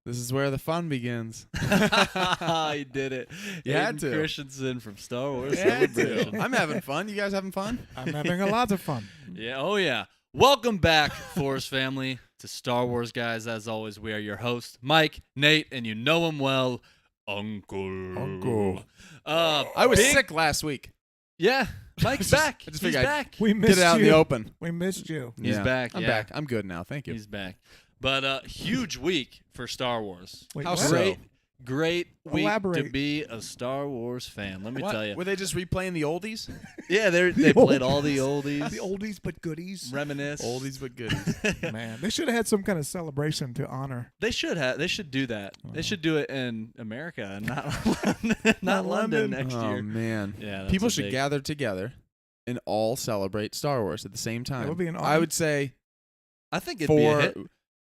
This is where the fun begins. He did it. You had Aiden to. Christensen from Star Wars Had to. Celebration. I'm having fun. You guys having fun? I'm having a lot of fun. Yeah, oh yeah. Welcome back, Force family, to Star Wars Guys. As always, we are your hosts, Mike, Nate, and you know him well, Uncle. I was sick last week. Yeah, Mike's back. I just He's figured back. We missed Get it out you. in the open. We missed you. He's back. I'm yeah. back. I'm good now. Thank you. He's back. But huge week for Star Wars. Wait, How what? so? Great week to Elaborate. be a Star Wars fan. Let me What? tell you. Were they just replaying the oldies? Yeah, they played all the oldies. The oldies but goodies. Reminisce. Oldies but goodies. Man, they should have had some kind of celebration to honor. They should have. They should do that. They should do it in America and not not Not London London. next Oh year. man. Yeah, that's People a should big- gather together and all celebrate Star Wars at the same time. would be an I awesome- would say I think it'd be a hit.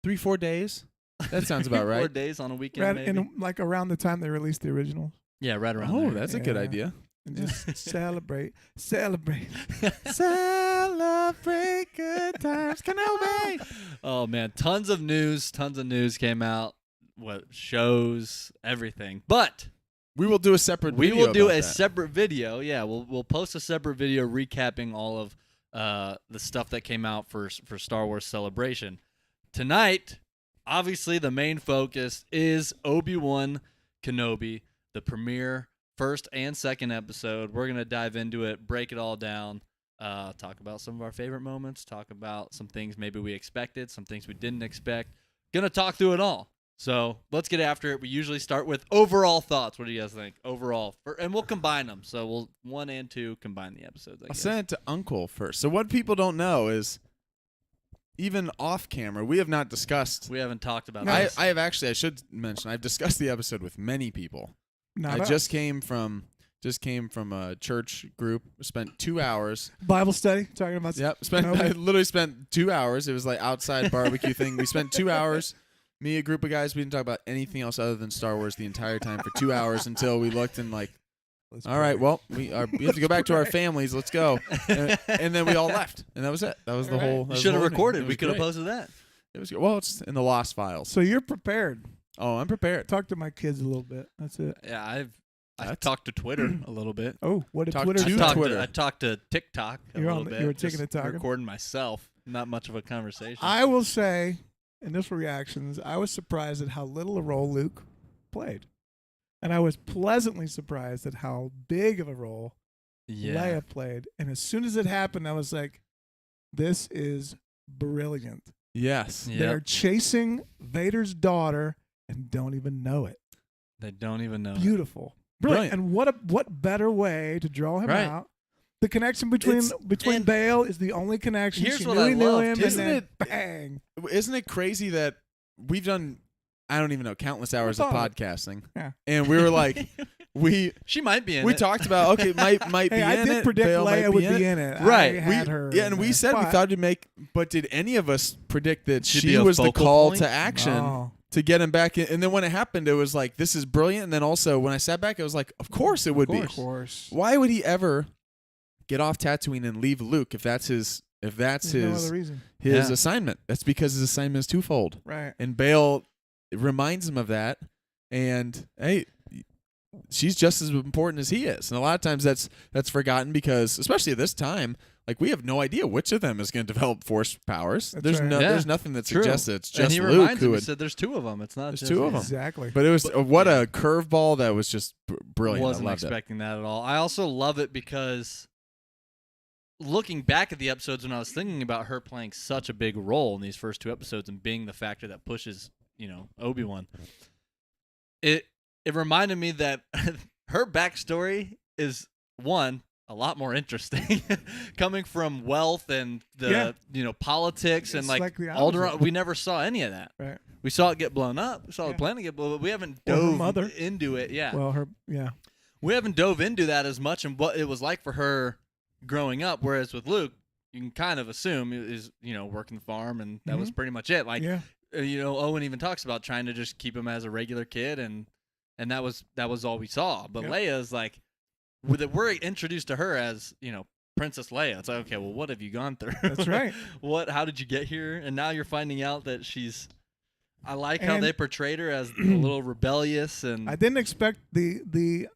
3-4 days. That sounds about 4 right. days on a weekend, Right, maybe. and like around the time they released the originals. Yeah, right around Oh, there. that's a good Yeah. idea. And just celebrate. Celebrate good times. Kenobi. Oh man, tons of news came out. What shows, everything. But We will do a separate we video will do about a that. separate video. Yeah, we'll post a separate video recapping all of the stuff that came out for Star Wars Celebration. Tonight, obviously the main focus is Obi-Wan Kenobi, the premiere first and second episode. We're going to dive into it, break it all down, talk about some of our favorite moments, talk about some things maybe we expected, some things we didn't expect. Going to talk through it all. So let's get after it. We usually start with overall thoughts. What do you guys think? Overall. And we'll combine them. So we'll 1 and 2 combine the episodes, I I'll guess. send it to Uncle first. So what people don't know is, even off camera, we have not discussed. We haven't talked about I this. have actually. I should mention. I've discussed the episode with many people. Not I us. just came from a church group. Spent 2 hours. Bible study talking about. Yep. I Kenobi. literally spent 2 hours. It was like outside barbecue thing. We spent 2 hours. Me, a group of guys. We didn't talk about anything else other than Star Wars the entire time for 2 hours until we looked and like, Let's all right, pray. well, we have to go back to our families. Let's go. And then we all left, and that was it. That was the All right. whole. You that was should the have whole thing. It recorded. was We could have great. posted that. It was good. Well, it's in the lost files. So you're prepared. Oh, I'm prepared. Talk to my kids a little bit. That's it. Yeah, I've That's- talked to Twitter a little bit. Oh, what did Talk Twitter to do? Twitter. I talked to TikTok a You're little on- bit. you were taking just a talking? recording myself. Not much of a conversation. I will say, initial reactions, I was surprised at how little a role Luke played. And I was pleasantly surprised at how big of a role yeah. Leia played. And as soon as it happened, I was like, this is brilliant. Yes. Yep. They're chasing Vader's daughter and don't even know it. They don't even know. Beautiful. Brilliant. And what better way to draw him Right. out? The connection between and Bale is the only connection. here's She what knew I he knew loved. him, Isn't and then it- bang. Isn't it crazy that we've done, I don't even know, countless hours of thought of podcasting, Yeah. and we were like, we She might be in it. talked about, okay, might be Hey, I in did it. predict Bale might Leia would be be in it. Right. I had her. Yeah, and in we there. said we But- thought it'd make, but did any of us predict that She'd be she a was the focal call point? to action No. to get him back in? And then when it happened, it was like, this is brilliant. And then also when I sat back, I was like, of course it would be. Of course. Why would he ever get off Tatooine and leave Luke if that's his There's no other reason. his Yeah. assignment? That's because his assignment is twofold. Right. And Bale reminds him of that. And hey, she's just as important as he is. And a lot of times that's forgotten because, especially at this time, like we have no idea which of them is going to develop force powers. That's There's right. no, Yeah. there's nothing that True. suggests it's and just he Luke reminds who him. He would. said there's 2 of them. It's not There's just 2 of them. Exactly. But it was what a curveball that was just brilliant. Wasn't I loved expecting that at all. I also love it because looking back at the episodes when I was thinking about her playing such a big role in these first 2 episodes and being the factor that pushes, Obi-Wan, it reminded me that her backstory is a lot more interesting coming from wealth and the politics and It's like like the Alderaan. opposite. We never saw any of that. Right. We saw it get blown up. We saw the Yeah. planet get blown up, but we haven't Or her dove mother. into it. Yeah. Well, We haven't dove into that as much and what it was like for her growing up. Whereas with Luke, you can kind of assume is working the farm and that was pretty much it. Like yeah. Owen even talks about trying to just keep him as a regular kid and that was all we saw. But Yep. Leia's like we're introduced to her as Princess Leia. It's like, okay, well, what have you gone through? That's right. How did you get here? And now you're finding out that she's I like how And- they portrayed her as a little rebellious and I didn't expect the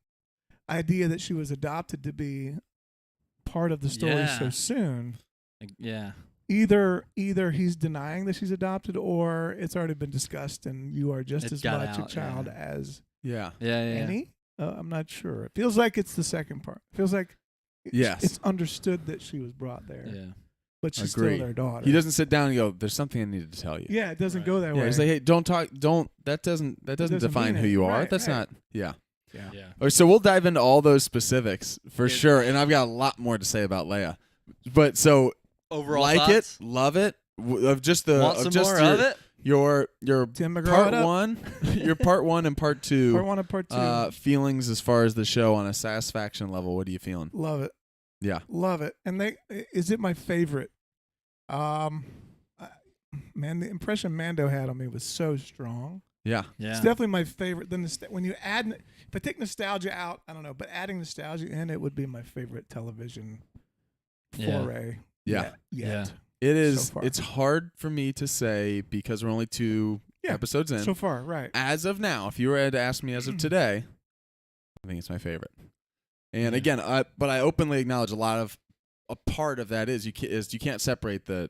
idea that she was adopted to be part of the story so Yeah. soon. yeah. Either he's denying that she's adopted, or it's already been discussed, and you are just It as got much out, a child yeah. as Yeah. Yeah. Annie. I'm not sure. It feels like it's the second part. It feels like Yes. it's understood that she was brought there, Yeah. but she's Agreed. still their daughter. He doesn't sit down and go, "There's something I needed to tell you." Yeah, it doesn't Right. go that Yeah, way. he's like, "Hey, don't talk. Don't. That doesn't doesn't define mean who it. you are. Right, That's right. not." Yeah. yeah. Yeah. All right, so we'll dive into all those specifics for Yeah. sure, and I've got a lot more to say about Leia. But so Overall like thoughts? it, love it. Of just the Want of some just more your, of it? your Tim McGraw part it up. one, your part one and part two. Part 1 and part 2. Feelings as far as the show on a satisfaction level. What are you feeling? Love it. Yeah. Love it. And is it my favorite? Man, the impression Mando had on me was so strong. Yeah. Yeah. It's definitely my favorite. Then when you add, if I take nostalgia out, I don't know, but adding nostalgia in, it would be my favorite television Yeah. foray. Yeah. Yet. It is. So far. It's hard for me to say because we're only 2 Yeah, episodes in. So far, right? As of now, if you were to ask me as of today, I think it's my favorite. And Yeah. again, but I openly acknowledge a part of that is you can't separate the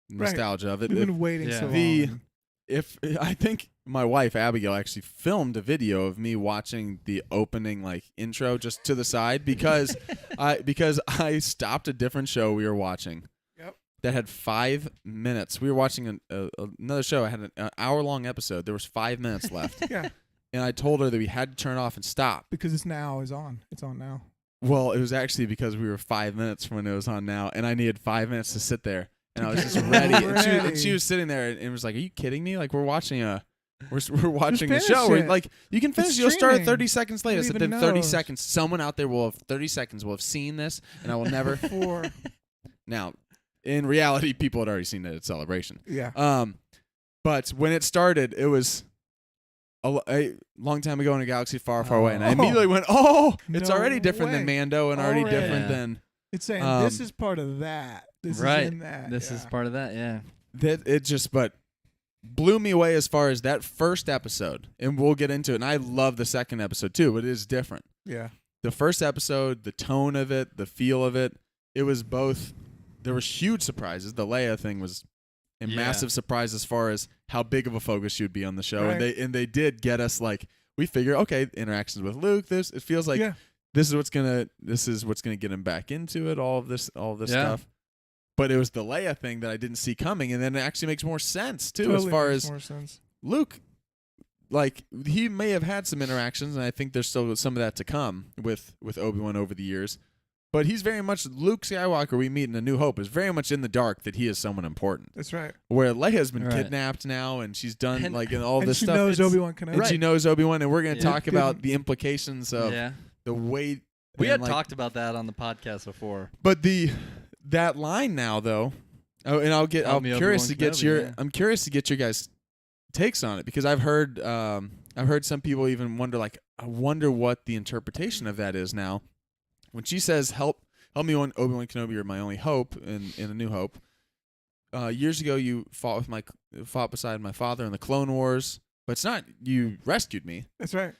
nostalgia of it. We've been waiting Yeah. so The- long. If I think my wife Abigail actually filmed a video of me watching the opening intro just to the side because I stopped a different show we were watching. Yep. That had 5 minutes. We were watching another show. I had an hour-long episode. There was 5 minutes left. Yeah, And I told her that we had to turn it off and stop. because it's on. It's on now. Well, it was actually because we were 5 minutes from when it was on now, and I needed 5 minutes to sit there, and I was just ready. And she was sitting there and was like, "Are you kidding me? Like we're watching a finish show. Where, it. like you can finish. It's You'll start at streaming. 30 seconds later." I Who said, even "Then 30 knows? seconds. Someone out there will have 30 seconds. Will have seen this, and I will never." For Now, in reality, people had already seen it at Celebration. yeah, But when it started, it was a long time ago in a galaxy far, far away, and I immediately went, "Oh, it's No already different than way. Mando, and already Already. different Yeah. than it's saying um, this is part of that. This Right. is in that. This is part of that. Yeah. that." It just, but blew me away as far as that first episode, and we'll get into it. And I love the second episode too, but it is different. Yeah. The first episode, the tone of it, the feel of it, it was both. There was huge surprises. The Leia thing was a Yeah. massive surprise as far as how big of a focus she would be on the show, Right. and they did get us like we figure, okay, interactions with Luke. It feels like Yeah. this is what's gonna get him back into it. All of this Yeah. stuff. But it was the Leia thing that I didn't see coming, and then it actually makes more sense too, Totally as far makes as more sense. Luke. Like he may have had some interactions, and I think there's still some of that to come with Obi-Wan over the years. But he's very much Luke Skywalker we meet in A New Hope is very much in the dark that he is someone important. That's right. Where Leia's been Right. kidnapped now, and she's done And- and all And this she stuff. knows It's- Obi-Wan Kenobi. and she knows Obi-Wan, and we're going to Yeah. talk about the implications of Yeah. the way We and, had like, talked about that on the podcast before. But that line now though, and I'm curious to get I'm curious to get your guys' takes on it because I've heard some people even wonder I wonder what the interpretation of that is now. When she says help me, Obi-Wan Kenobi, you're my only hope in A New Hope. Years ago you fought beside my father in the Clone Wars, but it's not you rescued me. That's right.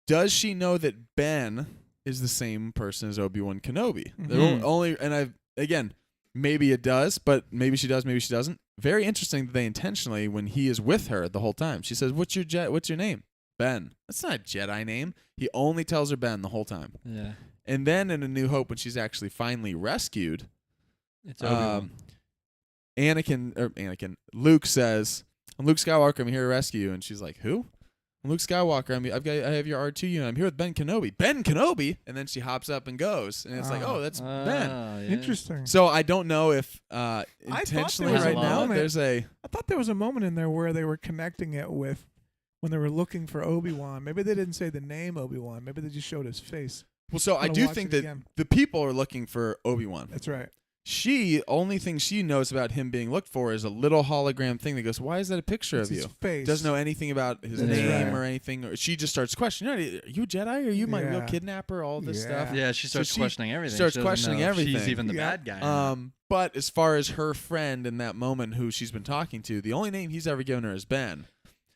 Does she know that Ben is the same person as Obi-Wan Kenobi? Mhm. Again, maybe it does, but maybe she does, maybe she doesn't. Very interesting that they intentionally, when he is with her the whole time, she says, What's your name? Ben. That's not a Jedi name. He only tells her Ben the whole time. Yeah. And then in A New Hope, when she's actually finally rescued, It's Obi-Wan. Luke says, I'm Luke Skywalker, I'm here to rescue you. And she's like, who? I'm Luke Skywalker, I have your R2 unit, I'm here with Ben Kenobi. Ben Kenobi? And then she hops up and goes. And it's like, oh, that's Ben. Yeah. Interesting. So I don't know if intentionally was a right now moment- there's a... I thought there was a moment in there where they were connecting it with when they were looking for Obi-Wan. Maybe they didn't say the name Obi-Wan. Maybe they just showed his face. Well, so I Gotta do watch think it that again. the people are looking for Obi-Wan. That's right. Only thing she knows about him being looked for is a little hologram thing that goes, why is that a picture It's of his you? face. Doesn't know anything about his That's name right. or anything. Or she just starts questioning, are you a Jedi? Are you my real Yeah. kidnapper? All this Yeah. stuff. Yeah, she starts she questioning everything. starts She doesn't questioning know if She's everything. even the Yeah. bad guy. But as far as her friend in that moment who she's been talking to, the only name he's ever given her is Ben.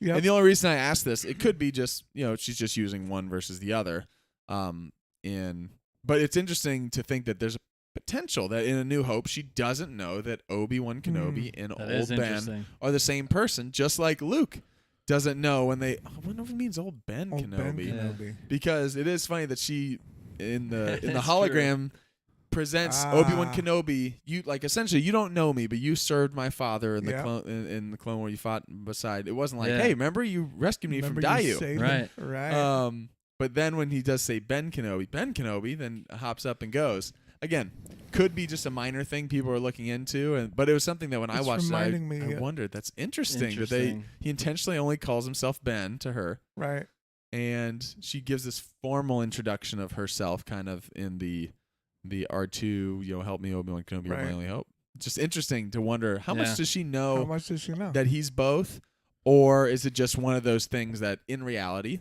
Yep. And the only reason I asked this, it could be just, she's just using one versus the other. But it's interesting to think that there's a potential that in A New Hope, she doesn't know that Obi-Wan Kenobi and That is old Ben interesting. are the same person, just like Luke doesn't know when they. I wonder if it means old Ben Old Ben Kenobi. Kenobi. Because it is funny that she in the It's hologram presents Obi-Wan Kenobi. You essentially you don't know me, but you served my father in the Yeah. in the Clone War you fought beside. It wasn't like, Yeah. hey, remember you rescued me Remember from you Dayu. saved Right. him? Right. But then when he does say Ben Kenobi then hops up and goes. Again, could be just a minor thing people are looking into, but it was something that when I It's watched it, reminding me- I wondered. That's interesting, that Interesting. he intentionally only calls himself Ben to her, Right. and she gives this formal introduction of herself, kind of in the R2, help me, Obi-Wan Kenobi, you're my Right. only hope. Just interesting to wonder how Yeah. much does she How know much does she know? that he's both, or is it just one of those things that in reality,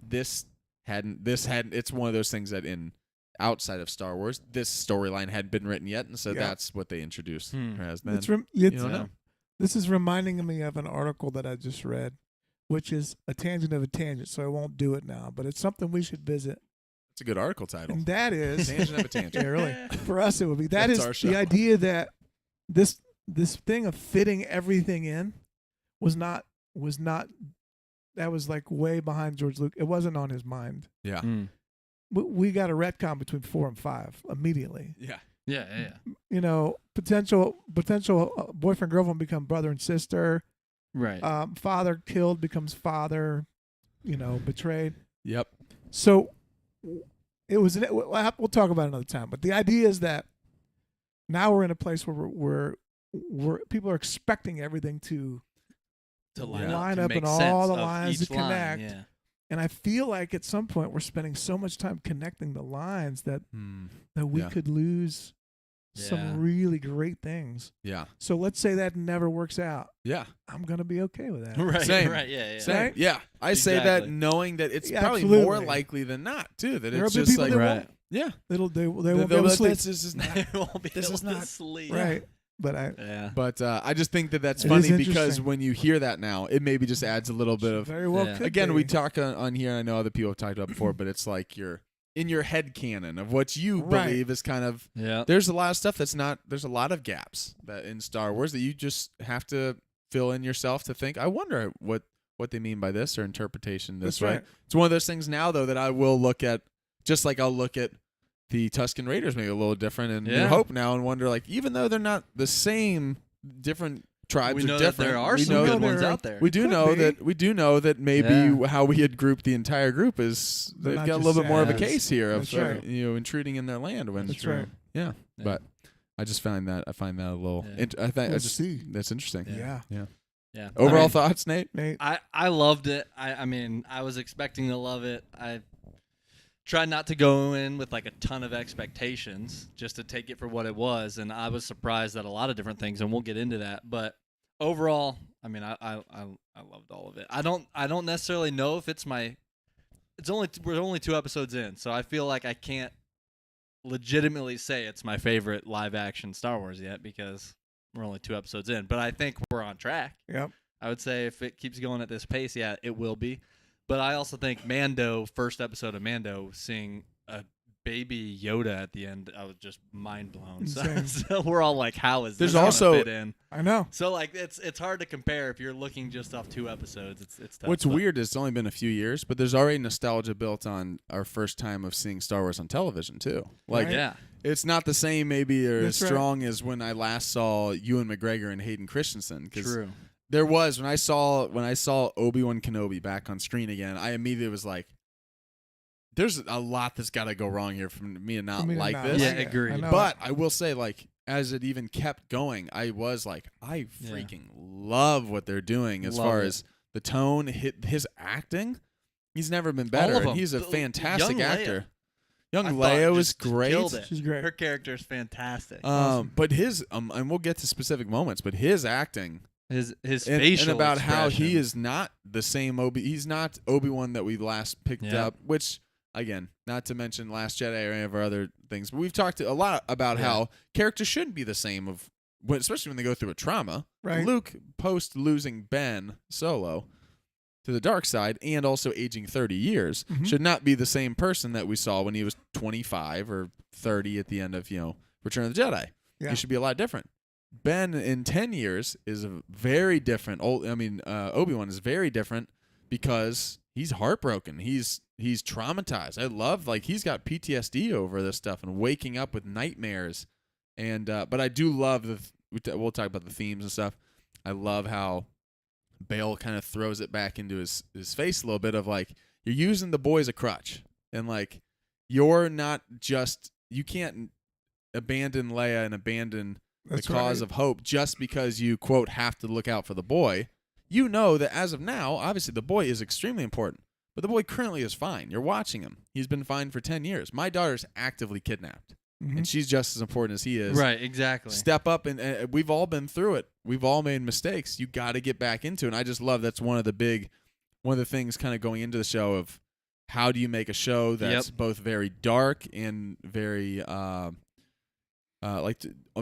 this hadn't. It's one of those things that in outside of Star Wars, this storyline hadn't been written yet, and so Yeah. that's what they introduced her as. Then It's you don't know. This is reminding me of an article that I just read, which is a tangent of a tangent, so I won't do it now, but it's something we should visit. It's a good article title. And that is Tangent of a tangent. yeah, really. For us, it would be that That's is our show. the idea that this thing of fitting everything in was not that was like way behind George Lucas. It wasn't on his mind. Yeah. We got a retcon between 4 and 5 immediately. Yeah. Yeah. Potential boyfriend girlfriend become brother and sister. Right. Father killed becomes father. Betrayed. Yep. So it was. We'll talk about it another time. But the idea is that now we're in a place where people are expecting everything to line up make and all sense the of lines each to connect. line, yeah. And I feel like at some point we're spending so much time connecting the lines that we Yeah. could lose Yeah. some really great things. Yeah. So let's say that never works out. Yeah. I'm gonna be okay with that. Right. Same. Right. Yeah. Same. Right? Yeah. I say that Exactly. knowing that it's Yeah, probably absolutely. more likely than not, too. That There it's will be just people like, that Right. won't. yeah. They won't be They'll able be to like, sleep. this is not. They won't be This able is to not sleep. Right. But Yeah. But I just think that that's It funny is because interesting. when you hear that now, it maybe just adds a little bit of. very well Yeah. could Again, be. we talk on here. I know other people have talked about before, but it's like you're in your head canon of what you Right. believe is kind of. Yeah. There's a lot of stuff that's not. There's a lot of gaps that in Star Wars that you just have to fill in yourself to think. I wonder what they mean by this or interpretation this That's way. right. It's one of those things now though that I will look at, just like I'll look at the Tusken Raiders maybe a little different and New Yeah. Hope now and wonder like even though they're not the same, different tribes We are know that different. there are we some know good that ones there- out there. we do Could know be. that maybe Yeah. how we had grouped the entire group is They're they've not got a just little bit more of a Saiyans. case here of That's right. intruding in their land when That's right. yeah. Yeah. But I just find that a little. Yeah. I think We'll see. that's interesting. Yeah. Yeah. Overall I mean, thoughts, Nate? Nate. I loved it. I mean, I was expecting to love it. I tried not to go in with like a ton of expectations, just to take it for what it was, and I was surprised at a lot of different things, and we'll get into that. But overall, I mean, I loved all of it. I don't necessarily know if it's my. We're only 2 episodes in, so I feel like I can't legitimately say it's my favorite live action Star Wars yet because we're only 2 episodes in. But I think we're on track. Yep. I would say if it keeps going at this pace, yeah, it will be. But I also think Mando, first episode of Mando, seeing a baby Yoda at the end, I was just mind blown. So, Insane. so we're all like, how is There's this gonna also- fit in? I know. So like it's hard to compare if you're looking just off 2 episodes. It's tough. What's but- weird is it's only been a few years, but there's already nostalgia built on our first time of seeing Star Wars on television too. Like Right. Yeah. it's not the same maybe or That's as right. strong as when I last saw Ewan McGregor and Hayden Christensen. Because True. there was when I saw Obi-Wan Kenobi back on screen again, I immediately was like, "There's a lot that's got to go wrong here for me to not For me to like not this." Yeah, like it. agreed. I know. But I will say, like, as it even kept going, I was like, I Yeah. freaking love what they're doing as Love far it. as the tone, his acting. He's never been better, of and them. he's a The- fantastic young Leia. actor. Young I thought Leia was just great. killed it. She's great. Her character's fantastic. Awesome. But his and we'll get to specific moments, but his acting His and facial about how he expression. is not the same he's not Obi-Wan that we last picked Yeah. up, which again, not to mention Last Jedi or any of our other things, but we've talked a lot about Yeah. how characters shouldn't be the same especially when they go through a trauma. Right. Luke post losing Ben Solo to the dark side and also aging 30 years should not be the same person that we saw when he was 25 or 30 at the end of, Return of the Jedi. Yeah. He should be a lot different. Ben in 10 years is a very different. Obi-Wan is very different because he's heartbroken. He's traumatized. I love, he's got PTSD over this stuff and waking up with nightmares. And but I do love we'll talk about the themes and stuff. I love how Bale kind of throws it back into his face a little bit of you're using the boy as a crutch, and you're not just, you can't abandon Leia and abandon the cause of hope just because you, quote, have to look out for the boy. You know that as of now, obviously the boy is extremely important, but the boy currently is fine. You're watching him. He's been fine for 10 years. My daughter's actively kidnapped, and she's just as important as he is. Right, exactly. Step up, and we've all been through it. We've all made mistakes. You got to get back into it. And I just love that's one of the things kind of going into the show of how do you make a show that's both very dark and very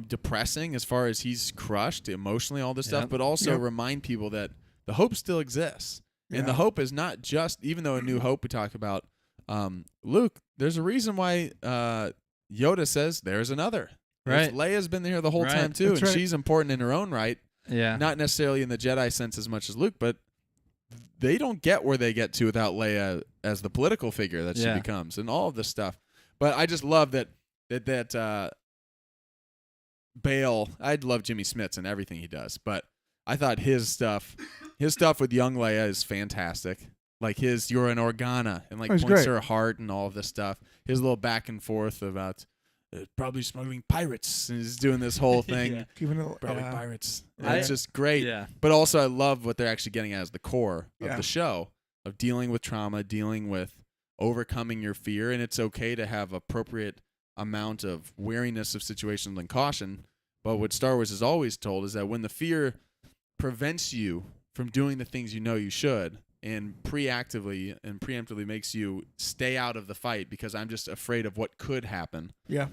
depressing as far as he's crushed emotionally, all this stuff, but also remind people that the hope still exists. Yeah. And the hope is not just, even though in New Hope we talk about Luke, there's a reason why Yoda says there's another. Right. Leia's been there the whole time too, and she's important in her own right. Yeah. Not necessarily in the Jedi sense as much as Luke, but they don't get where they get to without Leia as the political figure that she becomes, and all of this stuff. But I just love that Bale. I'd love Jimmy Smits and everything he does, but I thought his stuff with young Leia is fantastic. You're an Organa, and points her heart and all of this stuff. His little back and forth about probably smuggling pirates, and he's doing this whole thing. Probably pirates. It's just great. Yeah. But also I love what they're actually getting at as the core of the show, of dealing with trauma, dealing with overcoming your fear, and it's okay to have appropriate amount of wariness of situations and caution. But what Star Wars has always told is that when the fear prevents you from doing the things you know you should, and preemptively makes you stay out of the fight because I'm just afraid of what could happen. Yeah.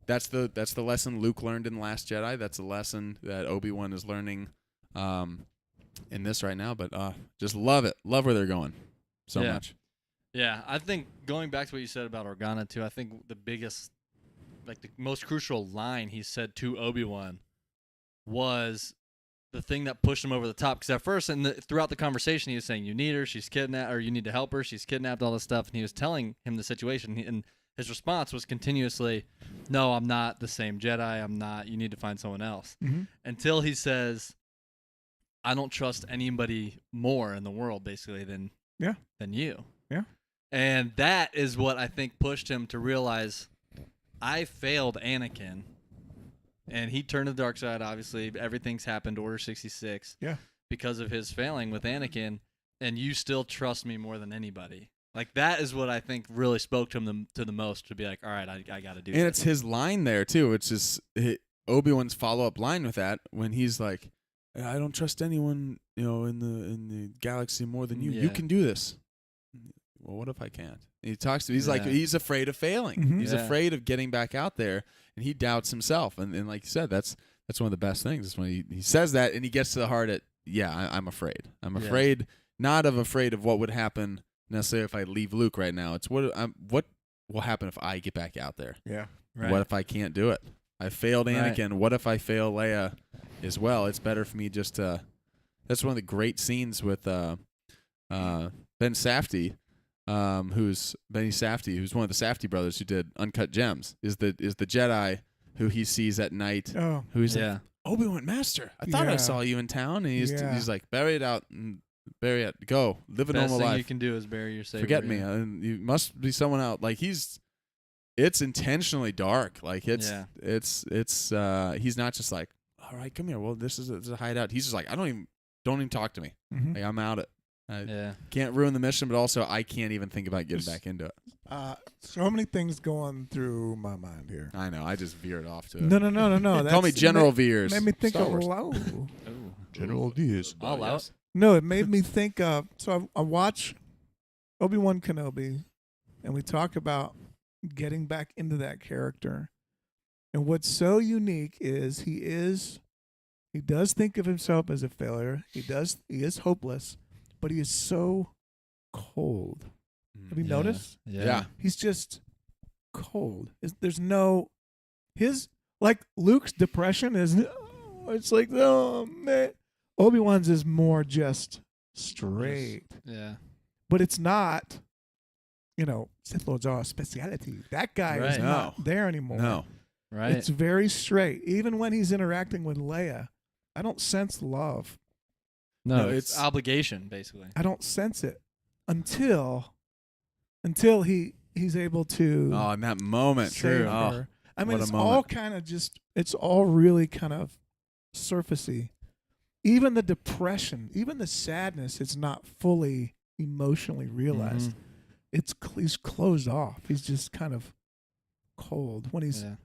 That's the lesson Luke learned in The Last Jedi. That's a lesson that Obi-Wan is learning in this right now. But just love it. Love where they're going so much. Yeah, I think going back to what you said about Organa too, I think the biggest, the most crucial line he said to Obi-Wan was the thing that pushed him over the top. Because at first, throughout the conversation, he was saying, "You need her, she's kidnapped, or you need to help her, she's kidnapped," all this stuff. And he was telling him the situation, and his response was continuously, "No, I'm not the same Jedi. I'm not. You need to find someone else." Mm-hmm. Until he says, "I don't trust anybody more in the world, basically, than you." Yeah. And that is what I think pushed him to realize, I failed Anakin. And he turned to the dark side, obviously. Everything's happened, Order 66. Yeah. Because of his failing with Anakin. And you still trust me more than anybody. That is what I think really spoke to him the most, to be like, all right, I got to do this. And it's his line there, too. It's just Obi-Wan's follow-up line with that when he's like, I don't trust anyone, in the galaxy more than you. Yeah. You can do this. Well, what if I can't? And he talks to, he's like, he's afraid of failing. Mm-hmm. He's afraid of getting back out there, and he doubts himself. And like you said, that's one of the best things is when he says that, and he gets to the heart at, I'm afraid. I'm afraid, not afraid of what would happen necessarily if I leave Luke right now. It's what will happen if I get back out there. Yeah. Right. What if I can't do it? I failed Anakin. Right. What if I fail Leia as well? It's better for me just to. That's one of the great scenes with Ben Safdie. Who's Benny Safdie, who's one of the Safdie brothers who did Uncut Gems, is the Jedi who he sees at night. Oh, who's like, Obi-Wan Master. I thought I saw you in town, and he's like, bury it out and bury it. Go live a normal life. Best thing you can do is bury your saber. Forget me. And you must be someone out. It's intentionally dark. It's he's not just like, all right, come here. Well, this is a hideout. He's just like, don't even talk to me. Mm-hmm. I'm out it. Can't ruin the mission, but also I can't even think about getting back into it. So many things going through my mind here. I know. I just veered off to it. No. Call me General Veers. Made me think of General Veers. All out. No, it made me think of. So I watch Obi-Wan Kenobi, and we talk about getting back into that character. And what's so unique is he does think of himself as a failure. He is hopeless. but he is so cold. Have you noticed? Yeah. He's just cold. There's no like Luke's depression is. It's like, oh man. Obi-Wan's is more just straight. Yeah. But it's not, Sith Lords are a speciality. That guy is Right. not there anymore. No. Right. It's very straight. Even when he's interacting with Leia, I don't sense love. no, No, it's it's- obligation, basically. I don't sense it until he's able to Oh, in that moment. save True. Oh, her. I mean, what a it's moment. all kind of it's all really kind of surfacey. Even the depression, even the sadness, it's not fully emotionally realized. Mhm. He's closed off. He's just kind of cold when he's Yeah.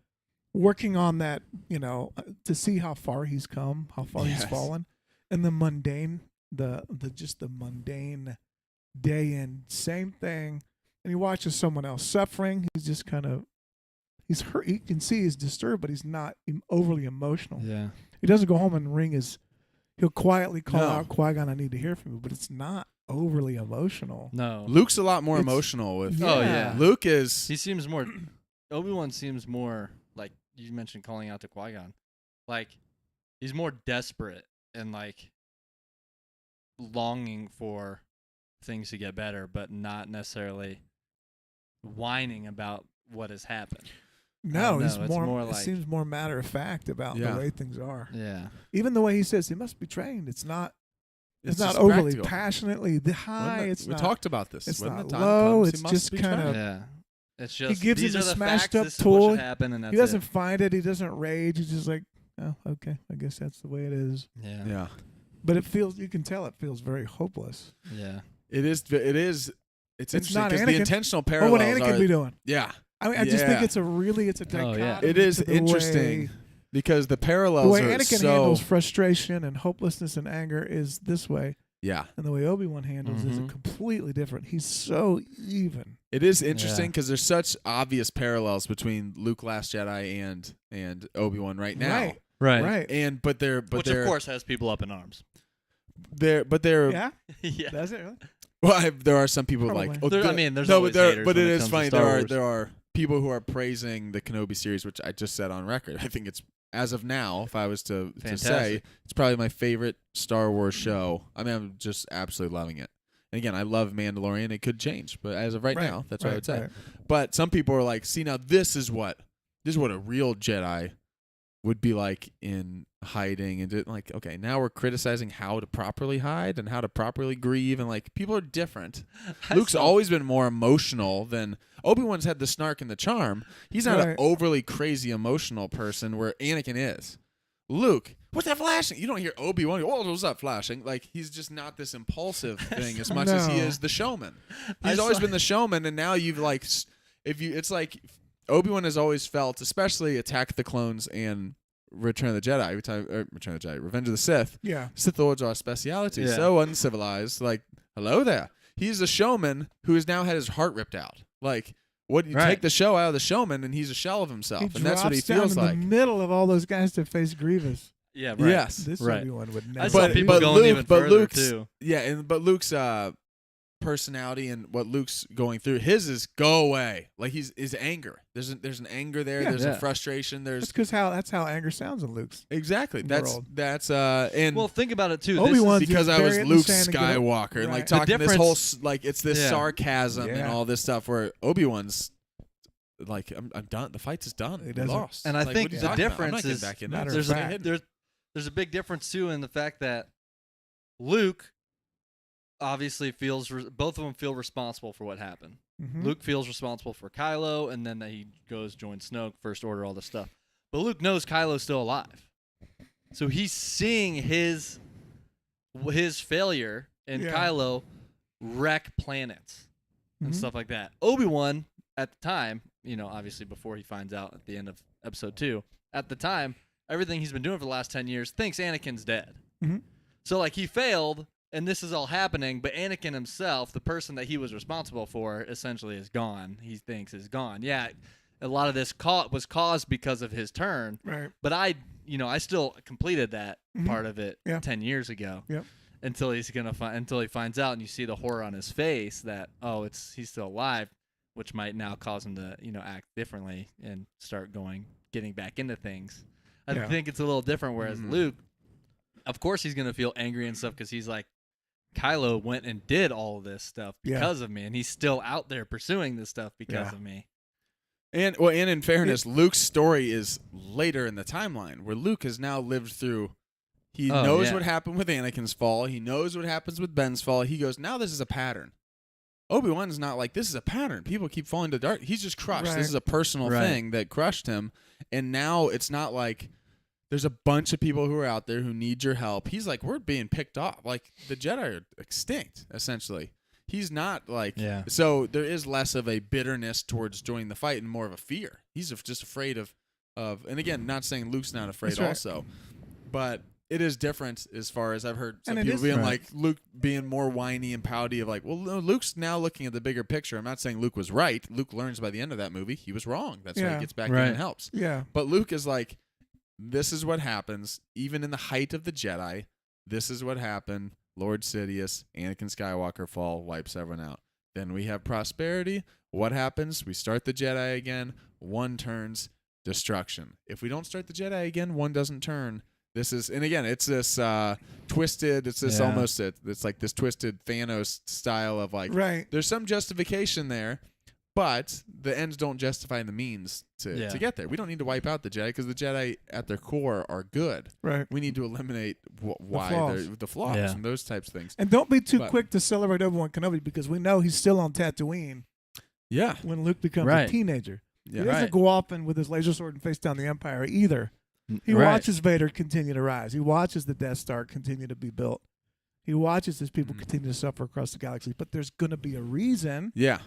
working on that, to see how far he's come, how far he's Yes. fallen, and the mundane, the mundane day in, same thing. And he watches someone else suffering. He's just kind of, he's hurt. You can see he's disturbed, but he's not overly emotional. Yeah. He doesn't go home and he'll quietly call No. out, Qui-Gon, I need to hear from you, but it's not overly emotional. No. Luke's a lot more It's- emotional with. Oh, yeah. Luke is. He seems more. Obi-Wan seems more like you mentioned calling out to Qui-Gon. Like he's more desperate and like longing for things to get better, but not necessarily whining about what has happened. No, know, he's it's more. more It like- seems more matter of fact about Yeah. the way things are. Yeah. Even the way he says he must be trained. It's not. It's not just overly practical. passionately high. Wasn't it- It's we not. talked about this. it's When not the time low, comes, it's he must just be kinda- trained. Yeah. It's just gives these him are a the smashed facts, up this is what toy. should happen, and that's He doesn't it. find it. He doesn't rage. He's just like, oh, okay. I guess that's the way it is. Yeah. Yeah. But you can tell it feels very hopeless. Yeah. It is. It's interesting not because the Anakin. intentional What parallels would Anakin are. be doing? Yeah. I mean, I just think Yeah. it's a Oh, yeah. dichotomy. It is to the interesting way- because the The parallels way are Anakin so. handles frustration and hopelessness and anger is this way, Yeah. and the way Obi-Wan handles is Mhm. completely different. He's so even. It is interesting Yeah. because there's such obvious parallels between Luke Last Jedi and Obi-Wan right now. Right. Right. And but they're Which of course has people up in arms. they're Yeah. Yeah. Does it really? well, there are some people Probably. like There- I mean, there's no, always haters but when it it is comes to funny. Star Wars. There are people who are praising the Kenobi series, which I just said on record. I think it's as of now, if I was to say, Fantastic. it's probably my favorite Star Wars show. I mean, I'm just absolutely loving it. And again, I love Mandalorian. It could change, but as of right now, that's what I would say. Right. But some people are like, see, now this is what a real Jedi would be like in hiding, and like, okay, now we're criticizing how to properly hide and how to properly grieve, and like people are different. Luke's always been more emotional than Obi-Wan's had the snark and the charm. He's not an Right. overly crazy emotional person where Anakin is. Luke, what's that flashing? You don't hear Obi-Wan, oh, what's that flashing? Like, he's just not this impulsive thing as much as he No. is the showman. I He's always saw- been the showman, and now you've like, it's like Obi-Wan has always felt, especially Attack of the Clones and Return of the Jedi, Return of the Jedi, Revenge of the Sith. Yeah. Sith Lords are a speciality, Yeah. so uncivilized. Like, hello there. He's a showman who has now had his heart ripped out. Like, what you Right. take the show out of the showman, and he's a shell of himself, He and that's what he drops down feels in like. the middle of all those guys to face Grievous. Yeah. Right. Yes, This Right. Obi-Wan would never. I saw But- people but going Luke- even but further Luke's- too. yeah, but Luke's personality and what Luke's going through, his is go away. Like his anger. There's an anger there. Yeah. There's Yeah. a frustration. There's That's because that's how anger sounds in Luke's. exactly world. that's and Well, think about it too. This Obi-Wan's is- because I was bury it in the Luke sand and get up. Skywalker and like Right. The talking this whole difference- like it's this Yeah. sarcasm and Yeah. all this stuff where Obi-Wan's like I'm done. The fight is done. He We doesn't- lost. And I Like, think what are you the talking about? I'm difference not getting is back in matter there. of there's fact. there's a big difference too in the fact that Luke obviously feels both of them feel responsible for what happened. Mhm. Luke feels responsible for Kylo, and then that he goes join Snoke, First Order, all this stuff. But Luke knows Kylo's still alive, so he's seeing his failure and Yeah. Kylo wreck planets and Mhm. stuff like that. Obi-Wan at the time, obviously before he finds out at the end of Episode 2, at the time, everything he's been doing for the last 10 years thinks Anakin's dead. Mhm. So like he failed. And this is all happening, but Anakin himself, the person that he was responsible for, essentially is gone. He thinks is gone. Yeah, a lot of this was caused because of his turn, Right. but I still completed that Mhm. part of it Yeah. 10 years ago. Yep. until he finds out, and you see the horror on his face that he's still alive, which might now cause him to act differently and start getting back into things. I think it's a little different. Whereas Luke, of course, he's gonna feel angry and stuff because he's like, Kylo went and did all of this stuff because of me, and he's still out there pursuing this stuff because of me. And in fairness, Luke's story is later in the timeline, where Luke has now lived through. He knows what happened with Anakin's fall. He knows what happens with Ben's fall. He goes, now this is a pattern. Obi-Wan's not like, this is a pattern. People keep falling to dark. He's just crushed. Right. This is a personal thing that crushed him. And now it's not like there's a bunch of people who are out there who need your help. He's like, we're being picked off. Like, the Jedi are extinct, essentially. He's not like, so there is less of a bitterness towards joining the fight and more of a fear. He's just afraid of, and again, not saying Luke's not afraid also, but it is different as far as I've heard some people being like, Luke being more whiny and pouty of like, well, no, Luke's now looking at the bigger picture. I'm not saying Luke was right. Luke learns by the end of that movie he was wrong. That's why he gets back in and helps. Yeah. But Luke is like, this is what happens, even in the height of the Jedi. This is what happened. Lord Sidious, Anakin Skywalker fall, wipes everyone out. Then we have prosperity. What happens? We start the Jedi again. One turns, destruction. If we don't start the Jedi again, one doesn't turn. This is, and again, it's this twisted, it's this almost, it's like this twisted Thanos style of like, there's some justification there, but the ends don't justify the means to get there. We don't need to wipe out the Jedi because the Jedi at their core are good. Right. We need to eliminate the flaws and those types of things. And don't be too quick to celebrate Obi-Wan Kenobi because we know he's still on Tatooine. Yeah. When Luke becomes a teenager. Yeah. He doesn't go off and with his laser sword and face down the Empire either. He watches Vader continue to rise. He watches the Death Star continue to be built. He watches his people continue to suffer across the galaxy. But there's going to be a reason. Yeah.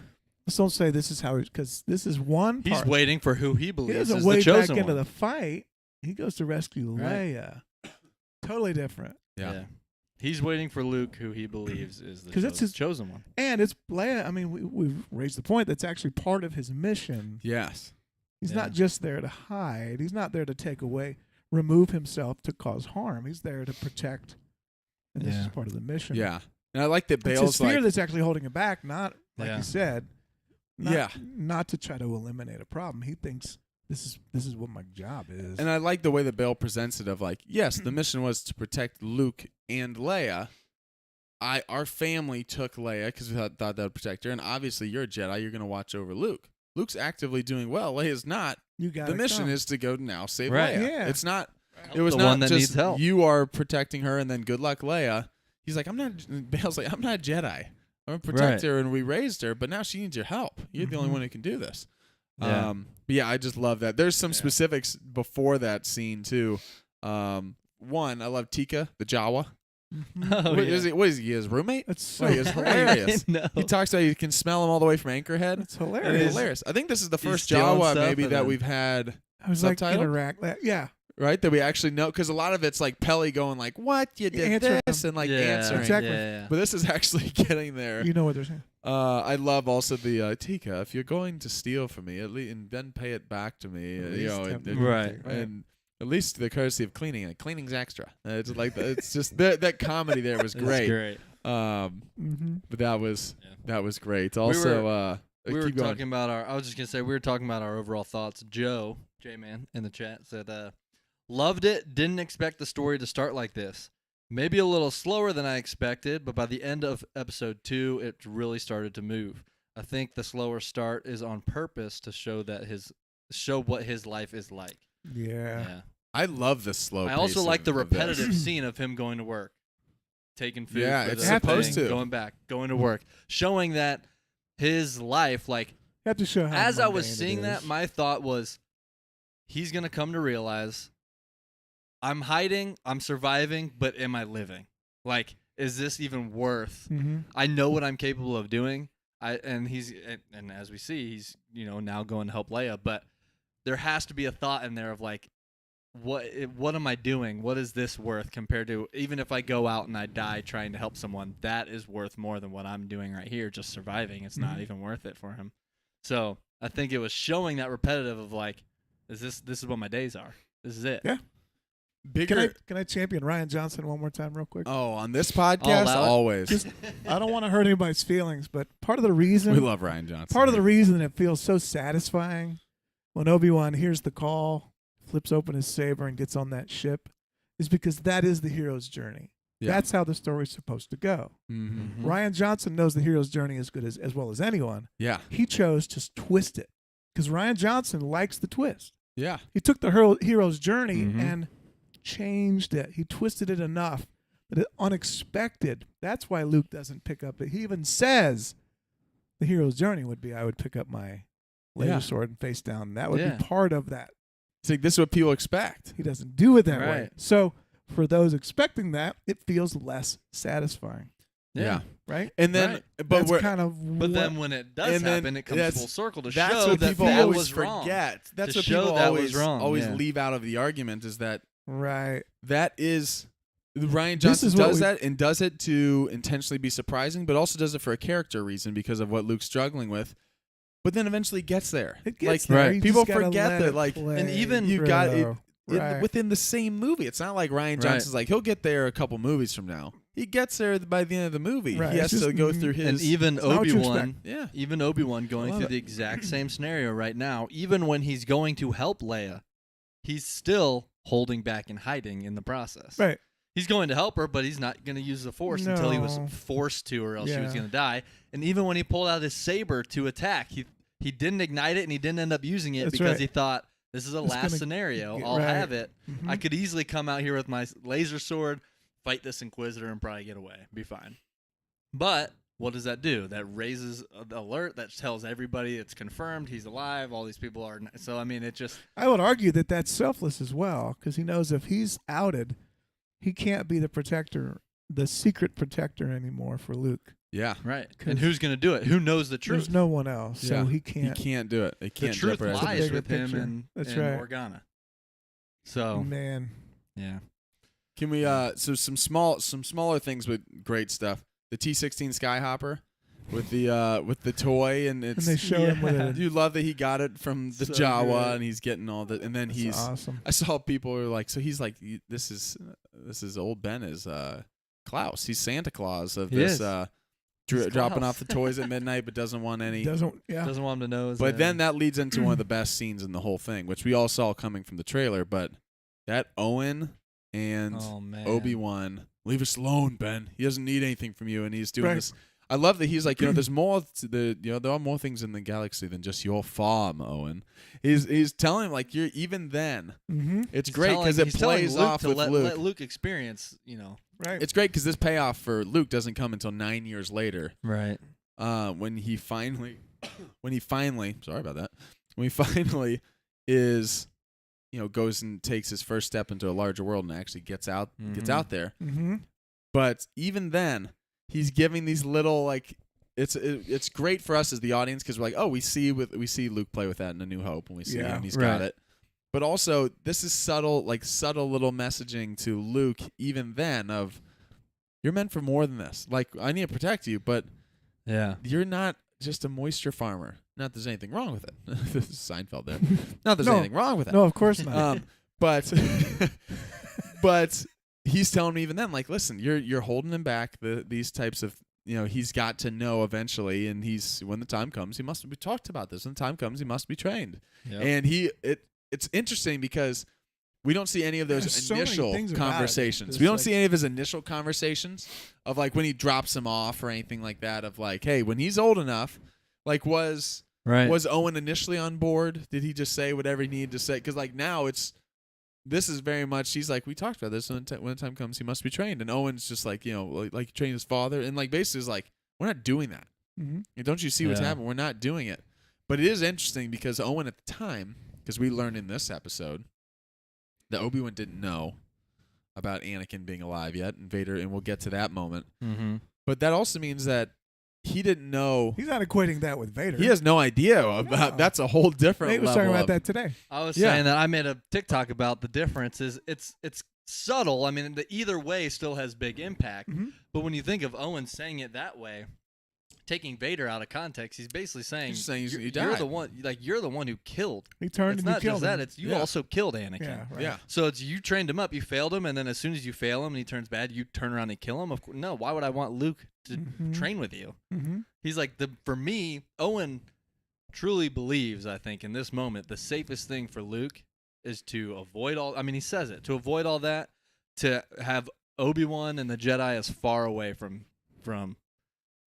Let's don't say this is how, because this is one part. He's waiting for who he believes is the way chosen back into one. the fight. He goes to rescue Leia. Totally different. Yeah. He's waiting for Luke, who he believes is the chosen one. And it's Leia. I mean, we've raised the point that's actually part of his mission. Yes. He's not just there to hide. He's not there to take away, remove himself to cause harm. He's there to protect. And this is part of the mission. Yeah. And I like that Bale's it's his fear that's actually holding him back, not, like you said, not to try to eliminate a problem. He thinks this is what my job is. And I like the way that Bale presents it of like, yes, the mission was to protect Luke and Leia. Our family took Leia because we thought that would protect her. And obviously you're a Jedi. You're going to watch over Luke. Luke's actively doing well. Leia's not. The mission is to go now save Leia. Yeah. It's not. It was the not one that just needs help. You are protecting her and then good luck, Leia. He's like, Bale's like, I'm not a Jedi. I'm going to protect her and we raised her, but now she needs your help. You're the only one who can do this. Yeah. But yeah, I just love that. There's some specifics before that scene too. One, I love Tika, the Jawa. What is he? His roommate? That's so it's hilarious. No. He talks about you can smell him all the way from Anchorhead. It's And hilarious. it's hilarious. I think this is the first stealing Jawa stuff maybe and that then- we've had I was subtitled? like interact. Yeah. right that we actually know, because a lot of it's like Pelly going like, "What you did Answer this," him. and like Yeah, answering. Exactly. Yeah. But this is actually getting there. You know what they're saying. I love also the Tika. If you're going to steal from me, at least and then pay it back to me, you know, Right. and at least the courtesy of cleaning it. Cleaning's extra. It's like it's just that comedy there was It's great. great. But that was great. Also, We were keep going. talking about I was just gonna say we were talking about our overall thoughts. J-Man in the chat said, loved it. Didn't expect the story to start like this. Maybe a little slower than I expected, but by the end of episode 2, it really started to move. I think the slower start is on purpose to show what his life is like. Yeah. I love the slow. I also pace like the of this. repetitive scene of him going to work, taking food. Yeah, for it's the supposed thing, to. going back, going to work, showing that his life, like You have to show how as I was mundane it seeing that, is. my thought was, he's gonna come to realize, I'm hiding, I'm surviving, but am I living? Like, is this even worth? Mhm. I know what I'm capable of doing. And as we see, he's now going to help Leia, but there has to be a thought in there of like, what am I doing? What is this worth compared to, even if I go out and I die trying to help someone, that is worth more than what I'm doing right here, just surviving. It's not even worth it for him. So I think it was showing that repetitive of like, this is what my days are. This is it. Yeah. bigger. Can I champion Ryan Johnson one more time, real quick? Oh, on this podcast, allow it. always. Just, I don't want to hurt anybody's feelings, but part of the We reason, love Ryan Johnson. part of the reason it feels so satisfying when Obi-Wan hears the call, flips open his saber, and gets on that ship, is because that is the hero's journey. Yeah. That's how the story's supposed to go. Mm-hmm. Ryan Johnson knows the hero's journey as well as anyone. Yeah. He chose to twist it because Ryan Johnson likes the twist. Yeah. He took the hero's journey and changed it. He twisted it enough that it's unexpected. That's why Luke doesn't pick up it. He even says the hero's journey would be, I would pick up my laser sword and face down. That would be part of that. It's like this is what people expect. He doesn't do it that way. Right. So for those expecting that, it feels less satisfying. Yeah. Right? And then, Right. but That's we're, kind of But what, then when it does and then happen, it comes that's- full circle to that's show what that people that always was wrong. forget. That's To what show people that always was wrong, always yeah. leave out of the argument is that right. that is Ryan This Johnson is what does we- that and does it to intentionally be surprising, but also does it for a character reason because of what Luke's struggling with. But then eventually gets there. It gets like there. Right. You people just gotta forget let that, it like, play and even you got it, through. Right. within the same movie. It's not like Ryan Right. Johnson's like he'll get there a couple movies from now. He gets there by the end of the movie. Right. He has It's to just- go through his And even not what you Obi-Wan, yeah. even Obi-Wan going love through it. the exact same scenario right now, even when he's going to help Leia, he's still holding back and hiding in the process. Right. He's going to help her, but he's not going to use the Force until he was No. forced to, or else she was Yeah. going to die. And even when he pulled out his saber to attack, he didn't ignite it, and he didn't end up using it That's because right. he thought, this is a It's last gonna scenario. get- I'll right. have it. Mhm. I could easily come out here with my laser sword, fight this Inquisitor, and probably get away. Be fine. But what does that do? That raises an alert that tells everybody it's confirmed he's alive. All these people are. So, I mean, it just. I would argue that that's selfless as well, because he knows if he's outed, he can't be the protector, the secret protector anymore for Luke. Yeah. Right. 'Cause And who's going to do it? Who knows the truth? There's no one else, Yeah. so he He can't. can't do it. They The can't truth jeopardize the lies bigger with him picture. and, That's and right. Organa. So, Man, yeah. Can we so some smaller things with great stuff. The T-16 Skyhopper with the toy and and it's they show him with it. you love that he got it from the So Jawa good. and he's getting all the and then That's he's awesome. I saw people were like so he's like this is old Ben is Klaus. He's Santa Claus of He this is. He's dropping Klaus. off the toys at midnight but doesn't want any. Doesn't Doesn't want him to know. His But name. then that leads into one of the best scenes in the whole thing, which we all saw coming from the trailer. But that Owen and Oh, man. Obi-Wan, leave us alone, Ben. He doesn't need anything from you, and he's doing Right. this. I love that he's like, there's more to there are more things in the galaxy than just your farm, Owen. He's telling him like you're even then. Mm-hmm. It's He's great telling- because it he's telling plays Luke off to with let Luke. Luke experience, Right. It's great because this payoff for Luke doesn't come until 9 years later. Right. When he finally sorry about that, when he finally is goes and takes his first step into a larger world and actually gets out there. Mm-hmm. But even then he's giving these little like it's great for us as the audience because we're like, oh, we see Luke play with that in A New Hope when we see Yeah. him, he's Right. got it. But also this is subtle little messaging to Luke even then of you're meant for more than this. Like I need to protect you, but Yeah. you're not just a moisture farmer. Not that there's anything wrong with it. This is Seinfeld there. Not that there's No. anything wrong with it. No, of course not. But but he's telling me even then, like, listen, you're holding him back. These types of he's got to know eventually, and when the time comes, he must be talked about this. When the time comes, he must be trained. Yep. And it's interesting because we don't see any of those There's so many initial things about it. conversations. It's We don't like- see any of his initial conversations of like when he drops him off or anything like that. Of like, hey, when he's old enough, like was Owen initially on board? Did he just say whatever he needed to say? Because like now this is very much. He's like, we talked about this. When the time comes, he must be trained. And Owen's just like like he trained his father, and like basically is like, we're not doing that. Mm-hmm. Don't you see what's Yeah. happening? We're not doing it. But it is interesting because Owen at the time, because we learned in this episode that Obi-Wan didn't know about Anakin being alive yet, and Vader, and we'll get to that moment. Mm-hmm. But that also means that he didn't know. He's not equating that with Vader. He has no idea about. No. That's a whole different Nate was level talking about of- that today. I was Yeah. saying that I made a TikTok about the difference. It's subtle. I mean, either way still has big impact. Mhm. But when you think of Owen saying it that way, taking Vader out of context, he's basically saying, He's saying you you're died. the one, like you're the one who killed. He turned It's and he not killed just that; him. it's you Yeah. also killed Anakin. Yeah, right. Yeah. So it's you trained him up, you failed him, and then as soon as you fail him and he turns bad, you turn around and kill him. Of course, no. Why would I want Luke to Mhm. train with you? Mm-hmm. He's like for me, Owen truly believes. I think in this moment, the safest thing for Luke is to avoid all. I mean, he says it to avoid all that, to have Obi-Wan and the Jedi as far away from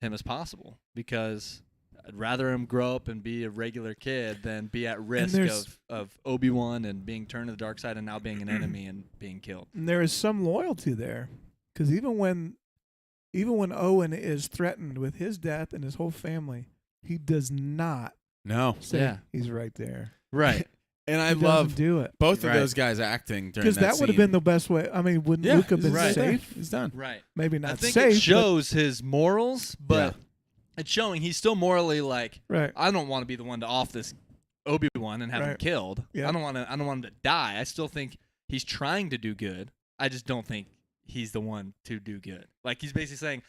him as possible, because I'd rather him grow up and be a regular kid than be at risk there's- of Obi-Wan and being turned to the dark side and now being an enemy and being killed. And there is some loyalty there, because even when Owen is threatened with his death and his whole family, he does not No. say Yeah. he's right there. Right. And I He doesn't love do it, both of Right. those guys acting during because that would have scene. been the best way. I mean, wouldn't Yeah, Luke have been right. safe? He's done. Right. Maybe I not think safe. it shows his morals, but Yeah. it's showing he's still morally like, but, right. I don't want to be the one to off this Obi-Wan and have him Right. killed. Yeah. I don't want him to die. I still think he's trying to do good. I just don't think he's the one to do good. Like he's basically saying,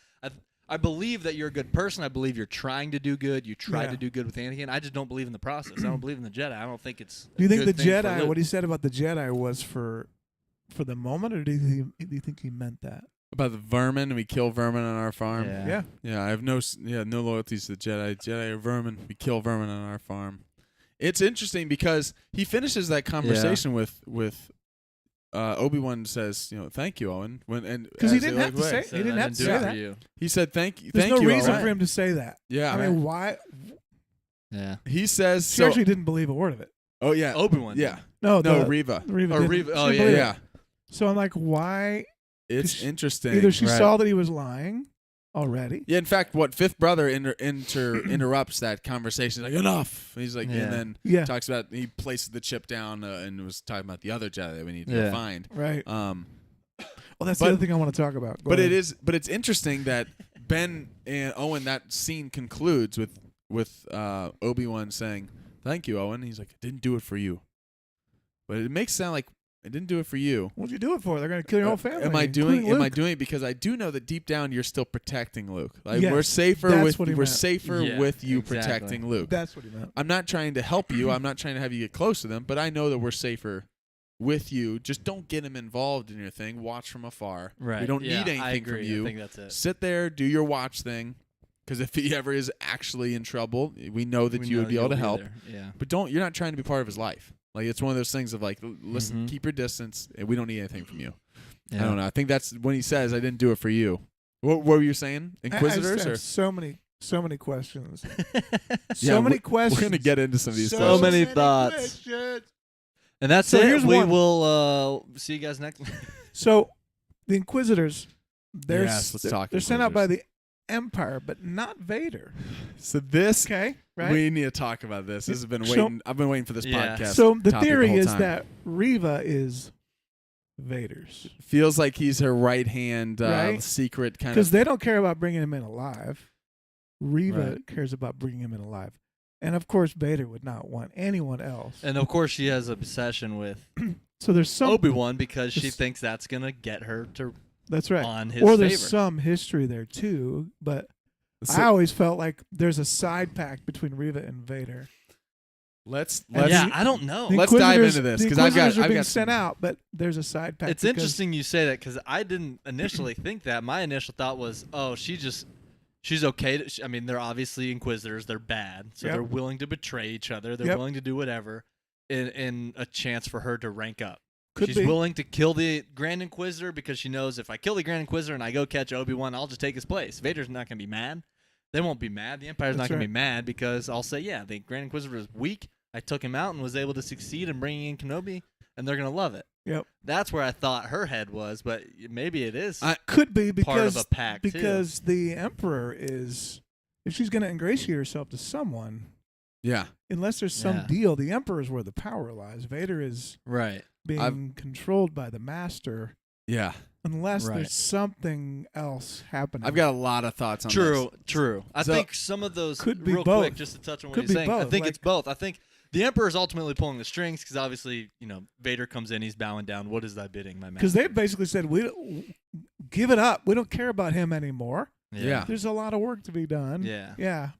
I believe that you're a good person. I believe you're trying to do good. You tried Yeah. to do good with Anakin. I just don't believe in the process. I don't believe in the Jedi. I don't think it's. Do you a think the good thing for Jedi? Luke. What he said about the Jedi was for the moment, or do you think he meant that? About the vermin, we kill vermin on our farm. Yeah. Yeah. I have no loyalties to the Jedi. Jedi are vermin. We kill vermin on our farm. It's interesting because he finishes that conversation with Obi-Wan says, thank you, Owen. Because he didn't have to say. So He didn't I have to do say it for that. you. He said thank you. There's Thank no you, reason Owen. for him to say that. Yeah. I mean, why? Yeah. He says She so. actually didn't believe a word of it. Oh yeah. Obi-Wan. Yeah. No, No, the, Reva. Reva. Or didn't. Reva- She oh, didn't yeah, believe it. Yeah. So I'm like, why? It's 'Cause interesting. Either she Right. saw that he was lying already. Yeah, in fact, what Fifth Brother interrupts that conversation. He's like, enough. He's like, Yeah. and then Yeah. talks about he places the chip down and was talking about the other Jedi that we need to Yeah. go find. Right. Well, that's but- the other thing I want to talk about. Go But ahead. it's interesting that Ben and Owen, that scene concludes with Obi-Wan saying, "Thank you, Owen." He's like, "I didn't do it for you," but it makes it sound like I didn't do it for you. What'd you do it for? They're going to kill your whole family. Am I including doing Luke. it because I do know that deep down you're still protecting Luke. Like Yes, we're safer that's with what he we're meant. safer Yeah, with you exactly. protecting Luke. That's what he meant. I'm not trying to help you. I'm not trying to have you get close to them, but I know that we're safer with you. Just don't get him involved in your thing. Watch from afar. Right. We don't Yeah, need I anything agree. from you. I think that's it. Sit there, do your watch thing, because if he ever is actually in trouble, we know that We you know would be able you'll to help. there. Yeah. But you're not trying to be part of his life. Like it's one of those things of like, listen, Mhm. keep your distance, and we don't need anything from you. Yeah. I don't know. I think that's when he says, "I didn't do it for you." What were you saying? I Inquisitors just or have so many questions. Yeah, So many questions. We're gonna get into some of these So questions. many thoughts. questions. And that's So it. here's We one. will see you guys next. So, the Inquisitors, they're Yes, let's talk They're sent out by Inquisitors. the Empire, but not Vader. So this, Okay, right? we need to talk about this. This has been So- waiting. I've been waiting for this Yeah. podcast. So the topic theory whole is time. that Reva is Vader's feels like he's her right hand, Right? secret kind because of. they don't care about bringing him in alive. Reva Right. cares about bringing him in alive, and of course Vader would not want anyone else. And of course, she has an obsession with So there's some. Obi-Wan because she This- thinks that's gonna get her to That's right. on his Or there's favor. some history there too, but So I always felt like there's a side pact between Reva and Vader. let's And yeah, the- I don't know. The Let's dive Inquisitors- into this, the 'cause I've got- Inquisitors are I've being got sent some- out, but there's a side pact. It's because- interesting you say that because I didn't initially think that. My initial thought was, oh, she's okay. I mean, they're obviously Inquisitors. They're bad, so Yep. they're willing to betray each other. They're Yep. willing to do whatever in a chance for her to rank up. Could She's be. willing to kill the Grand Inquisitor because she knows if I kill the Grand Inquisitor and I go catch Obi-Wan, I'll just take his place. Vader's not going to be mad. They won't be mad. The Empire's That's not going right. to be mad because I'll say, yeah, the Grand Inquisitor is weak. I took him out and was able to succeed in bringing in Kenobi, and they're going to love it. Yep. That's where I thought her head was, but maybe it is Could be part of because a pact too. because the Emperor is, if she's going to ingratiate herself to someone, yeah. unless there's some Yeah. deal, the Emperor is where the power lies. Vader is Right. being controlled by the Master, Yeah. unless Right. there's something else happening. I've got a lot of thoughts on True, this. true. I So- think some of those Could be real both. quick, just to touch on what Could you're be saying. I both, think like- it's both. I think the Emperor is ultimately pulling the strings because obviously, Vader comes in, he's bowing down. What is thy bidding, my man? because they basically said, "We give it up. We don't care about him anymore. Yeah. There's a lot of work to be done. Yeah. Yeah.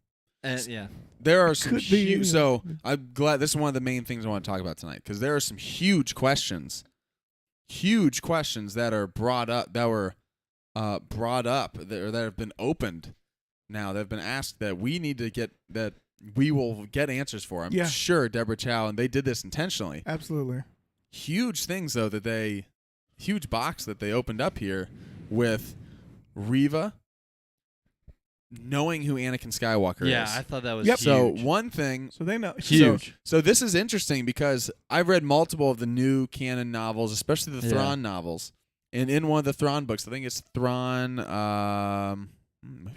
And yeah. There are some Could be, huge. So I'm glad this is one of the main things I want to talk about tonight because there are some huge questions that are brought up that have been opened now that have been asked that we need to get that we will get answers for. I'm sure Deborah Chow and they did this intentionally. Absolutely. Huge things though huge box that they opened up here with Reva knowing who Anakin Skywalker is. Yeah, I thought that was Yep. huge. So one thing. So they know. Huge. So this is interesting because I've read multiple of the new canon novels, especially the Thrawn novels. And in one of the Thrawn books, I think it's Thrawn.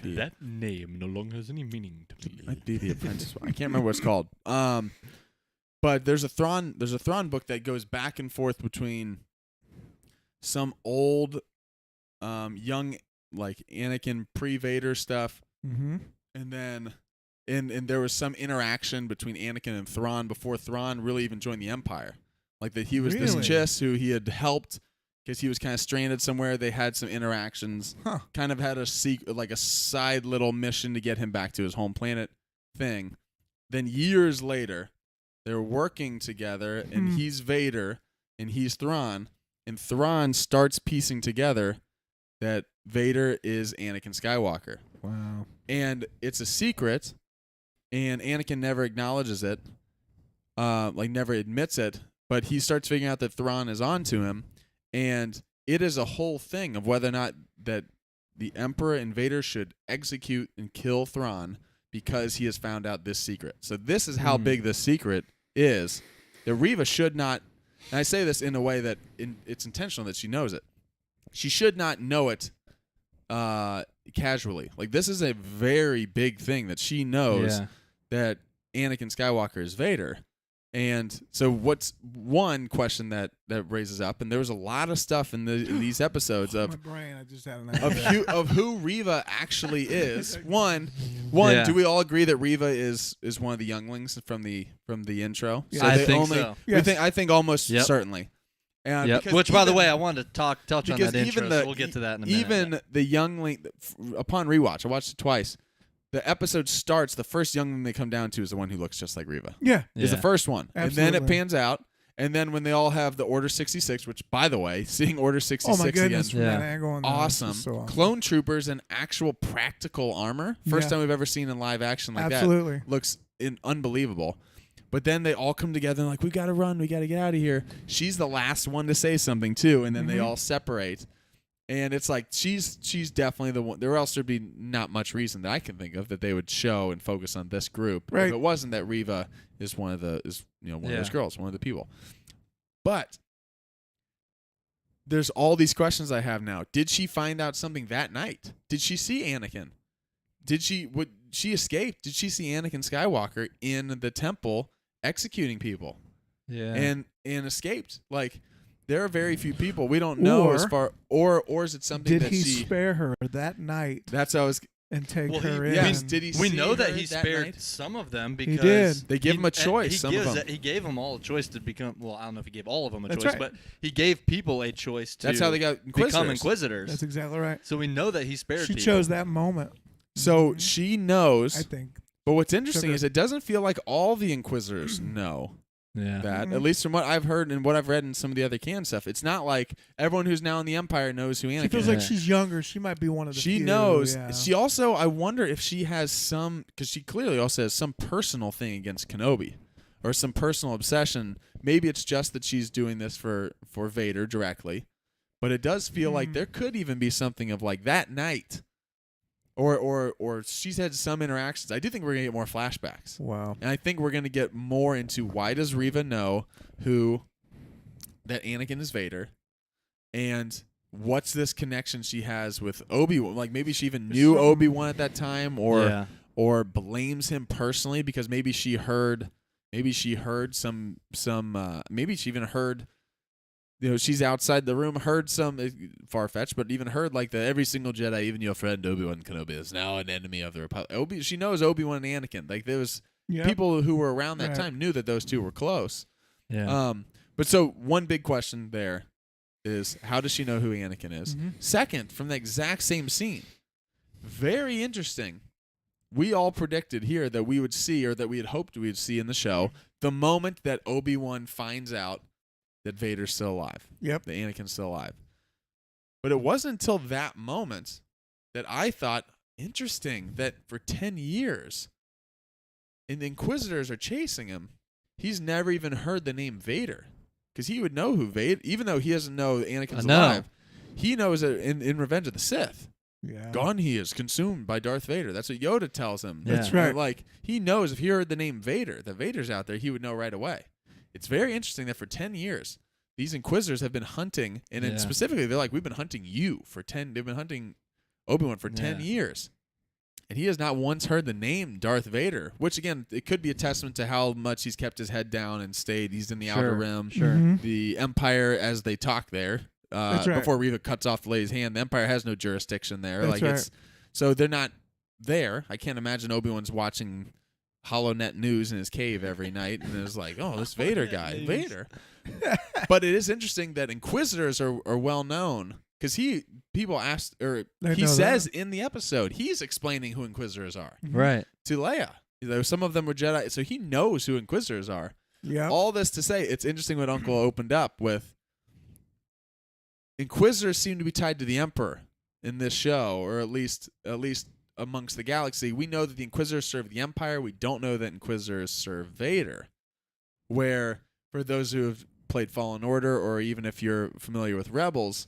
That name no longer has any meaning to me. Might be the Apprentice. I can't remember what it's called. But there's a Thrawn book that goes back and forth between some old, young, like Anakin pre-Vader stuff, and then and there was some interaction between Anakin and Thrawn before Thrawn really even joined the Empire. Like that he was this Chiss who he had helped because he was kind of stranded somewhere. They had some interactions, kind of had a side little mission to get him back to his home planet thing. Then years later, they're working together, and he's Vader, and he's Thrawn, and Thrawn starts piecing together that Vader is Anakin Skywalker. Wow. And it's a secret, and Anakin never acknowledges it, never admits it, but he starts figuring out that Thrawn is onto him, and it is a whole thing of whether or not that the Emperor and Vader should execute and kill Thrawn because he has found out this secret. So this is how big this secret is. That Reva should not, and I say this in a way that it's intentional that she knows it. She should not know it casually. Like this is a very big thing that she knows that Anakin Skywalker is Vader. And so what's one question that raises up, and there was a lot of stuff in these episodes of my brain, I just had an idea. of who Reva actually is. One, do we all agree that Reva is one of the younglings from the intro? Yeah. So I they think only, so. Yes. I think almost certainly. And Yep. because Which, by the even- way, I wanted to touch on because that intro, even so we'll get to that in a minute. Even the youngling, upon rewatch, I watched it twice. The episode starts. The first youngling they come down to is the one who looks just like Reva. Yeah. Is the first one, Absolutely. and then it pans out. And then when they all have the Order 66, which, by the way, seeing Order 66 Oh my goodness, again, from that angle on awesome. so awesome. Clone troopers and actual practical armor. First Yeah. time we've ever seen in live action like Absolutely. that. Looks unbelievable. But then they all come together and like, we got to run. We got to get out of here. She's the last one to say something, too. And then they all separate. And it's like she's definitely the one. There else would be not much reason that I can think of that they would show and focus on this group Right. if it wasn't that Reva is one of those girls, one of the people. But there's all these questions I have now. Did she find out something that night? Did she see Anakin? Would she escape? Did she see Anakin Skywalker in the temple executing people? Yeah. And escaped? Like there are very few people we don't know as far or is it something Did that he she spare her that night That's how I was and take Well, her he- in? yes, did he we see know that her he that spared night? some of them because did. They give him a choice, some of them. He gave them all a choice to become. Well, I don't know if he gave all of them a That's choice, right. but he gave people a choice to. That's how they got Inquisitors. become inquisitors. That's exactly right. So we know that he spared. She people. chose that moment. So she knows. I think. But what's interesting Took her- is it doesn't feel like all the Inquisitors know Yeah. that. At least from what I've heard and what I've read in some of the other canon stuff, it's not like everyone who's now in the Empire knows who Anakin She feels is. like she's younger. She might be one of the She few, knows. yeah. She also, I wonder if she has some, because she clearly also has some personal thing against Kenobi, or some personal obsession. Maybe it's just that she's doing this for Vader directly, but it does feel like there could even be something of like that night, or she's had some interactions. I do think we're gonna get more flashbacks. Wow. And I think we're going to get more into why does Reva know that Anakin is Vader, and what's this connection she has with Obi-Wan? Like maybe she even knew Obi-Wan at that time, or blames him personally because maybe she heard maybe she even heard. She's outside the room, heard some far-fetched, but even heard like every single Jedi, even your friend Obi-Wan Kenobi, is now an enemy of the Republic. She knows Obi-Wan and Anakin. Like there was people who were around that time knew that those two were close. Yeah. But so one big question there is how does she know who Anakin is? Second, from the exact same scene, very interesting. We all predicted here that we would see, or that we had hoped we would see in the show, the moment that Obi-Wan finds out that Vader's still alive. Yep. That Anakin's still alive. But it wasn't until that moment that I thought, interesting, that for 10 years, and the Inquisitors are chasing him, he's never even heard the name Vader. Because he would know who Vader, even though he doesn't know Anakin's alive, he knows it in Revenge of the Sith. Yeah. Gone he is, consumed by Darth Vader. That's what Yoda tells him. Yeah. That's right. Like, he knows if he heard the name Vader, that Vader's out there, he would know right away. It's very interesting that for 10 years, these Inquisitors have been hunting, and then specifically, they're like, we've been hunting you for 10, they've been hunting Obi-Wan for 10 years. And he has not once heard the name Darth Vader, which, again, it could be a testament to how much he's kept his head down and stayed. He's in the Outer Rim. Sure. Mhm. The Empire, as they talk there, That's right. before Reva cuts off the lady's hand, the Empire has no jurisdiction there. That's right. So they're not there. I can't imagine Obi-Wan's watching HoloNet news in his cave every night, and it's like, oh, this Vader guy, Vader. But it is interesting that Inquisitors are well known, because people asked, or he says in the episode, he's explaining who Inquisitors are Right. to Leia. Some of them were Jedi, so he knows who Inquisitors are. Yeah. All this to say, it's interesting what Uncle opened up with. Inquisitors seem to be tied to the Emperor in this show, or at least amongst the galaxy. We know that the Inquisitors serve the Empire. We don't know that Inquisitors serve Vader. Where, for those who have played Fallen Order, or even if you're familiar with Rebels,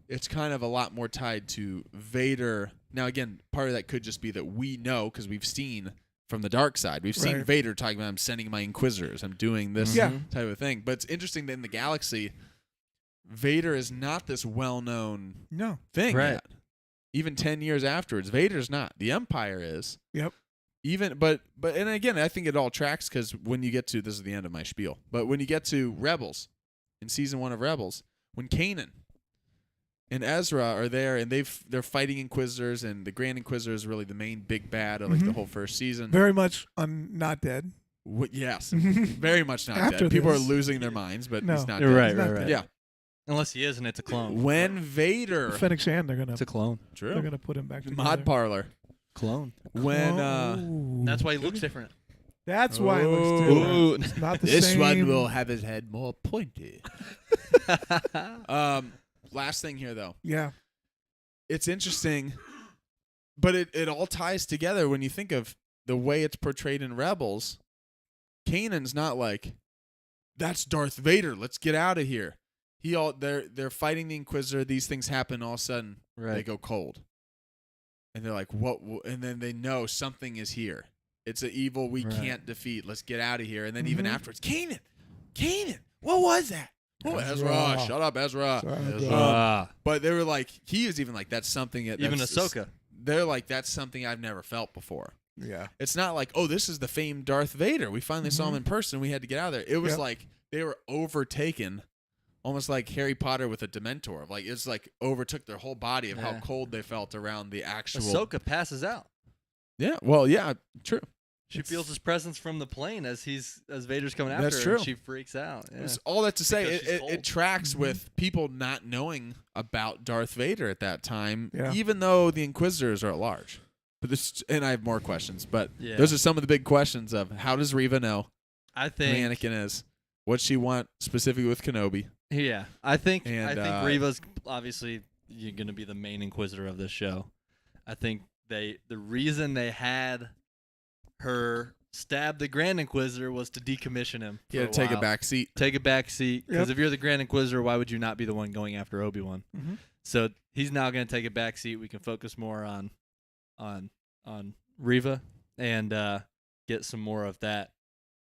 it's kind of a lot more tied to Vader. Now, again, part of that could just be that we know, because we've seen from the dark side. We've seen Vader talking about, I'm sending my Inquisitors. I'm doing this type of thing. But it's interesting that in the galaxy, Vader is not this well-known thing yet. Even 10 years afterwards, Vader's not. The Empire is. Yep. But and again, I think it all tracks, because when you get to, this is the end of my spiel, but when you get to Rebels, in season 1 of Rebels, when Kanan and Ezra are there, and they're fighting Inquisitors, and the Grand Inquisitor is really the main big bad of like the whole first season. Very much not dead. Yes, very much not dead. People are losing their minds, but he's not dead. Right. Yeah. Unless he is, and it's a clone. When Vader, Fennec Shand, It's a clone. true, they're gonna put him back together. Mod Parlor. Clone. When That's why he looks different. That's why it looks different. It's not the this same. one will have his head more pointy. Last thing here, though. Yeah. It's interesting, but it all ties together when you think of the way it's portrayed in Rebels. Kanan's not like, that's Darth Vader, let's get out of here. They're fighting the Inquisitor, these things happen, all of a sudden they go cold. And they're like, what? And then they know something is here. It's an evil we can't defeat. Let's get out of here. And then even afterwards, Kanan, what was that? Oh, Ezra, shut up, Ezra. But they were like, he was even like, that's something. Even Ahsoka. They're like, that's something I've never felt before. Yeah. It's not like, oh, this is the famed Darth Vader. We finally saw him in person. We had to get out of there. It was like they were overtaken, almost like Harry Potter with a Dementor. Like, it's like overtook their whole body of how cold they felt around the actual. Ahsoka passes out. Yeah. Well, yeah, true. She feels his presence from the plane as Vader's coming after That's her. true. And she freaks out. Yeah. It's all that to say, Because she's it tracks with people not knowing about Darth Vader at that time, Yeah. even though the Inquisitors are at large. But and I have more questions, but those are some of the big questions of how does Reva know I who think Anakin is? What she want specifically with Kenobi? Yeah, I think And, Reva's obviously going to be the main Inquisitor of this show. I think the reason they had her stab the Grand Inquisitor was to decommission him. He had to take a back seat. Take a back seat, because if you're the Grand Inquisitor, why would you not be the one going after Obi-Wan? Mm-hmm. So he's now going to take a back seat. We can focus more on Reva and get some more of that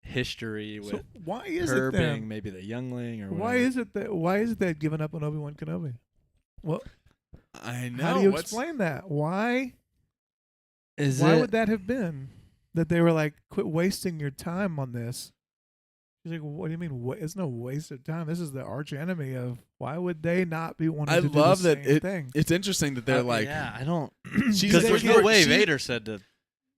history with So why is her it then? being maybe the youngling or Why is it that they've given up on Obi-Wan Kenobi? Well, I know. how do you explain that? Why is why it? would that have been? That they were like, quit wasting your time on this. She's like, what do you mean? It's no waste of time. This is the arch enemy of. Why would they not be wanting I to do love the that same thing? it's interesting that they're like, yeah, I don't. she's Because there's no way she- Vader said to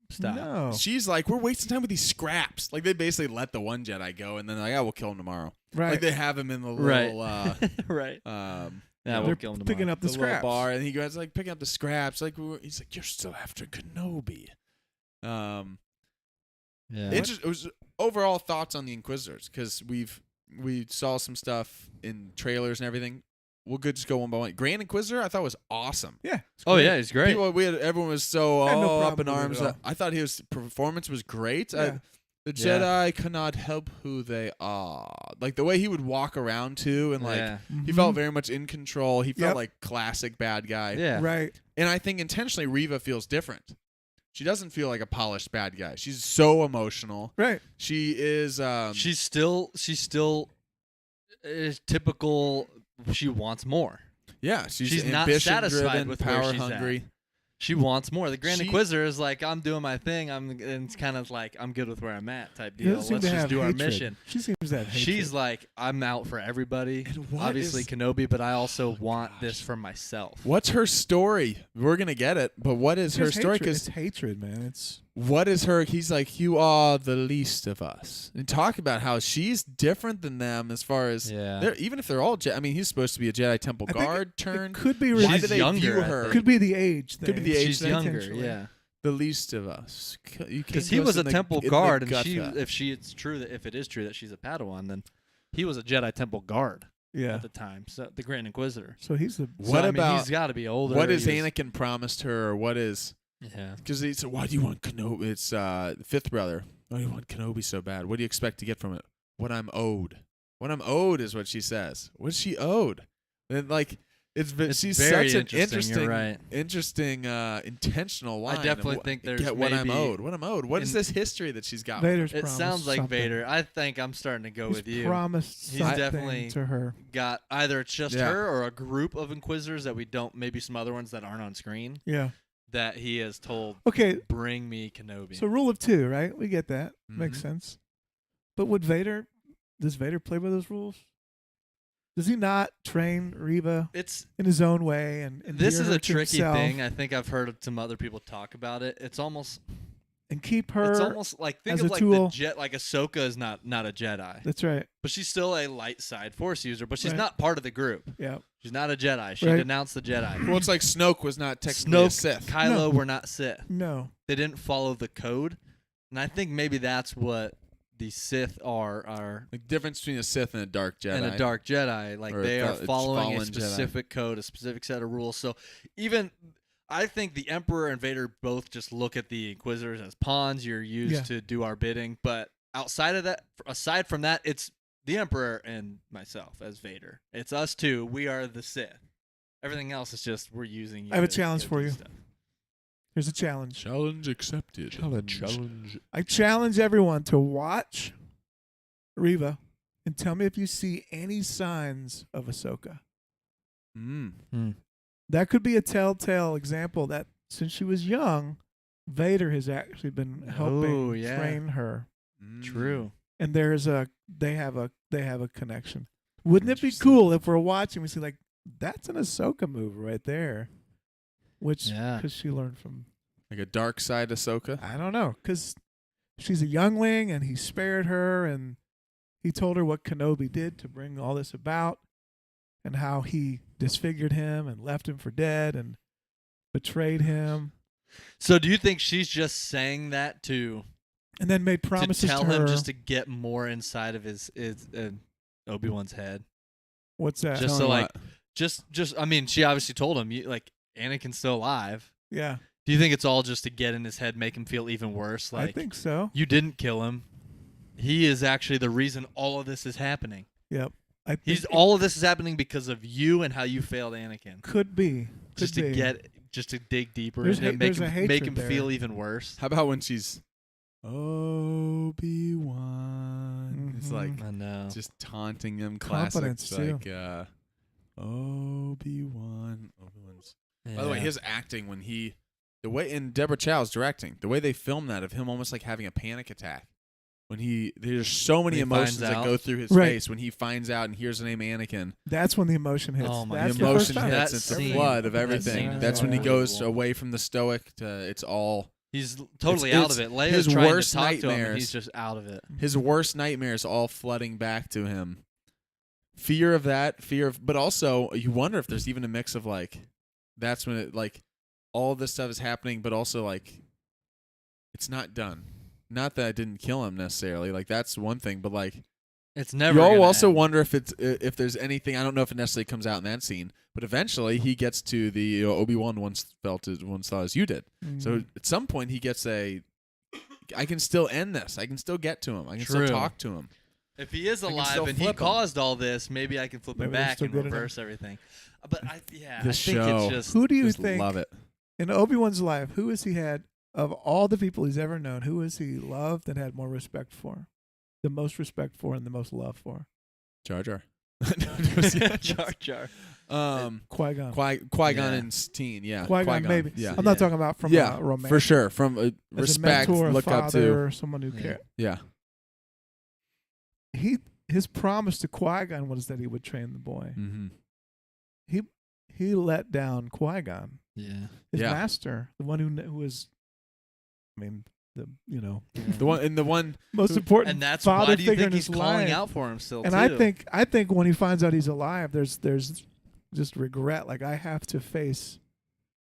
stop. No. She's like, we're wasting time with these scraps. Like, they basically let the one Jedi go, and then they're like, we'll kill him tomorrow. Right. Like, they have him in the little Right. Right. Yeah, They're we'll kill him tomorrow. picking up the little scraps. bar, and he goes like picking up the scraps. Like he's like, you're still after Kenobi. Yeah. It was overall thoughts on the Inquisitors, because we saw some stuff in trailers and everything. We'll just go one by one. Grand Inquisitor, I thought was awesome. Yeah. it's Oh great. yeah, he's great. Everyone was so I had no up in problem with it arms. at all. I thought his performance was great. Yeah. The Yeah. Jedi cannot help who they are. Like the way he would walk around too, and like yeah. he felt very much in control. He felt Yep. like classic bad guy. Yeah. Right. And I think intentionally Reva feels different. She doesn't feel like a polished bad guy. She's so emotional. Right. She is. She's still is typical. She wants more. Yeah, she's not ambition satisfied driven, with where power she's at. hungry. She wants more. The Grand She- Inquisitor is like, I'm doing my thing. And it's kind of like, I'm good with where I'm at type He deal. doesn't seem Let's to just have do our hatred. mission. She seems to have hatred. She's like, I'm out for everybody. And what Obviously is- Kenobi, but I also want this for myself. What's her story? We're gonna get it, but what is her It's story? hatred. Because It's hatred, man. It's what is her? He's like, you are the least of us, and talk about how she's different than them as far as Yeah. even if they're all. I mean, he's supposed to be a Jedi Temple I think guard it turned. could be Why She's do they younger, view I her? think. could be the age thing. Could be the age She's thing, younger, potentially. yeah. the least of us? Because he was a temple guard, and it's true that if it is true that she's a Padawan, then he was a Jedi temple guard Yeah. at the time. So the Grand Inquisitor. So he's the. What So, I about- mean, he's got to be older. What is He was- Anakin promised her, or what is? Yeah. Because he said, "Why do you want Kenobi?" It's the fifth brother. Why do you want Kenobi so bad? What do you expect to get from it? What I'm owed. What I'm owed is what she says. What's she owed? And like she's very such an interesting, you're right. interesting, intentional line. I definitely of think there's get what I'm maybe owed. What I'm owed. What is in- this history that she's got? Vader's It promised sounds like something. Vader. I think I'm starting to go He's with you. promised He's something definitely- to her. Got either it's just Yeah. her or a group of Inquisitors that we don't, maybe some other ones that aren't on screen, Yeah. that he has told, Okay. bring me Kenobi. So rule of two, right? We get that. Makes Mhm. sense. But does Vader play by those rules? Does he not train Reva it's in his own way and This endear is her a to tricky himself thing. I think I've heard some other people talk about it. It's almost and keep her? like think as of a like tool. the jet. Like Ahsoka is not a Jedi, That's right. but she's still a light side Force user. But she's Right. not part of the group. Yeah. She's not a Jedi. She Right. denounced the Jedi. Well, it's like Snoke was not technically a Snoke, Sith. Kylo were not Sith. No. They didn't follow the code, and I think maybe that's what the Sith are Like difference between a Sith and a dark Jedi. and a dark Jedi. Like Or they a are following a fallen Jedi. specific code, a specific set of rules. So even I think the Emperor and Vader both just look at the Inquisitors as pawns you're used Yeah. to do our bidding. But outside of that, aside from that, it's the Emperor and myself as Vader. It's us two. We are the Sith. Everything else is just we're using. I have a to challenge go for do you. stuff. Here's a challenge. Challenge accepted. Challenge. I challenge everyone to watch Reva and tell me if you see any signs of Ahsoka. That could be a telltale example that since she was young, Vader has actually been helping Oh, yeah. train her, True. and they have a connection. Wouldn't it be Interesting. cool if we're watching we see like that's an Ahsoka move right there, which Yeah. because she learned from Like a dark side Ahsoka. I don't know because she's a youngling and he spared her and he told her what Kenobi did to bring all this about and how he disfigured him and left him for dead and betrayed him So do you think she's just saying that to and then made promises tell to her. him just to get more inside of his Obi-Wan's head? What's that? Just Tell so him like just I mean, she obviously told him like Anakin's still alive. Yeah, Do you think it's all just to get in his head, make him feel even worse? Like I think so. you didn't kill him. He is actually the reason all of this is happening. Yep. I think He's it all of this is happening because of you and how you failed Anakin. could be. Just Could to be. dig deeper There's into it, ha- make there's a him hatred there. feel even worse. How about when she's Obi-Wan? It's Mhm. like I know. just taunting him. Confidence, Classics like Obi-Wan. Obi-Wan's. By the way, his acting when the way in Deborah Chow's directing, the way they filmed that of him almost like having a panic attack. When there's so many When he emotions finds that out. go through his Right. face when he finds out and hears the name Anakin. That's when the emotion hits. Oh my That's The the first emotion time. hits. That It's a scene- flood of that everything. scene is That's when he goes unbelievable. away from the stoic to it's all. He's totally It's- out of it. Leia's his trying worst to talk to him, and nightmares. he's just out of it. His worst nightmares all flooding back to him. fear of that, but also you wonder if there's even a mix of like, that's when it like all this stuff is happening, but also like it's not done. Not that I didn't kill him necessarily, like that's one thing, but like It's never. you all gonna also end. wonder if there's anything. I don't know if it necessarily comes out in that scene, but eventually he gets to the Obi-Wan once thought as you did. So at some point he gets I can still end this. I can still get to him. I can True. still talk to him. If he is I can alive still and he flip him. caused all this, maybe I can flip Maybe it they're back still and good at reverse everything. But I think show. it's just. Who do you Just think love it. in Obi-Wan's life, who has he had of all the people he's ever known, who has he loved and had more respect for? The most respect for and the most love for? Jar Jar. Jar Jar. Qui-Gon. Qui-Gon Yeah. and Teen, yeah. Qui-Gon, maybe. Yeah. I'm not talking about from Yeah, a romantic. for sure. From As respect, a mentor, look a up father, to. or someone who Yeah. cared. Yeah. His promise to Qui-Gon was that he would train the boy. Mm-hmm. He let down Qui-Gon, Yeah. his Yeah. master, the one who was, I mean, The one most important And that's father why do you figure in think he's his calling life. out for him still? And too? I think when he finds out he's alive, there's just regret. Like I have to face.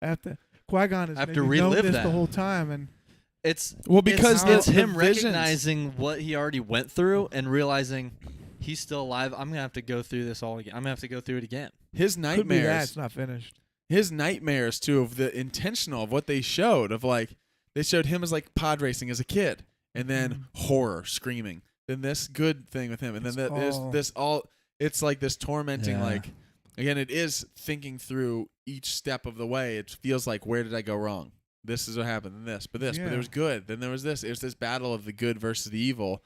Qui-Gon has I have maybe to known relive this that. the whole time, and it's because it's the him visions- recognizing what he already went through and realizing he's still alive. I'm gonna have to go through this all again. I'm gonna have to go through it again. his could be that nightmares. it's not finished. His nightmares too of the intentional of what they showed of like they showed him as like pod racing as a kid, and then horror screaming, then this good thing with him, and then this all. It's like this tormenting Yeah. like. Again, it is thinking through each step of the way. It feels like, where did I go wrong? This is what happened, and this, but Yeah. there was good. Then there was this. It was this battle of the good versus the evil,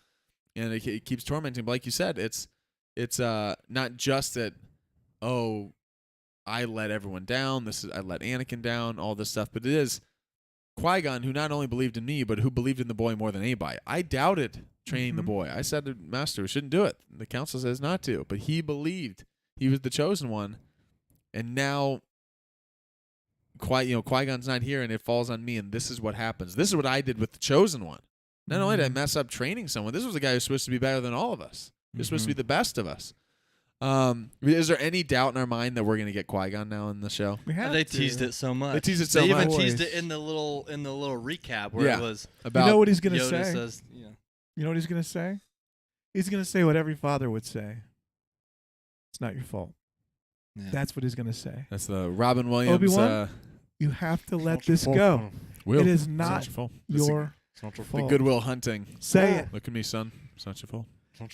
and it keeps tormenting. But like you said, it's not just that. Oh, I let everyone down. I let Anakin down. All this stuff, but it is Qui-Gon who not only believed in me, but who believed in the boy more than anybody. I doubted training the Mhm. boy. I said to Master, we shouldn't do it. The council says not to, but he believed. He was the chosen one, and now Qui-Gon's not here, and it falls on me, and this is what happens. This is what I did with the chosen one. Not only did I mess up training someone, this was a guy who's supposed to be better than all of us. He's supposed to be the best of us. Is there any doubt in our mind that we're going to get Qui-Gon now in the show? We have They to. teased it so much. They teased it so They even much. teased it in the little recap where Yeah. it was You About know what he's gonna Yoda say? says, You know what he's gonna say? He's gonna say what every father would say. It's not your fault. yeah. That's what he's gonna say. that's the Robin Williams. Obi-Wan? You have to let this go. Will. It is It's not your fault. your The fault. Goodwill Hunting. Say it. Look at me, son. It's not your fault.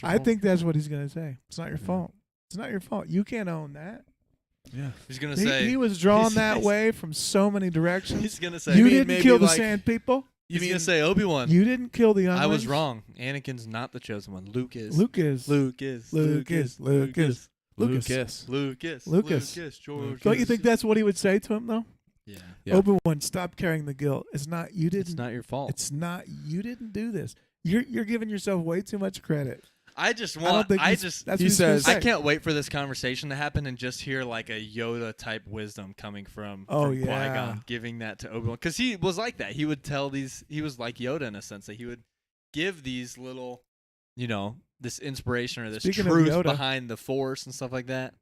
I think that's what he's gonna say. It's not your fault. It's not your fault. You can't own that. Yeah. He's gonna say He was drawn he's- that he's- way from so many directions. He's gonna say You mean didn't maybe kill the like- Sand People. he's gonna say Obi-Wan. You didn't kill the younglings. I was wrong. Anakin's not the chosen one. Luke is. Luke is. Luke is. Luke is. Luke is. Lucas. Lucas. Lucas. George. Don't you think that's what he would say to him though? Yeah. Yeah. Obi-Wan, stop carrying the guilt. It's not you didn't. It's not your fault. It's not you didn't do this. You're giving yourself way too much credit. I just I don't want. think I he's- just. that's he what he's gonna says- say. I can't wait for this conversation to happen and just hear like a Yoda type wisdom coming from Yeah. Qui-Gon, giving that to Obi-Wan, because he was like that. He would tell these. He was like Yoda in a sense that he would give these little, this inspiration or this Speaking of truth Yoda- behind the Force and stuff like that.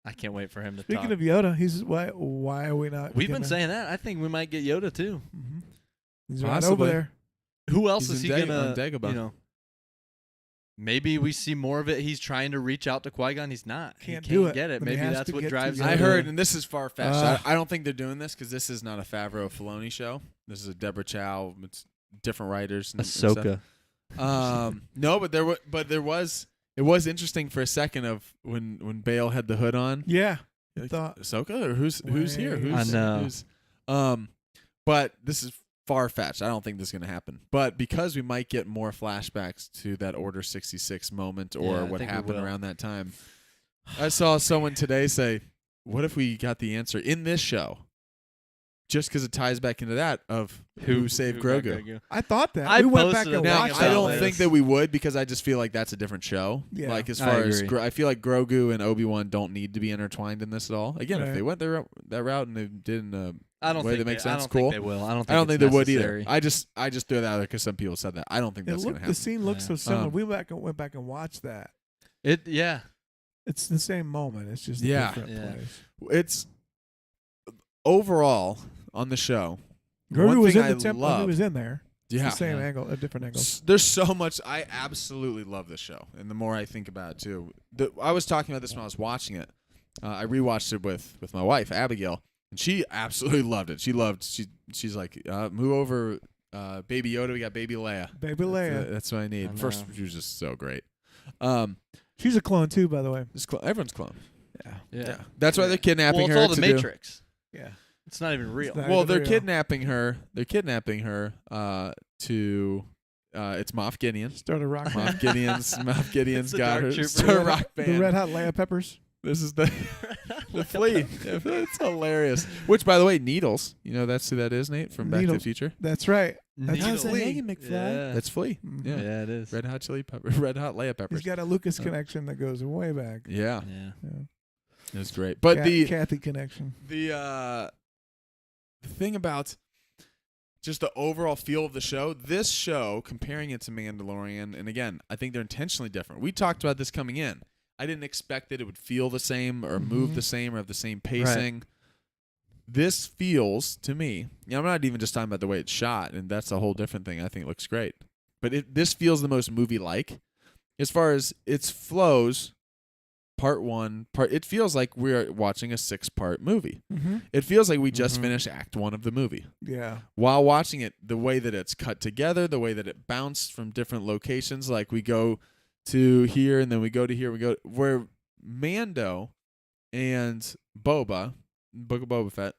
I can't wait for him to Speaking talk. of Yoda, he's why are we not? We've been saying that. I think we might get Yoda too. Mm-hmm. He's right Possibly. over there. Who else He's is he on gonna? Dagobah. Maybe we see more of it. He's trying to reach out to Qui-Gon. He's not. Can't he do can't it, get it. but he Maybe has that's to what get to drives. Yoda. I him heard, and this is far fetched. Ah. I don't think they're doing this because this is not a Favreau Filoni show. This is a Deborah Chow. It's different writers. And stuff. No, but there was. It was interesting for a second of when Bale had the hood on. Yeah. Like, thought- Ahsoka, or who's here? Wait. I know. Who's, but this is far fetched. I don't think this is gonna happen. But because we might get more flashbacks to that Order 66 moment or Yeah, I what think we happened will. around that time, I saw someone today say, "What if we got the answer in this show?" Just because it ties back into that of who saved got Grogu. I thought that. I we went back posted and a thing Now, watched about I that. don't this. think that we would because I just feel like that's a different show. Yeah. Like as I far as agree. I feel like Grogu and Obi-Wan don't need to be intertwined in this at all. Again, if Right. they went that route and they did in a I don't way think that makes they, I sense, don't cool. think they will. I don't think, I don't think it's they would necessary. either. I just threw that out there because some people said that. I don't think that's going to happen. The scene looks Yeah. so similar. Um, We went back and watched that. Yeah. It's the same moment. It's just a Yeah. different Yeah. place. It's overall on the show. Grogu one was thing in the I temple. He love. was in there. It's Yeah. the same Yeah. angle, a different angle. There's so much. I absolutely love this show, and the more I think about it too, I was talking about this when I was watching it. I rewatched it with my wife Abigail, and she absolutely loved it. She's like, move over, Baby Yoda. We got Baby Leia. Baby Leia. That's what I need. I First, know. she was just so great. She's a clone too, by the way. Everyone's clone. Yeah. That's why they're kidnapping Well, it's her. all the to do- Matrix. Yeah. It's not even real. It's not- Well, even they're real. kidnapping her. They're kidnapping her to. It's Moff Gideon. Start a rock. Moff Gideon's the got Dark her. Trooper. Start a rock band. The Red Hot Leia Peppers. This is the flea. Yeah, it's hilarious. Which, by the way, Needles. You know that's who that is, Nate, from Back to the Needles. Future. That's right. That's Needles. Flea. Yeah. That's Flea. Mhm. Yeah. Yeah, it is. Red Hot Chili Pepper. Red Hot Leia Peppers. He's got a Lucas connection that goes way back. Yeah, Yeah. Yeah. it was great. But Kathy connection. the thing about just the overall feel of the show, this show, comparing it to Mandalorian, and again, I think they're intentionally different. We talked about this coming in. I didn't expect that it would feel the same or move Mhm. the same or have the same pacing. This feels, to me, I'm not even just talking about the way it's shot, and that's a whole different thing. I think it looks great. But this feels the most movie-like. As far as its flows, part one, it feels like we're watching a 6-part movie. Mm-hmm. It feels like we just Mhm. finished Act 1 of the movie. Yeah. While watching it, the way that it's cut together, the way that it bounced from different locations, like we go to here and then we go to here, where Mando and Boba, Book of Boba Fett,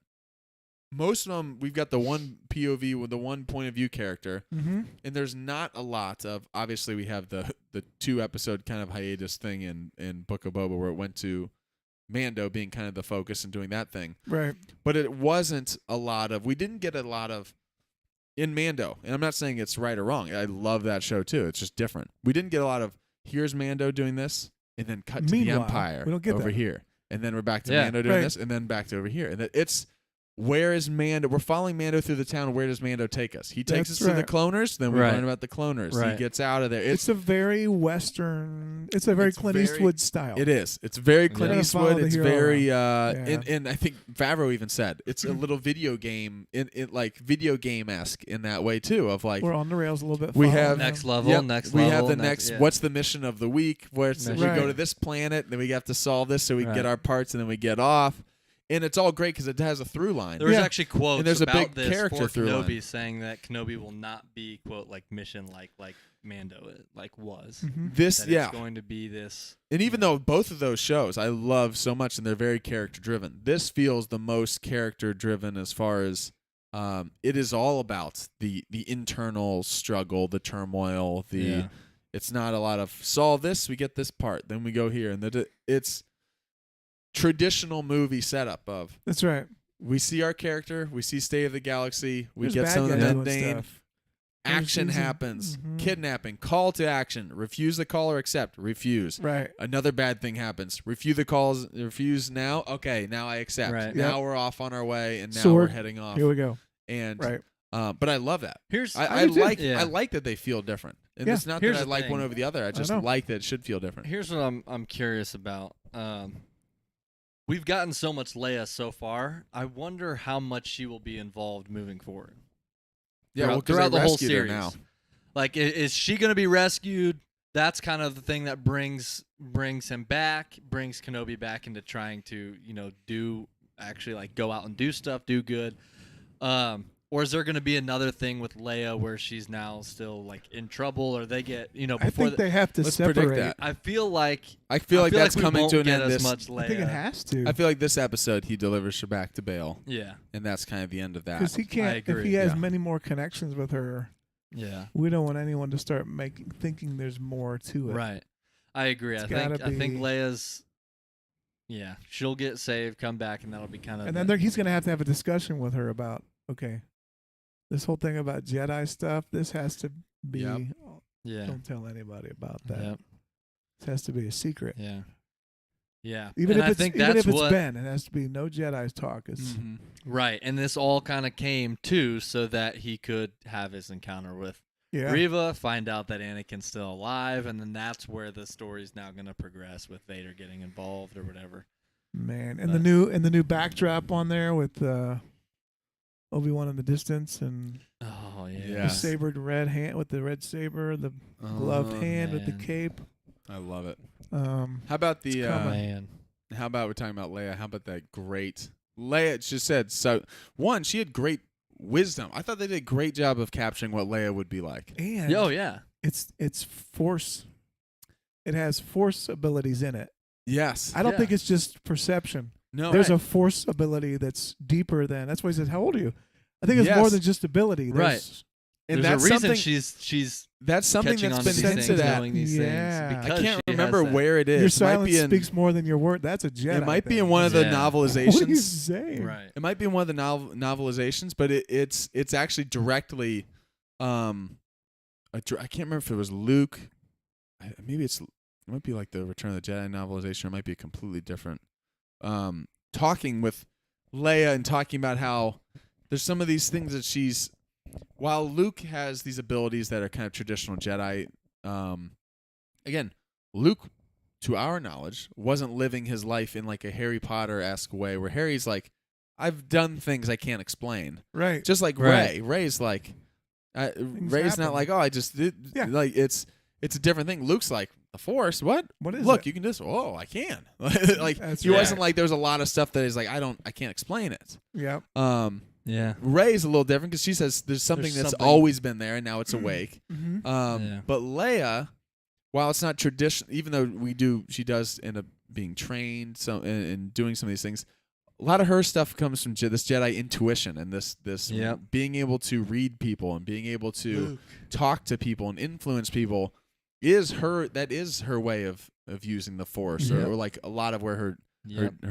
most of them, we've got the one POV with the one point of view character, Mm-hmm. and there's not a lot of, obviously we have the 2-episode kind of hiatus thing in Book of Boba where it went to Mando being kind of the focus and doing that thing. Right. But it wasn't a lot of, we didn't get a lot of, in Mando, and I'm not saying it's right or wrong. I love that show too. It's just different. We didn't get a lot of, here's Mando doing this, and then cut to the Meanwhile, Empire we don't get over that. here. And then we're back to Yeah. Mando doing Right. this, and then back to over here. And it's, where is Mando? We're following Mando through the town. Where does Mando take us? He takes That's us to the right. cloners, then we Right. learn about the cloners. He Right. gets out of there. It's a very Western. It's a very It's Clint very- Eastwood style. It is. It's very Clint Yeah. Follow Eastwood. the It's hero very around. Yeah. and I think Favreau even said it's a little video game in like video game esque in that way too. Of like We're on the rails a little bit. We following have- them. Next level, yep, next we level. have the next. yeah. What's the mission of the week? Where it's, we Right. go to this planet, then we have to solve this so we can get Right. our parts, and then we get off. And it's all great because it has a through line. There was Yeah. actually quotes And there's a about big this character for through Kenobi line. saying that Kenobi will not be quote like mission like Mando was. Mhm. This, That yeah. it's going to be this. And even though both of those shows I love so much and they're very character driven, this feels the most character driven as far as it is all about the internal struggle, the turmoil, Yeah. it's not a lot of solve this, we get this part, then we go here, and it's traditional movie setup of That's right. we see our character, we see State of the Galaxy, we There's get bad some of the guys doing mundane. stuff. Action Season. happens, Mhm. kidnapping, call to action, refuse the call or accept, refuse. Right. Another bad thing happens. Refuse now. Okay, now I accept. Right. Now we're off on our way, and now Sword. we're heading off. Here we go. And Right. but I love that. Here's I I do too. like Yeah. I like that they feel different. And Yeah. it's not Here's that I the like one thing. over the other. I just know. like that it should feel different. Here's what I'm curious about. We've gotten so much Leia so far. I wonder how much she will be involved moving forward. Yeah, well, 'cause throughout they the whole rescued her series. now. Like, is she going to be rescued? That's kind of the thing that brings him back, brings Kenobi back into trying to do actually like go out and do stuff, do good. Or is there going to be another thing with Leia where she's now still like in trouble, or they get I before think they have to Let's separate. predict that. I feel like I feel like that's we coming won't to an get end. as much Leia. I think it has to. I feel like this episode he delivers her back to Bail, Yeah, and that's kind of the end of that. Because he can't. If agree, he has yeah. many more connections with her, yeah, we don't want anyone to start thinking there's more to it. right. I agree. It's I think gotta be- Leia's. Yeah, she'll get saved, come back, and that'll be kind of. And then he's going to have a discussion with her about, okay, this whole thing about Jedi stuff, this has to be, Yep. yeah, don't tell anybody about that. yeah, This has to be a secret. yeah, yeah. Even And if I it's think even that's if it's what, Ben, it has to be no Jedi's talk. It's Mhm. right, and this all kind of came too, so that he could have his encounter with Yeah. Reva, find out that Anakin's still alive, and then that's where the story's now going to progress with Vader getting involved or whatever. Man, and But- the new backdrop on there with Obi-Wan in the distance and Oh yeah. Yeah. the sabered red hand with the red saber, the gloved hand with the man. cape. I love it. How about the coming. Man. how about we're talking about Leia? How about that great Leia just said so one, she had great wisdom. I thought they did a great job of capturing what Leia would be like. And Oh yeah. it's force. It has force abilities in it. Yes. I don't Yeah. think it's just perception. No. There's a force ability that's deeper than. That's why he says, "How old are you?" I think it's Yes. more than just ability. Right. and There's that's a reason something she's that's something catching that's on been to these hinted things, at. knowing these Yeah. things. I Because can't she remember has that. where it is. Your It might silence be in, speaks more than your word. That's a Jedi. it might be in thing. one of the Yeah. novelizations. What are you saying? Right. It might be in one of the novelizations, but it's actually directly. I can't remember if it was Luke. Maybe it might be like the Return of the Jedi novelization. Or it might be a completely different. Talking with Leia and talking about how there's some of these things that she's. While Luke has these abilities that are kind of traditional Jedi, again, Luke, to our knowledge, wasn't living his life in like a Harry Potter-esque way where Harry's like, I've done things I can't explain. Right. Just like Right. Ray's like, Ray's happen. not like, oh, I just did. Yeah. Like it's a different thing. Luke's like, the Force, what? What is Look, it? you can just, I can. Like That's he right. wasn't like there was a lot of stuff that is like, I can't explain it. Yeah. Yeah. Ray's a little different because she says there's something There's that's something- always been there and now it's awake. Mm-hmm. Yeah. But Leia, while it's not traditional, even though she does end up being trained and doing some of these things. A lot of her stuff comes from this Jedi intuition and this Yep. being able to read people and being able to talk to people and influence people is her way of using the Force Yep. or like a lot of where her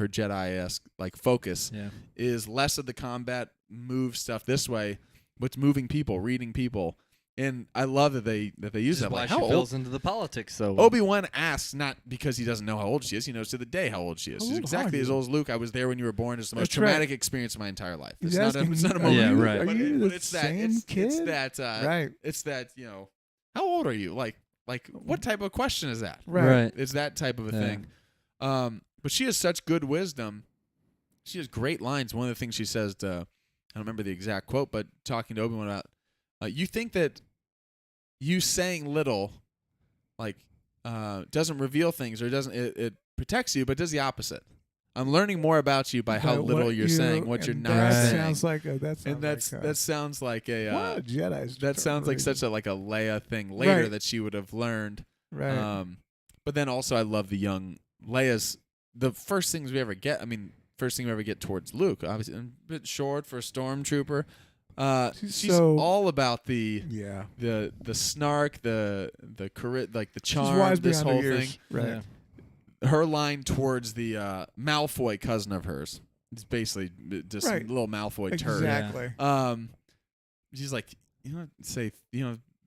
Jedi-esque like focus Yeah. is less of the combat move stuff this way, but it's moving people, reading people. And I love that they use This is that. why Like, she how old? falls into the politics so Obi-Wan asks not because he doesn't know how old she is. He knows to the day how old she is. How She's old exactly are as you? old as Luke. I was there when you were born. It's the most That's right. traumatic experience of my entire life. He's It's asking, not a are moment. Yeah, you, right. Are But you the it's that. same kid? It's that. How old are you? Like what type of question is that? Right. It's that type of a Yeah. thing. But she has such good wisdom. She has great lines. One of the things she says to, I don't remember the exact quote, but talking to Obi-Wan about, you think that you saying little, like, doesn't reveal things or it protects you, but does the opposite. I'm learning more about you by how But little what you're saying, what and you're not that saying. Sounds like that sounds And that sounds like a what a Jedi's that sounds like such a Leia thing later Right. that she would have learned. right. But then also I love the young Leia's the first things we ever get. I mean, first thing we ever get towards Luke, obviously a bit short for a stormtrooper. She's so- all about the yeah. snark, the like the She's charm, wise this beyond whole her thing. years. Right. Yeah. Her line towards the Malfoy cousin of hers. It's basically just Right. a little Malfoy turd. Exactly. She's like,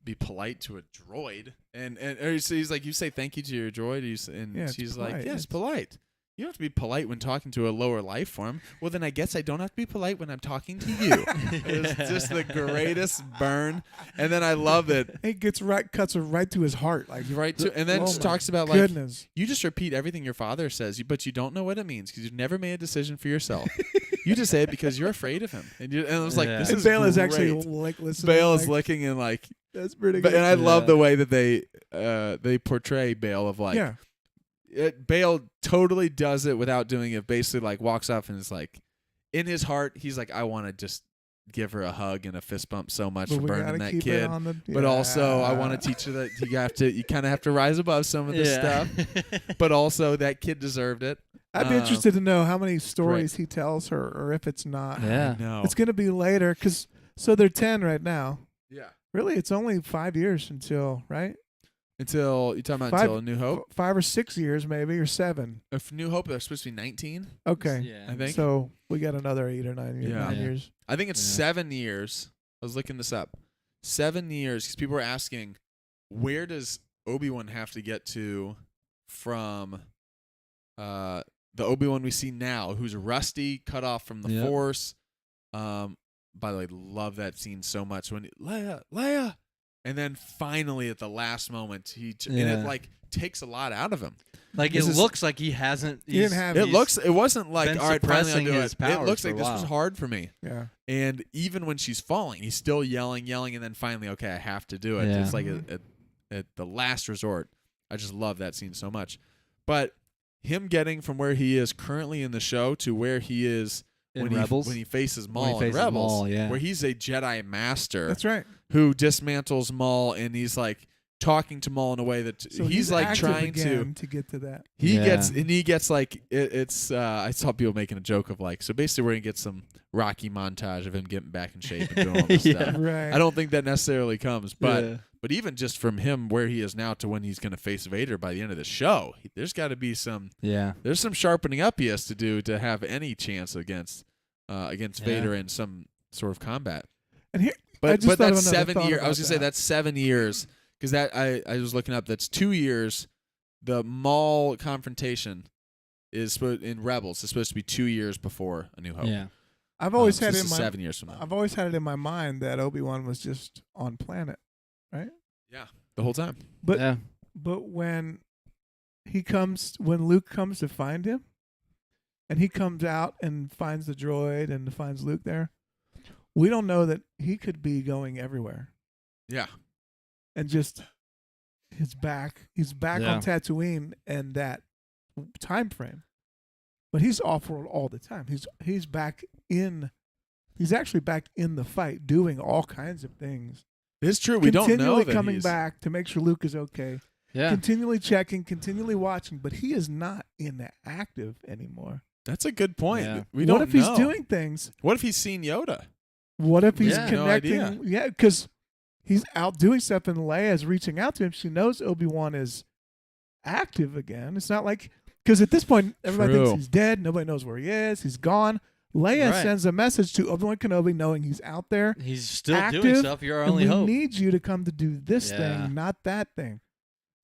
be polite to a droid, and or he's like, you say thank you to your droid, and Yeah, it's she's polite. like, yes, It's- polite. You don't have to be polite when talking to a lower life form. Well, then I guess I don't have to be polite when I'm talking to you. It's just the greatest burn, and then I love it. He cuts her right to his heart. Like Right to, and then Oh she my talks about like goodness. you just repeat everything your father says, but you don't know what it means because you've never made a decision for yourself. You just say it because you're afraid of him, and I was like, Yeah. this And is Bale is great. actually like listening. Bale is like, looking and like, that's pretty good. and I love Yeah. the way that they portray Bale of like, yeah. Bale totally does it without doing it. Basically, like walks off and is like, in his heart, he's like, I want to just give her a hug and a fist bump so much But for we burning gotta that keep kid. it on the, But also, I want Yeah. to teach her that you kind of have to rise above some of this stuff. But also, that kid deserved it. I'd be interested to know how many stories Great. he tells her, or if it's not. Yeah. No. It's gonna be later, so they're 10 right now. Yeah. Really, it's only 5 years until Until you're talking about Five- until New Hope. 5 or 6 years maybe, or 7. If New Hope, they're supposed to be 19. Okay. Yeah. I think. So we got another 8 or 9 years. Yeah. 9 Yeah. years. I think it's Yeah. 7 years. I was looking this up. 7 years because people were asking, where does Obi-Wan have to get to from the Obi-Wan we see now, who's rusty, cut off from the Yep. Force. By the way, love that scene so much when Leia, and then finally at the last moment and Yeah. it like takes a lot out of him. Like This it is- looks like he hasn't. He didn't have- It wasn't like, been all right, finally I'll suppressing do his it. It powers looks for like a this was while. hard for me. Yeah. And even when she's falling, he's still yelling, and then finally, okay, I have to do it. Yeah. It's like at the last resort. I just love that scene so much. But him getting from where he is currently in the show to where he is In when Rebels? he faces When Maul he in faces Rebels, Maul, yeah. where he's a Jedi master That's right. who dismantles Maul, and he's like talking to Maul in a way that So he's like active trying again to get to that. he Yeah. gets like it's I saw people making a joke of like, so basically we're gonna get some Rocky montage of him getting back in shape and doing all this Yeah. stuff. Right. I don't think that necessarily comes, but Yeah. but even just from him where he is now to when he's gonna face Vader by the end of the show, there's got to be some sharpening up he has to do to have any chance against Vader in some sort of combat. And here, I But just but thought of that's another 7 thought years. I was about gonna say that. that's 7 years because that I was looking up. That's 2 years. The Maul confrontation in Rebels is supposed to be 2 years before A New Hope. Yeah. I've always So had this it in is my 7 years from now. I've always had it in my mind that Obi-Wan was just on planet, right? Yeah, the whole time. But yeah. but when Luke comes to find him, and he comes out and finds the droid and finds Luke there, we don't know that he could be going everywhere Yeah, and just he's back Yeah. on Tatooine and that time frame. But he's off-world all the time. He's actually back in the fight, doing all kinds of things. it's true. We don't know Continually that coming he's, back to make sure Luke is okay. Yeah. Continually checking, continually watching, but he is not active anymore. That's a good point. Yeah. We don't What if he's know. doing things? What if he's seen Yoda? What if he's Yeah. No connecting? idea. Yeah, because he's out doing stuff, and Leia's reaching out to him. She knows Obi-Wan is active again. It's not like because at this point everybody True. thinks he's dead. Nobody knows where he is. He's gone. Leia Right. sends a message to Obi-Wan Kenobi, knowing he's out there. He's still active, doing stuff. You're our and only we hope. need you to come to do this Yeah. thing, not that thing.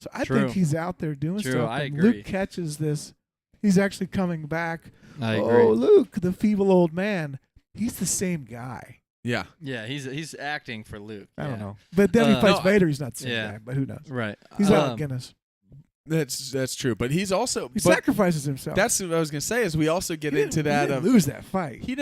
So I True. think he's out there doing True, stuff. I and agree. Luke catches this. He's actually coming back. I agree. Oh, Luke, the feeble old man. He's the same guy. Yeah, Yeah, he's acting for Luke. I Yeah. don't know. But then he fights No, Vader. He's not the same yeah. guy, but who knows? Right. He's Alec Guinness. that's true. But he's also He but sacrifices himself. that's what I was gonna say. Is we also get He into didn't- he that didn't of lose that fight. he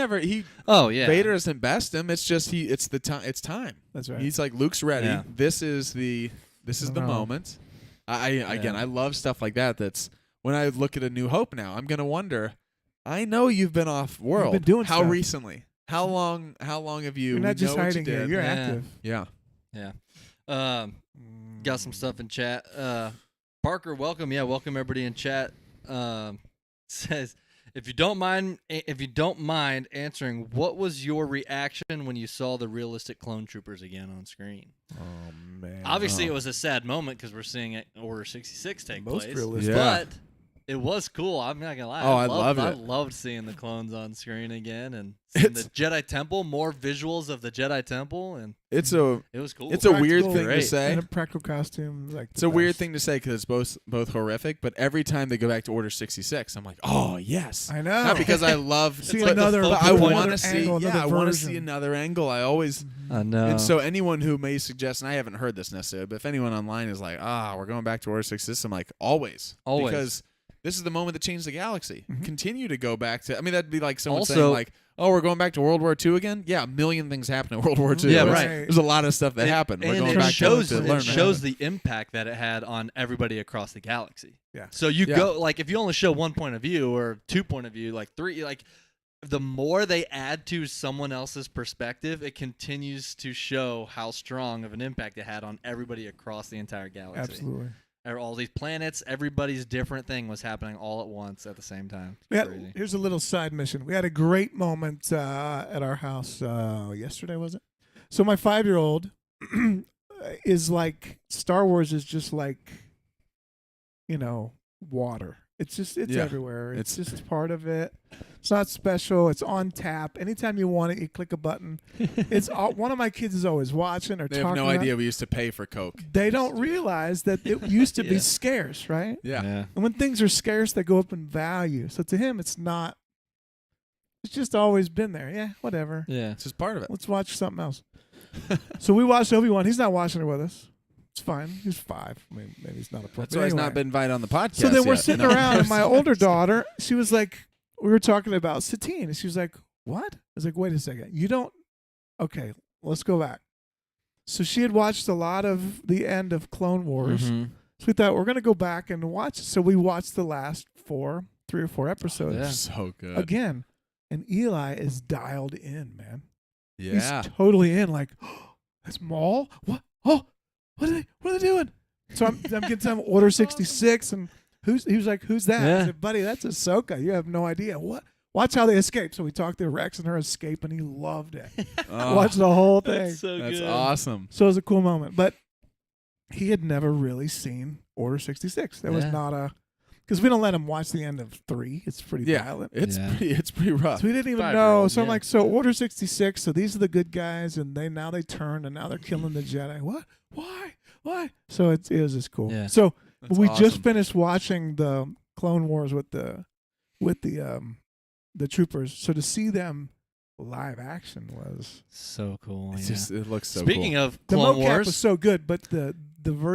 Oh yeah. Vader doesn't best him. It's just it's the time. It's time. That's right. He's like Luke's ready. Yeah. This is the I know. moment. Again, Yeah. I love stuff like that. That's when I look at A New Hope now, I'm gonna wonder. I know you've been off world. been doing how stuff. recently? How long? How long have you? You're we not just know what hiding you here. did. You're Yeah. active. Yeah. Yeah. Got some stuff in chat. Parker, welcome. Yeah, welcome everybody in chat. Says if you don't mind answering, what was your reaction when you saw the realistic clone troopers again on screen? Oh man. Obviously, it was a sad moment because we're seeing Order 66 take Most place. realistic. Yeah. But it was cool. I'm not gonna lie. Oh, I loved I it. loved seeing the clones on screen again and seeing the It's- Jedi Temple, more visuals of the Jedi Temple, and It's a it was cool. it's a weird Practical thing to Great. say. And a practical costume. Like It's a weird thing to say because it's both horrific. But every time they go back to Order 66, I'm like, oh yes. I know. Not because I love. See like the another. focal but I point. want another to see. angle, Yeah, I another want to see version. another angle. I always. I know. And so anyone who may suggest, and I haven't heard this necessarily, but if anyone online is like, we're going back to Order 66, I'm like, always. Always. Because this is the moment that changed the galaxy. Mhm. Continue to go back to. I mean, that'd be like someone Also- saying like, "Oh, we're going back to World War II again." Yeah, a million things happened in World War II. Yeah, There's- right. There's a lot of stuff that happened. We're and going it back shows to learn. it shows the impact that it had on everybody across the galaxy. Yeah. So you Yeah. go like if you only show one point of view or 2 point of view, like three, like the more they add to someone else's perspective, it continues to show how strong of an impact it had on everybody across the entire galaxy. Absolutely. All these planets, everybody's different thing was happening all at once at the same time. We It's had, crazy. here's a little side mission. We had a great moment at our house yesterday, was it? So my 5-year-old is like Star Wars is just like, water. It's Yeah. everywhere. It's It's- just part of it. It's not special. It's on tap. Anytime you want it, you click a button. It's all, one of my kids is always watching or They have talking. no about- idea we used to pay for Coke. They don't realize that it used to be Yeah. scarce, right? Yeah. And when things are scarce, they go up in value. So to him, it's not. It's just always been there. Yeah, whatever. Yeah. It's just part of it. Let's watch something else. So we watched Obi-Wan. He's not watching it with us. It's fine. He's 5. I mean, maybe he's not appropriate. That's why he's Anyway. not been invited on the podcast. So then we're yet. sitting No. around, and my older daughter, she was like, we were talking about Satine, and she was like, what? I was like, wait a second. You don't? Okay, let's go back. So she had watched a lot of the end of Clone Wars. Mhm. So we thought we're going to go back and watch it. So we watched the last 3 or 4 episodes Yeah. So good. again. And Eli is dialed in, man. Yeah. He's totally in. Like, oh, that's Maul? What? Oh, what are they doing? So I'm getting to him, Order 66, and he was like, who's that? I Yeah. said, buddy, that's Ahsoka. You have no idea. What? Watch how they escape. So we talked to Rex and her escape, and he loved it. Oh, Watch the whole thing. That's so that's good. awesome. So it was a cool moment. But he had never really seen Order 66. There was Yeah. not a, because we don't let him watch the end of 3. It's pretty Yeah. violent. It's Yeah. pretty rough. So we didn't even 5-year-old, know. So I'm yeah. like, so Order 66. So these are the good guys, and they turn, and now they're killing the Jedi. What? Why? So it was just cool. Yeah. So That's we awesome. just finished watching the Clone Wars with the troopers. So to see them live action was So cool. It's yeah. just it looks so Speaking cool. of the Clone mocap Wars, was so good, but the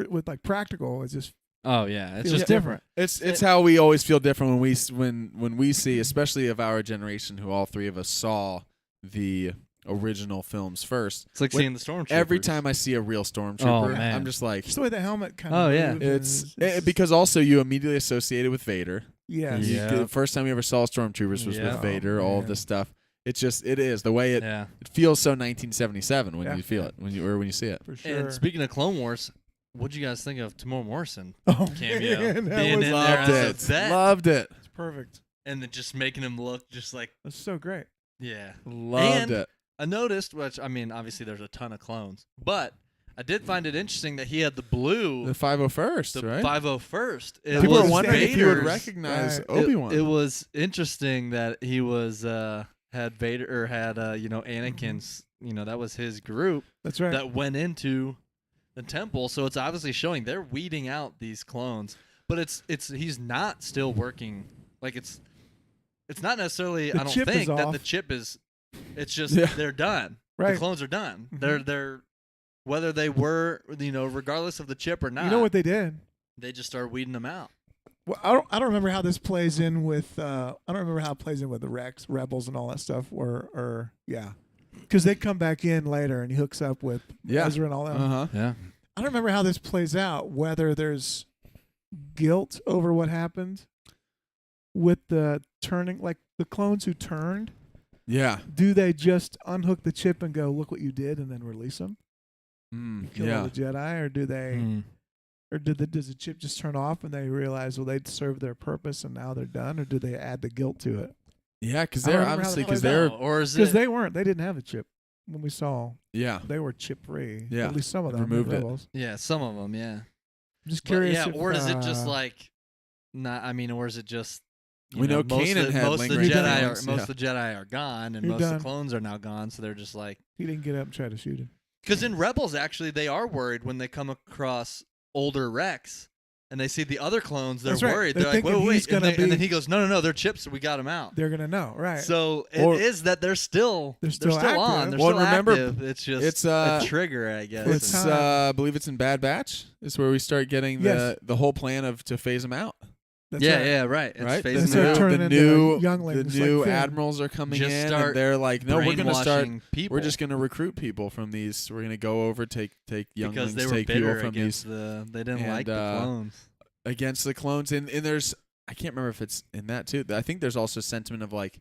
with like practical is just oh yeah, it's feels just different. It's how we always feel different when we see, especially of our generation, who all 3 of us saw the original films first. It's like When- seeing the stormtroopers. Every time I see a real stormtrooper, man. I'm just like, just the way the helmet kind Oh, of yeah. moves. because also you immediately associate it with Vader. Yes. Yeah. The first time you ever saw stormtroopers was Yeah. with Vader. All of man. this stuff. It is the way it Yeah. feels so 1977 when Yeah. you feel it when you see it. For sure. And speaking of Clone Wars, what'd you guys think of Tamora Morrison oh, cameo? man, that Being was in there Loved as it. a vet, Loved it. it's perfect. and then just making him look just like That's so great. yeah. Loved And it. I noticed, which I mean, obviously there's a ton of clones, but I did find it interesting that he had the blue, The 501st, the right? 501st. It People were was wondering if you would Vader's- recognize Right. Obi-Wan. It was interesting that he was had Vader or had Anakin's. That was his group That's right. that went into the temple. So it's obviously showing they're weeding out these clones. But it's he's not still working. Like it's not necessarily. The I don't chip is think that off. the chip is. It's just Yeah. they're done. Right. The clones are done. Mhm. They're whether they were regardless of the chip or not. You know what they did? They just started weeding them out. Well, I don't remember how this plays in with. I don't remember how it plays in with the Rebels and all that stuff. Or yeah, because they come back in later and he hooks up with Yeah. Ezra and all that. Uh-huh. Yeah. I don't remember how this plays out. Whether there's guilt over what happened with the turning, like the clones who turned. Yeah. Do they just unhook the chip and go, "Look what you did," and then release them? Kill all Yeah. the Jedi, or do they? Mm. Or does the chip just turn off and they realize, well, they'd served their purpose and now they're done? Or do they add the guilt to it? Yeah, because I don't they're remember how obviously that because plays they're No, or is Because it? they didn't have a chip when we saw. yeah. They were chip free. Yeah. At least some of They them. removed it. Rebels. Yeah, some of them. Yeah. I'm just But curious. yeah, if, or is it just uh, like, not? I mean, or is it just? We know most Kanan of the, had most of the lingering Jedi are feelings, most yeah. of the Jedi are gone, and You're most of done. the clones are now gone. So they're just like, he didn't get up and try to shoot him? because in Rebels, actually, they are worried when they come across older Rex and they see the other clones. They're That's right. worried. They're They're like, thinking wait, he's wait, and, gonna and then be- he goes, no, they're chips. So we got them out. They're gonna know, right? So it Or- is that they're still still on. active. They're Well, still remember, active. It's just it's, a trigger, I guess. It's It's time. I believe it's in Bad Batch. Is where we start getting Yes. the whole plan of to phase them out. That's yeah, right. yeah, right. It's Right? phasing They The start them out. turning the into new younglings the like new Finn. admirals are coming Just in, start and they're like, no, we're gonna start. brainwashing people. We're just gonna recruit people from these. We're gonna go over, take younglings, because they were take people bitter from against these they didn't and, like the clones. against the clones. And there's I can't remember if it's in that too. I think there's also sentiment of like,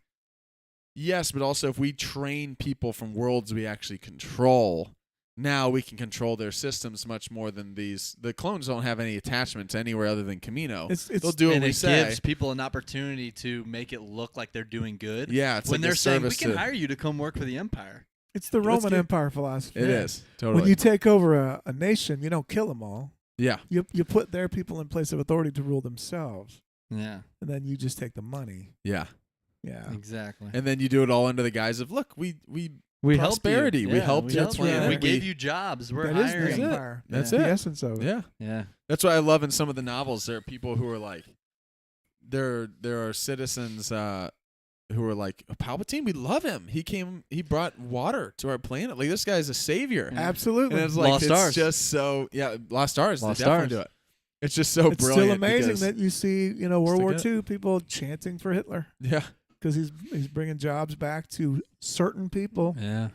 yes, but also if we train people from worlds we actually control, now we can control their systems much more than these. The clones don't have any attachments anywhere other than Camino. It's They'll do what And we it say. gives people an opportunity to make it look like they're doing good. Yeah, it's when like they're a saying we service can to- hire you to come work for the Empire. It's the Let's Roman do- Empire philosophy. It Yeah. is totally. When you take over a nation, you don't kill them all. yeah, You put their people in place of authority to rule themselves, Yeah, and then you just take the money. yeah, Yeah. exactly. and then you do it all under the guise of look, we We prosperity. helped you. We Yeah, helped you That's plan right. it. We gave you jobs. We're That is hiring. the it. empire. That's the it. essence of it. Yeah, Yeah. that's what I love in some of the novels. There are people who are like, there are citizens who are like, Palpatine, we love him. He brought water to our planet. Like, this guy's a savior. Absolutely. And it's like, Lost it's Stars. just so, Lost Stars. Lost they definitely Stars. do it. It's just so It's brilliant. still amazing because- that you see, World War Stick it. II people chanting for Hitler Yeah. because he's bringing jobs back to certain people Yeah.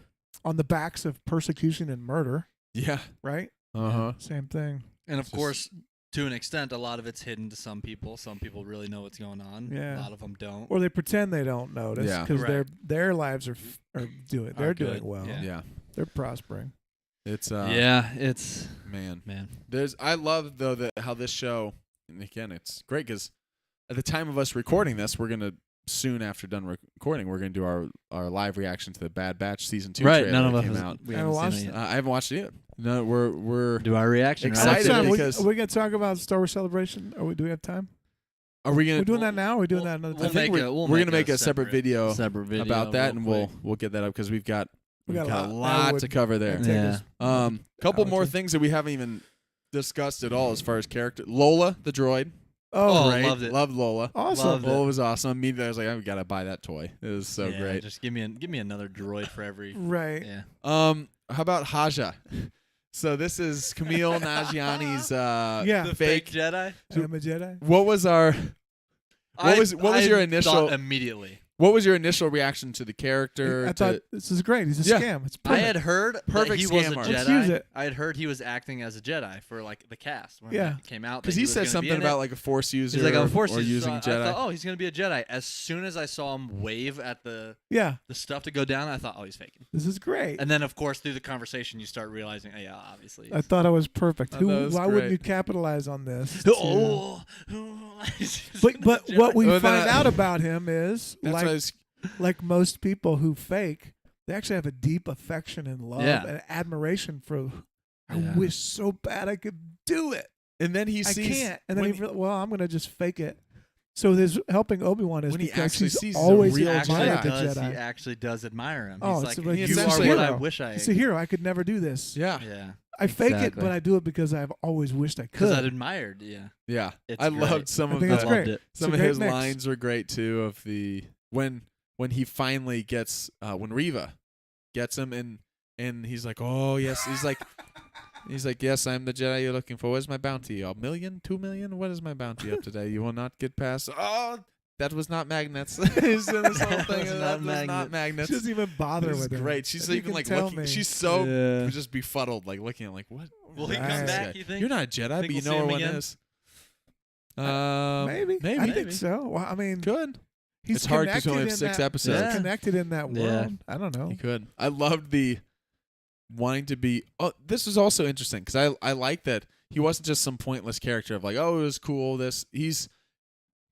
on the backs of persecution and murder, Yeah. right? Uh-huh. Same thing. And of Just- course, to an extent, a lot of it's hidden to some people. Some people really know what's going on. Yeah. A lot of them don't. Or they pretend they don't notice Yeah. because Right. their lives are doing Are doing good. well. Yeah. Yeah. They're prospering. It's, Yeah, it's man. man. I love, though, that how this show, and again, it's great because at the time of us recording this, we're going to, soon after done recording, we're going to do our live reaction to the Bad Batch season 2 Right, trailer none of that us came has- out. we Haven't haven't watched seen it yet. I haven't watched it yet. No, we're Do our reaction. Excited Next time, because- are we going to talk about Star Wars Celebration? Do we have time? Are we gonna? We're doing that now. Or are we doing that another we'll I time? think make we're, a- we'll we're make gonna make a a separate video video about that, real and quick. we'll get that up because we've got We got a that lot would- to cover there. that'd take Yeah. us- Couple more Hour. things that we haven't even discussed at all as far as character. Lola, the droid. Oh, Great. loved it. Loved Lola. awesome. loved it. Lola was awesome. Immediately I was like, I gotta buy that toy. It was so Yeah, great. Just give me another droid for every. Right. Yeah. How about Haja? So this is Camille Nagiani's Yeah. The fake. Jedi. I am a Jedi. What was our What was your initial- thought immediately? What was your initial reaction to the character? I to- thought this is great. He's a Yeah. scam. It's I perfect. had heard that Perfect he was a scam art. Jedi. Let's use it. I had heard he was acting as a Jedi for like the cast when Yeah. it came out. Because that he was said gonna be something in about it. like a Force user He's like a Force or user, using so Jedi. I thought, oh, he's gonna be a Jedi. As soon as I saw him wave at the Yeah. stuff to go down, I thought, oh, he's faking. This is great. And then, of course, through the conversation, you start realizing, oh, yeah, obviously. I thought I was perfect. I thought it was Why wouldn't great. you capitalize on this? oh, But what we Well, then find I- out about him is That's what I was, like most people who fake, they actually have a deep affection and love Yeah. and admiration for. I Yeah. wish so bad I could do it. and then he I sees can't. And then when he, well, I'm gonna just fake it. So his helping Obi-Wan is When he because actually he's sees the always real admired Jedi. the He Jedi. actually does admire him. Oh, He's it's like, like you he's are essentially- what I hero. wish I. He's a hero. I could never do this. yeah, Yeah, I fake it, Exactly. but I do it because I've always wished I because could. I'd admired. Yeah, yeah. It's I great. loved some I of think the that's I loved great. it. some It's of a great his mix. lines were great too. Of the when he finally gets when Reva gets him and he's like, oh yes, he's like, yes, I'm the Jedi you're looking for. Where's my bounty? $1 million, $2 million? What is my bounty up today? You will not get past. Oh, that was not magnets. He's doing this whole thing. was That not was not magnets. She doesn't even bother This is with him. great. She's You even can like tell looking. me. She's so Yeah. just befuddled, like looking at like what. Will he Right. come is this back? guy? You think? You're not a Jedi, but Think you we'll see know where him one again? is. Maybe. Maybe. I think so. Well, I mean, Could. he's It's hard 'cause connected we only have in 6 that- episodes. He's Yeah. connected in that Yeah. world. I don't know. He could. I loved the wanting to be. Oh, this was also interesting because I like that he wasn't just some pointless character of like, oh, it was cool.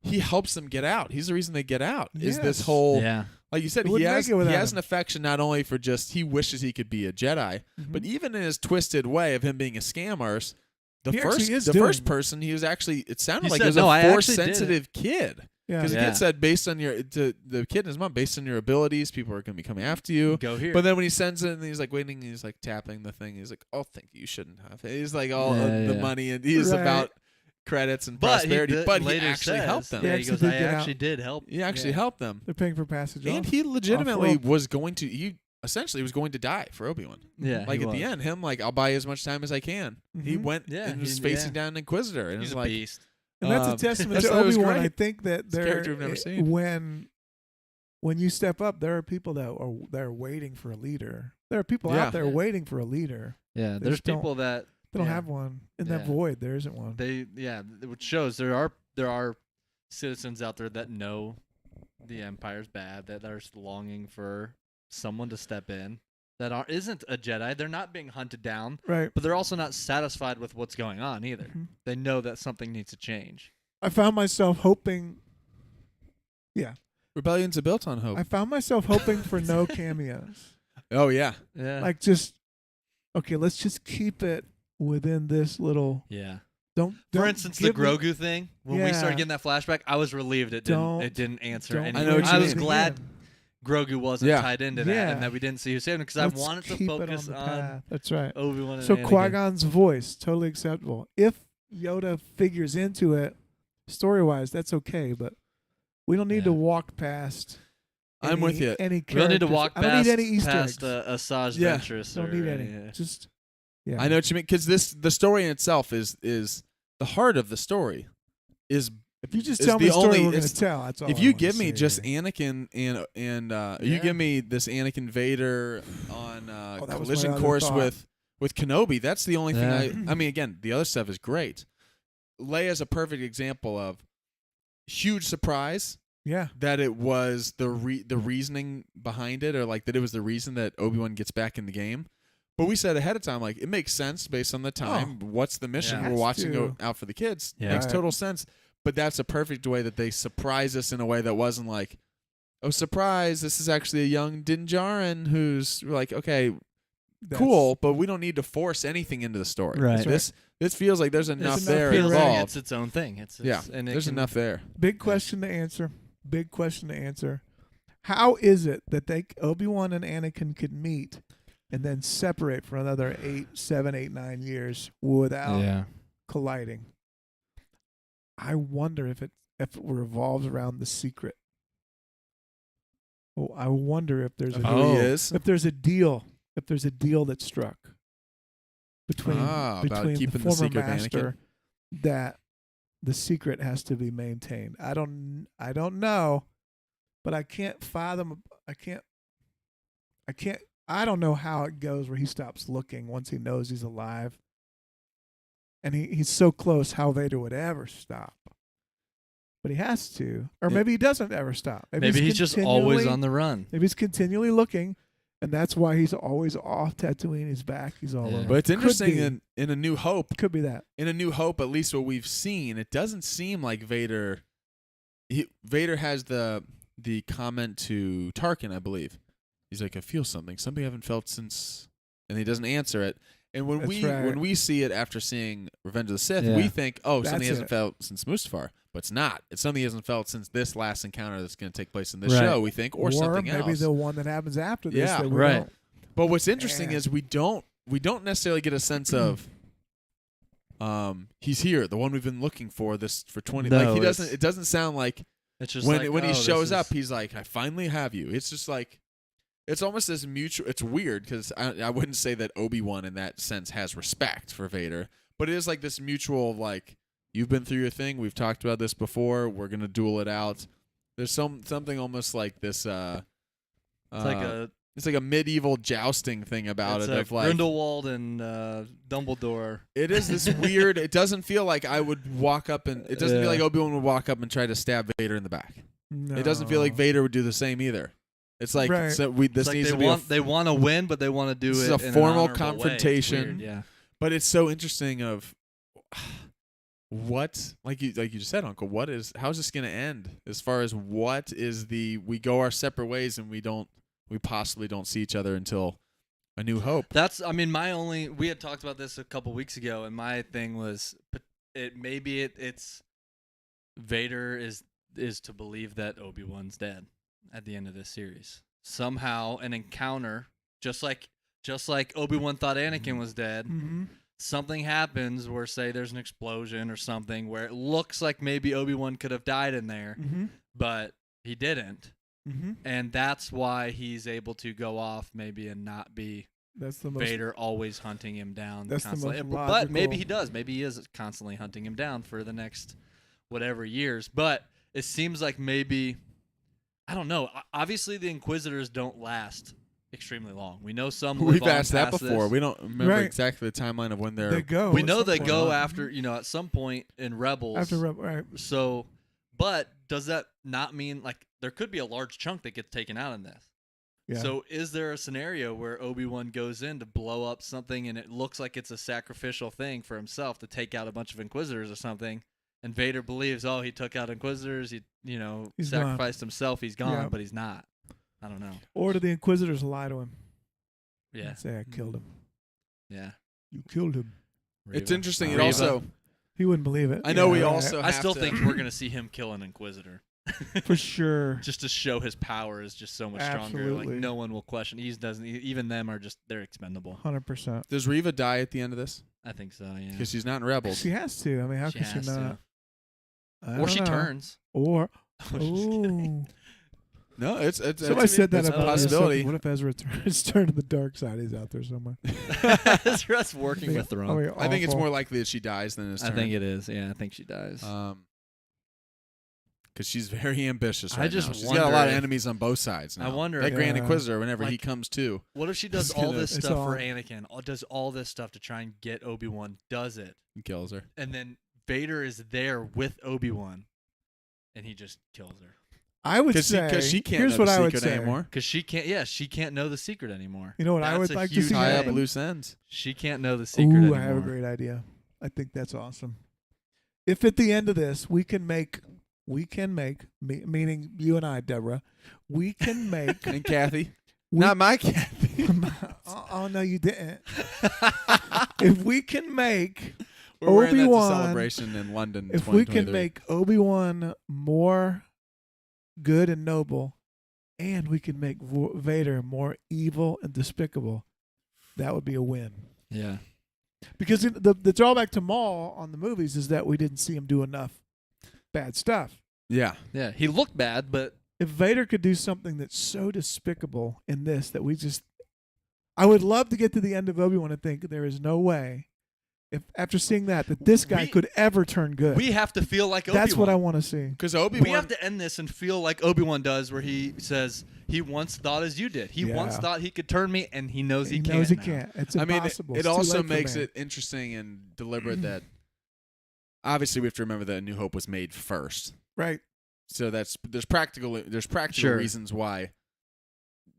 He helps them get out. He's the reason they get out. Is this Yes. whole Yeah. like you said? They He wouldn't has make it without an him. affection not only for just he wishes he could be a Jedi, Mhm. but even in his twisted way of him being a scam artist. The He actually is first doing- person he was actually it sounded He like said, he was "No, I a actually force did it." sensitive kid. yeah. Because Yeah. the kid said, based on the kid and his mom, based on your abilities, people are going to be coming after you. Go here. But then when he sends it and he's like waiting, he's like tapping the thing. He's like, oh, thank you. You shouldn't have. He's like all Yeah, of the yeah. money and he's Right. about credits and but prosperity. he, But he later actually says, helped them. Yeah, He he actually goes, did I get out. actually did help. He actually Yeah. helped them. They're paying for passage. And off. he legitimately Off-world. was going to, he essentially was going to die for Obi-Wan. Yeah, Like he at the was. end, him like, I'll buy you as much time as I can. He Mhm. went Yeah, and was he- facing yeah. down an Inquisitor. And He's it's a like, beast. And that's a Um, testament I to thought it was Obi-Wan. I great. think that It's a character we've never seen. When you step up, there are people that are waiting for a leader. There are people Yeah. out there Yeah. waiting for a leader. Yeah, They there's just don't- people that They don't Yeah. have one in Yeah. that void. There isn't one. which shows there are citizens out there that know the Empire's bad, that are longing for someone to step in that isn't a Jedi. They're not being hunted down, Right. but they're also not satisfied with what's going on either. Mhm. They know that something needs to change. I found myself hoping. rebellions are built on hope. I found myself hoping for no cameos. Oh, yeah. Yeah. Like just okay. Let's just keep it within this little. yeah. Don't. For don't instance, the give me- Grogu thing, when we Yeah. started getting that flashback, I was relieved it Don't- didn't answer don't anything. I know what you I was mean. glad Grogu wasn't Yeah. tied into that Yeah. and that we didn't see who saved him because I Let's wanted to keep it focus on the on path. That's right. Obi-Wan and So Anakin. Qui-Gon's voice, totally acceptable. If Yoda figures into it, story-wise, that's okay. But we don't need to Yeah. walk past I'm with you. Any We don't need to characters. walk I don't past, need any Easter past eggs. Asajj Yeah. Ventress. Don't or, need any. yeah. Just yeah. I know what you mean, because the story in itself is the heart of the story. Is If you just is tell me the a story only- we're going to it's- tell, that's all. if I you wanna give me see. just Anakin and you Yeah. give me this Anakin Vader on that was my collision other course thought. with Kenobi, that's the only Yeah. thing I mean, again, the other stuff is great. Leia's a perfect example of huge surprise Yeah. that it was the reasoning behind it, or like that it was the reason that Obi-Wan gets back in the game. But we said ahead of time, like, it makes sense based on the time. What's the mission Yeah. we're watching Has to. out for the kids? Yeah. Makes Right. total sense. But that's a perfect way that they surprise us in a way that wasn't like, oh, surprise, this is actually a young Din Djarin who's like, okay, cool, but we don't need to force anything into the story. Right. This feels like there's enough enough there here Feels already. like involved. it's its own thing. It's Yeah, and it there's can- enough there. Big question to answer. Big question to answer. How is it that Obi-Wan and Anakin could meet and then separate for another 7, 8, 9 years without Yeah. colliding? I wonder if it revolves around the secret. Oh, I wonder if there's Of a who Oh. he is. if there's a deal that's struck between About between the keeping the former secret of master that the secret has to be maintained. I don't know, but I can't fathom. I don't know how it goes where he stops looking once he knows he's alive, and he's so close. How Vader would ever stop? But he has to, or Yeah. maybe he doesn't ever stop. Maybe he's just always on the run. Maybe he's continually looking, and that's why he's always off Tatooine. He's back. He's all Yeah. over. But it's Could interesting be. in A New Hope. Could be that. In A New Hope, at least what we've seen, it doesn't seem like Vader. Vader has the comment to Tarkin, I believe. He's like, I feel something I haven't felt since, and he doesn't answer it. And when That's we right. when we see it after seeing Revenge of the Sith, Yeah. we think, oh, That's something he hasn't it. felt since Mustafar, but it's not. It's something he hasn't felt since this last encounter that's going to take place in this Right. show. We think, or something maybe else. the one that happens after this. Yeah. that we Right. don't- But what's interesting Man. is we don't necessarily get a sense of he's here, the one we've been looking for this for 20 No, like he it's- doesn't it doesn't sound like It's just when like, when he oh, this shows is- up he's like, I finally have you. It's just like it's almost this mutual. It's weird because I wouldn't say that Obi-Wan in that sense has respect for Vader, but it is like this mutual, like, you've been through your thing, we've talked about this before, we're gonna duel it out. There's something almost like this It's like a it's like a medieval jousting thing about it's it like of like Grindelwald and Dumbledore. it is this weird. It doesn't feel like I would walk up and it doesn't feel Yeah. like Obi-Wan would walk up and try to stab Vader in the back. It doesn't feel like No. Vader would do the same either. It's like Right. so this It's like needs they to be want they want to win, but they want to do This it is a in formal an honorable way. It's confrontation. weird, yeah. but it's so interesting of what like you just said, Uncle, how's this going to end as far as what is we go our separate ways and we possibly don't see each other until A New Hope. That's I mean we had talked about this a couple weeks ago, and my thing was it's Vader is to believe that Obi-Wan's dead at the end of this series. Somehow an encounter, just like Obi-Wan thought Anakin was dead, Mm-hmm. something happens where, say, there's an explosion or something where it looks like maybe Obi-Wan could have died in there, Mm-hmm. but he didn't. Mm-hmm. And that's why he's able to go off maybe and not be That's the most. Vader always hunting him down That's the constantly. most But maybe logical- he does. Maybe he is constantly hunting him down for the next whatever years. But it seems like maybe, I don't know. Obviously, the Inquisitors don't last extremely long. We know some live We've on asked that past before. this. We don't remember Right. exactly the timeline of when They they're go. We at know some they point. go Mhm. after, at some point in Rebels. After right. So, but does that not mean, like, there could be a large chunk that gets taken out in this? Yeah. So is there a scenario where Obi-Wan goes in to blow up something and it looks like it's a sacrificial thing for himself to take out a bunch of Inquisitors or something, and Vader believes, oh, he took out Inquisitors, he He's sacrificed himself, he's gone, Yeah. but he's not. I don't know. Or do the Inquisitors lie to him? Yeah. Say I killed him. Yeah. You killed him. it's Reva. interesting. It Reva. also He wouldn't believe it. I know we right. also I have still to- think we're going to see him kill an Inquisitor. for sure. Just to show his power is just so much stronger. Like, Absolutely. no one will question. Even them are just, they're expendable. 100%. Does Reva die at the end of this? I think so, yeah. Because she's not in Rebels. She has to. I mean, how She can she has not? to. I Or don't she know. turns. Or Just kidding. ooh, No, it's Somebody said that it's a about possibility. What if Ezra is turned to the dark side? He's out there somewhere. Ezra's working with Thrawn. I think it's more likely that she dies than is I turned. think it is. Yeah, I think she dies. Because she's very ambitious right I just now. She's wonder got a lot of if- enemies on both sides now. I wonder that if- Grand Yeah. Inquisitor, whenever he Like- comes to, What if she does It's all gonna- this it's stuff all- for Anakin? Does all this stuff to try and get Obi-Wan? Does it, he kills her. and then Vader is there with Obi-Wan, and he just kills her I would say. Because she can't here's know what the I would secret say. anymore. because she can't. Yeah, she can't know the secret anymore. You know what I That's would a like to huge see Tie up happen? loose ends. She can't know the secret Ooh, anymore. I have a great idea. I think that's awesome. If at the end of this we can make, meaning you and I, Deborah, we can make. And Kathy, we- not my Kathy. oh no, you didn't. If we can make, We're wearing that to Obi-Wan- celebration in London. if we can 2023. make Obi-Wan more good and noble, and we can make Vader more evil and despicable, that would be a win. Yeah. Because the drawback to Maul on the movies is that we didn't see him do enough bad stuff. Yeah, Yeah. He looked bad, but If Vader could do something that's so despicable in this that we just, I would love to get to the end of Obi-Wan and think there is no way, if after seeing that this guy could ever turn good. we have to feel like Obi-Wan. That's what I want to see. because We Obi-Wan. have to end this and feel like Obi-Wan does, where he says he once thought as you did. He once Yeah. thought he could turn me, and he knows he He can't. knows he now. can't. It's I mean, impossible. it It's too also late for makes man. it interesting and deliberate that obviously we have to remember that A New Hope was made first. right. So there's practical Sure. reasons why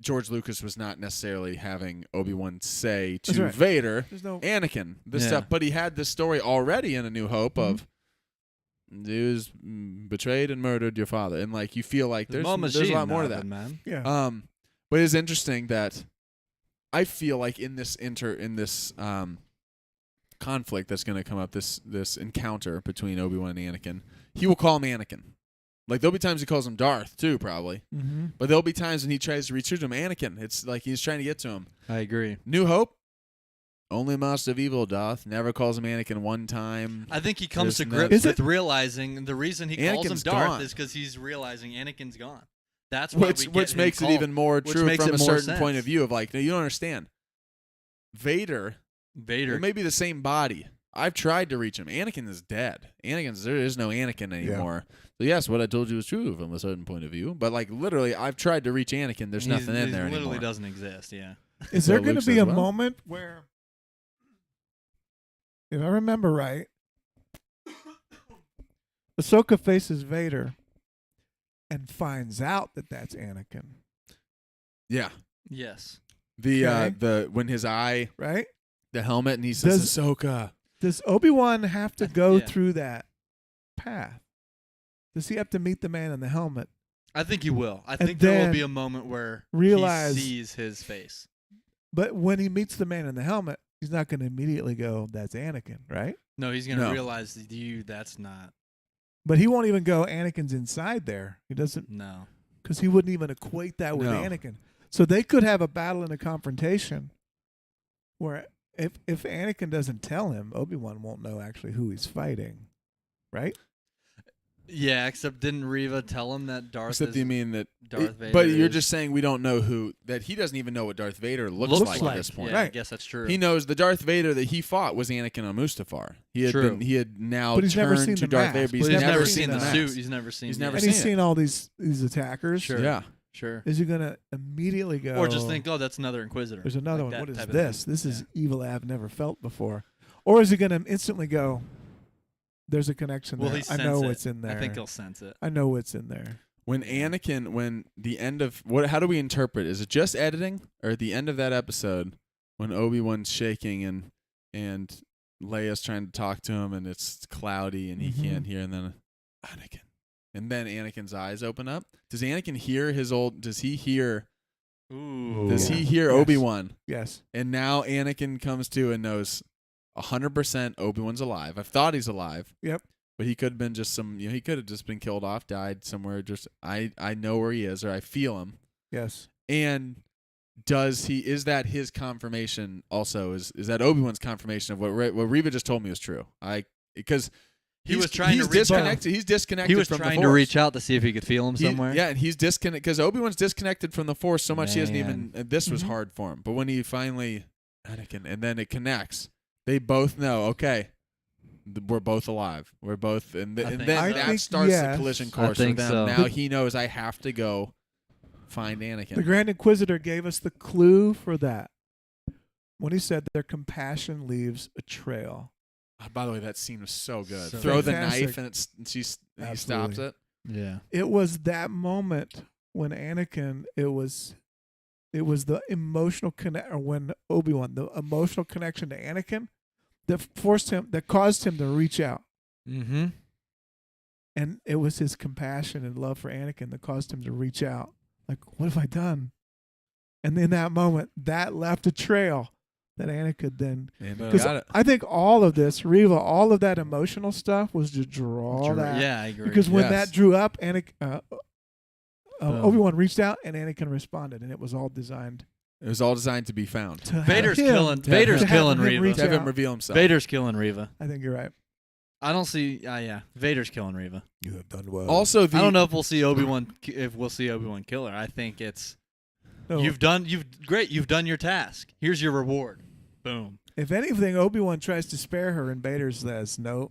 George Lucas was not necessarily having Obi-Wan say to That's right. Vader, There's no. Anakin, this Yeah. stuff, but he had this story already in A New Hope of he was betrayed and murdered your father, and like you feel like there's a lot more to that. man. Yeah. But it's interesting that I feel like in this conflict that's going to come up, this encounter between Obi-Wan and Anakin, he will call him Anakin. Like there'll be times he calls him Darth too, probably. Mm-hmm. But there'll be times when he tries to reach to him, Anakin. It's like he's trying to get to him. I agree. New Hope, only master of evil, Darth. Never calls him Anakin one time. I think he comes to There's grips no- Is with realizing the reason he calls him Anakin's Darth gone. is because he's realizing Anakin's gone. That's why Which we get which him makes it called- even more which true makes from it a more certain point sense. of view of like, no, you don't understand. Vader, Vader. it may be the same body. I've tried to reach him. Anakin is dead. There is no Anakin anymore. So yes, what I told you is true from a certain point of view. But like literally, I've tried to reach Anakin. There's nothing in there He literally anymore. doesn't exist. Yeah. Is So there going to Luke be says, a well- moment where, if I remember right, Ahsoka faces Vader and finds out that that's Anakin, Yeah. Yes. The when his eye, right? the helmet, and he says Does- Ahsoka. Does Obi-Wan have to go Yeah. through that path? Does he have to meet the man in the helmet? I think he will. I And think there will then be a moment where realize- he sees his face. But when he meets the man in the helmet, he's not going to immediately go, that's Anakin, right? No, he's gonna No. realize that's not. But he won't even go, Anakin's inside there. He doesn't, No. because he wouldn't even equate that with No. Anakin. So they could have a battle and a confrontation where if Anakin doesn't tell him, Obi-Wan won't know actually who he's fighting, right? Yeah, except didn't Reva tell him that Darth Except is you mean that. Darth Vader? But you're is- just saying we don't know that he doesn't even know what Darth Vader looks like like. at this point. Yeah, I Right. guess that's true. He knows the Darth Vader that he fought was Anakin on Mustafar. True. He had now But he's never turned seen to the Darth mask. Vader, but But he's, He's never, never seen seen the mask. suit. He's never seen. He's the- never And seen he's it. seen all these attackers. Sure. Yeah. Sure. Is he going to immediately go, Or just think, oh, that's another Inquisitor. there's another Like one. that What is type of this? thing. This is Yeah. evil I've never felt before. Or is he going to instantly go, there's a connection Will there. he I sense know it? it's in there. I think he'll sense it. I know it's in there. When the end of how do we interpret? Is it just editing, or at the end of that episode when Obi-Wan's shaking and Leia's trying to talk to him and it's cloudy and he Mhm. can't hear, and then Anakin, and then Anakin's eyes open up. Does Anakin hear his old? Does he hear? Ooh. Does Yeah. he hear Yes. Obi-Wan? Yes. And now Anakin comes to and knows 100% Obi-Wan's alive. I've thought he's alive. Yep. But he could have been just he could have just been killed off, died somewhere. Just I know where he is, or I feel him. Yes. And is that his confirmation also? Is that Obi-Wan's confirmation of what Reva just told me was true? Because He was trying to reach disconnected. He's disconnected. He was from trying the to Force. reach out to see if he could feel him somewhere. Yeah, and he's disconnected because Obi-Wan's disconnected from the Force so much he hasn't even. Man. And this was Mhm. hard for him, but when he finally Anakin, and then it connects, they both know. Okay, we're both alive. We're both, and then so. that starts yes. the collision I course for think them. so. Now he knows I have to go find Anakin. The Grand Inquisitor gave us the clue for that when he said their compassion leaves a trail. By the way, that scene was so good. So Throw the fantastic. knife, and he stops Absolutely. it. Yeah. It was that moment when Anakin. It was the emotional connect, or when Obi-Wan, the emotional connection to Anakin, that caused him to reach out. Mm-hmm. And it was his compassion and love for Anakin that caused him to reach out. Like, what have I done? And in that moment, that left a trail that Anakin then. And Because got it. I think all of this, Reva, all of that emotional stuff was to draw that. Yeah, I agree. Because when Yes. that drew up, Anakin, Boom. Obi-Wan reached out and Anakin responded, and it was all designed It was all designed to be found. to have Vader's him- killing. to Vader's have killing him Reva. reach To have him out. reveal himself. Vader's killing Reva. I think you're right. I don't see. Yeah, Vader's killing Reva. You have done well. Also, I don't know if we'll see Obi-Wan. If we'll see Obi-Wan kill her. I think it's you've done your task. Here's your reward. Boom. If anything, Obi-Wan tries to spare her, and Vader says, "No,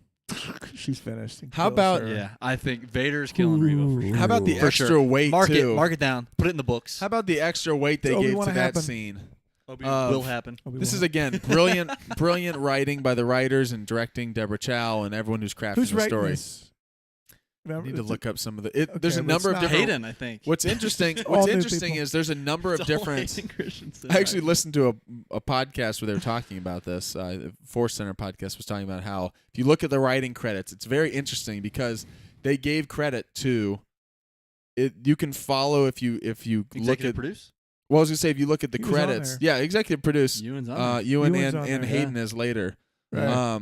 she's finished." and How kills about- her. Yeah, I think Vader's killing Reva. How about the For extra sure. weight Mark too? it down. Put it in the books. How about the extra weight they Does gave Obi-Wan to that happen? scene? Obi-Wan will happen. Obi-Wan. This is again brilliant writing by the writers and directing Deborah Chow and everyone who's crafting Who's the writing story. this? I need to look up some of the. Okay, there's a but number it's of not- different. Hayden, I think. What's interesting? All What's new interesting people. is there's a number of It's all different. Hayden Christensen. I actually listened to a podcast where they were talking about this. The Force Center podcast was talking about how if you look at the writing credits, it's very interesting because they gave credit to it. You can follow if you look Executive at. produce. Well, I was gonna say if you look at the He was on credits, there. yeah, executive produce. Ewan's on. Ewan Ewan's and, on and there, Hayden is later. Right.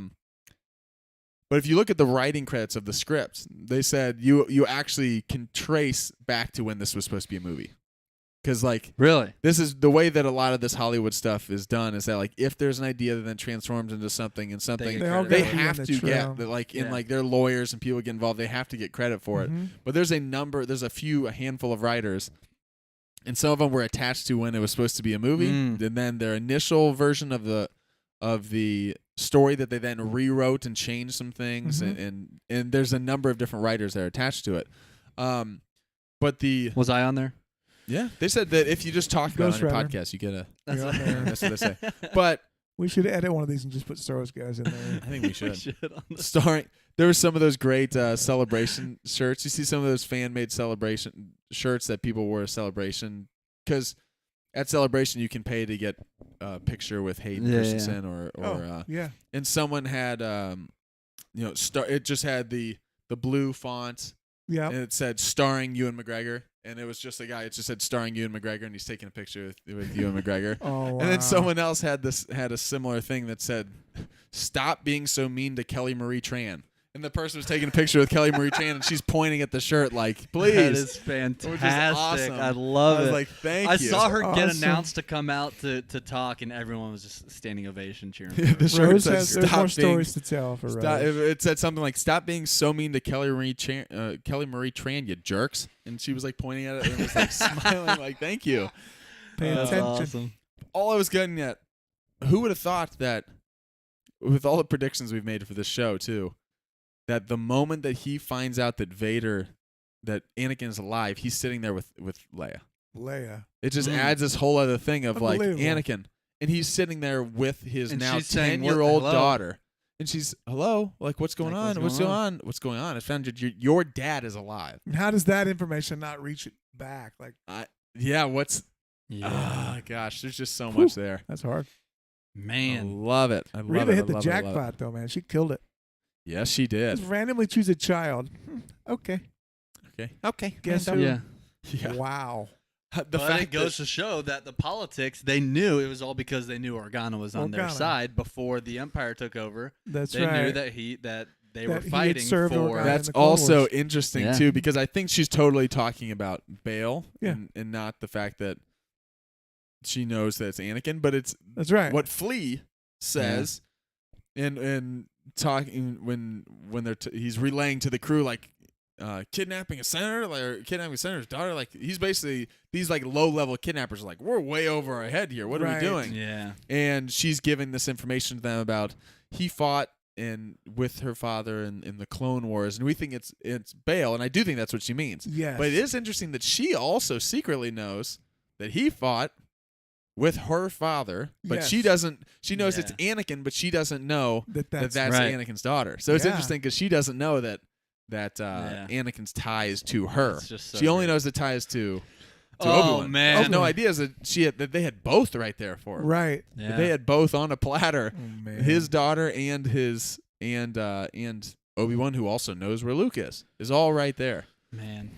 But if you look at the writing credits of the scripts, they said you actually can trace back to when this was supposed to be a movie. Because, like, Really? this is the way that a lot of this Hollywood stuff is done is that, like, if there's an idea that then transforms into something and something, They all they gotta be have on to the trail. get, like, in, Yeah. like, their lawyers and people get involved, they have to get credit for it. Mhm. But there's a handful of writers, and some of them were attached to when it was supposed to be a movie, Mm. and then their initial version of the story that they then rewrote and changed some things, Mhm. and there's a number of different writers that are attached to it. But Was I on there? they said that if you just talk about it on your Ghostwriter. podcast, you get a. That's, You're on there. That's what they say. But We should edit one of these and just put Star Wars guys in there. I think we should. on the Starring, there were some of those great celebration shirts. You see some of those fan-made celebration shirts that people wore at Celebration, because at Celebration you can pay to get a picture with Hayden Yeah, Christensen or Yeah. and someone had it just had the blue font Yeah. and it said starring Ewan McGregor, and it was just a guy. It just said starring Ewan McGregor, and he's taking a picture with Ewan McGregor. Oh, wow. And then someone else had a similar thing that said, "Stop being so mean to Kelly Marie Tran." And the person was taking a picture with Kelly Marie Tran, and she's pointing at the shirt like, "Please." That is fantastic. awesome. I love I was it. like, "Thank I you." saw her get Awesome. announced to come out to talk, and everyone was just standing ovation cheering. For her. the shirt Rose said, has there's "Stop more being." stories to tell for Stop, Rose. it said something like, "Stop being so mean to Kelly Marie Tran, you jerks." And she was like pointing at it and was like smiling, like, "Thank you." Pay That's attention. awesome. All I was getting at, who would have thought that, with all the predictions we've made for this show too, that the moment that he finds out that Anakin is alive, he's sitting there with Leia. Leia. It just adds this whole other thing of like Unbelievable. Anakin, and he's sitting there with his And now she's saying, 10-year-old "Hello?" daughter, and she's hello, like what's going Like, on? what's going on? What's going on? I found your dad is alive. And how does that information not reach it back? Like, Yeah, what's Yeah, gosh, there's just so Whew. much there. that's hard. I man. love it. I love Reva it. hit I the love it. I love it. jackpot, though, man. She killed it. Yes, she did. Just randomly choose a child. Okay. Okay. Guess who? Yeah. Yeah. Wow. The But fact it goes to show that the politics, they knew it was all because they knew Organa was on their Organa. side before the Empire took over. That's They right. knew that they That were he had fighting served for. Organa. that's in the Clone also Wars. interesting Yeah. too, because I think she's totally talking about Bail, Yeah. and not the fact that she knows that it's Anakin, but it's That's right. what Flea says, and talking when they're he's relaying to the crew like kidnapping a senator, or kidnapping a senator's daughter. Like he's basically these like low level kidnappers are like, we're way over our head here. What are we doing? Yeah. And she's giving this information to them about he fought with her father in the Clone Wars, and we think it's Bail, and I do think that's what she means. Yes. But it is interesting that she also secretly knows that he fought with her father, but Yes. she doesn't. She knows Yeah. it's Anakin, but she doesn't know that's that's right. Anakin's daughter. So it's Yeah. interesting because she doesn't know that Yeah. Anakin's ties to her. It's just so She only great. knows the ties to Oh, Obi-Wan. man. She had no idea that they had both right there for her. right. Yeah. That they had both on a platter. Oh, man. His daughter and Obi-Wan, who also knows where Luke is all right there. Man.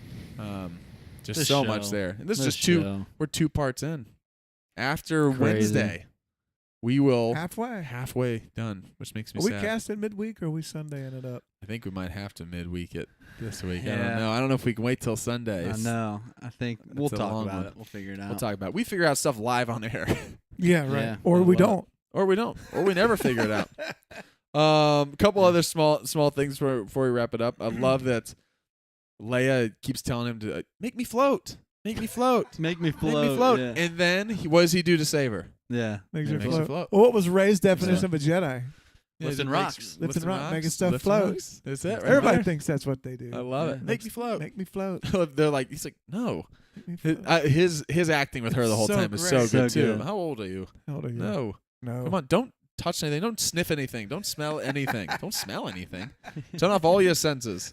Just This so show. much there. And this is This just two. show. We're 2 parts in. After Crazy. Wednesday, we will halfway. done, which makes me Are we sad. cast it midweek or are we Sunday ended up? I think we might have to midweek it this week. I Yeah. don't know. I don't know if we can wait till Sunday. I know. I think we'll a talk long about one. it. We'll figure it out. We'll talk about it. We figure out stuff live on air. Yeah, right. Yeah. Or I we love don't. Or we don't. Or we never figure it out. Couple other small things before we wrap it up. I love that Leia keeps telling him to make me float. Make me float. Make me float. Make me float. Yeah. And then what does he do to save her? yeah. Makes Yeah, her makes her float. float. Well, what was Ray's definition of a Jedi? Lifting it rocks. makes- Lifting rock, making stuff lifting float. rocks. That's it. Right Everybody there. thinks that's what they do. I love Yeah. it. Make me float. Make me float. They're like, he's like, no. Make me His, float. his acting with her the whole So time is great. so So good too. good. How old are you? How old are you? No. No. Come on, don't touch anything. Don't sniff anything. Don't smell anything. Don't smell anything. Turn off all your senses.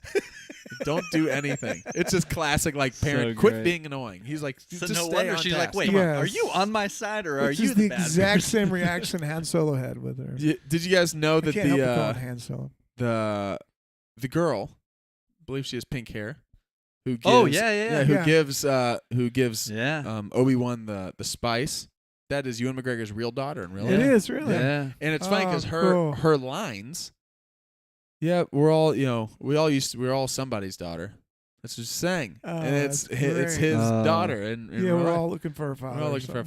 Don't do anything. It's just classic, like, parent. So quit great. being annoying. He's like, So just no stay wonder on she's task. like, wait, Come on. Yes. are you on my side or are Which you is the bad exact person? same reaction Han Solo had with her. Did you guys know I that can't help but call it Han Solo. the girl, I believe she has pink hair, who gives, Oh, yeah. who Yeah. gives Yeah. Obi-Wan the spice. That is Ewan McGregor's real daughter in real It life. is really. Yeah. And it's funny because Oh, cool. her lines. Yeah, we're all we're all somebody's daughter. That's what she's saying, Oh, and it's that's it's great. his Oh. daughter. And Yeah, we're all looking for a father. we're all or looking for a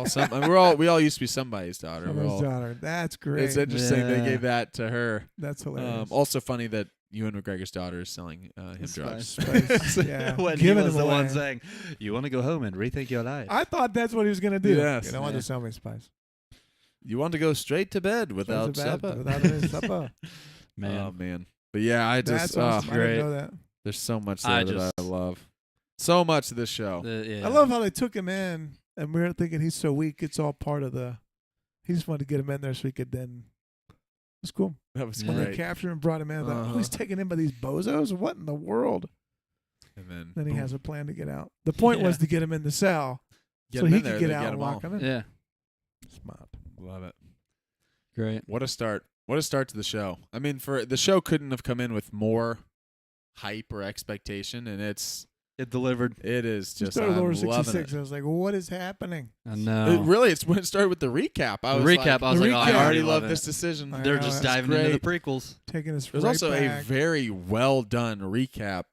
something. father. We're all we all used to be somebody's daughter. We're Somebody's all, daughter. That's great. it's interesting they Yeah. gave that to her. That's hilarious. Also funny that Ewan McGregor's daughter is selling him drugs. Spice, yeah. When Giving he was him the one away. saying, you want to go home and rethink your life. I thought that's what he was gonna do. Yes. You don't want Yeah. to sell me spice. You want to go straight to bed without Goes to bed supper. Without any supper. Man. Oh man, but yeah, I just That's awesome. I great. didn't know that. there's so much I there that I just- love. So much of this show. Yeah. I love how they took him in, and we were thinking he's so weak. It's all part of the. He just wanted to get him in there so he could then. It's cool. That was Yeah. When they great. captured him and brought him in, I thought, Uh-huh. oh, he's taken in by these bozos. What in the world? And then, Then he boom. has a plan to get out. The point was Yeah. to get him in the cell Get so him he in there, could get they out and him lock all. him in. Yeah. Smart. Love it. Great. What a start. What a start to the show. I mean, for the show couldn't have come in with more hype or expectation, and it It delivered. is Just just started I'm over loving 66. it. I was like, what is happening? I know. It's when it started with the recap. I The was recap, like, I was The like, oh, recap. I I already love love this it. decision. I They're know, just that's diving into the great. prequels. Taking us There's right also back. a very well done recap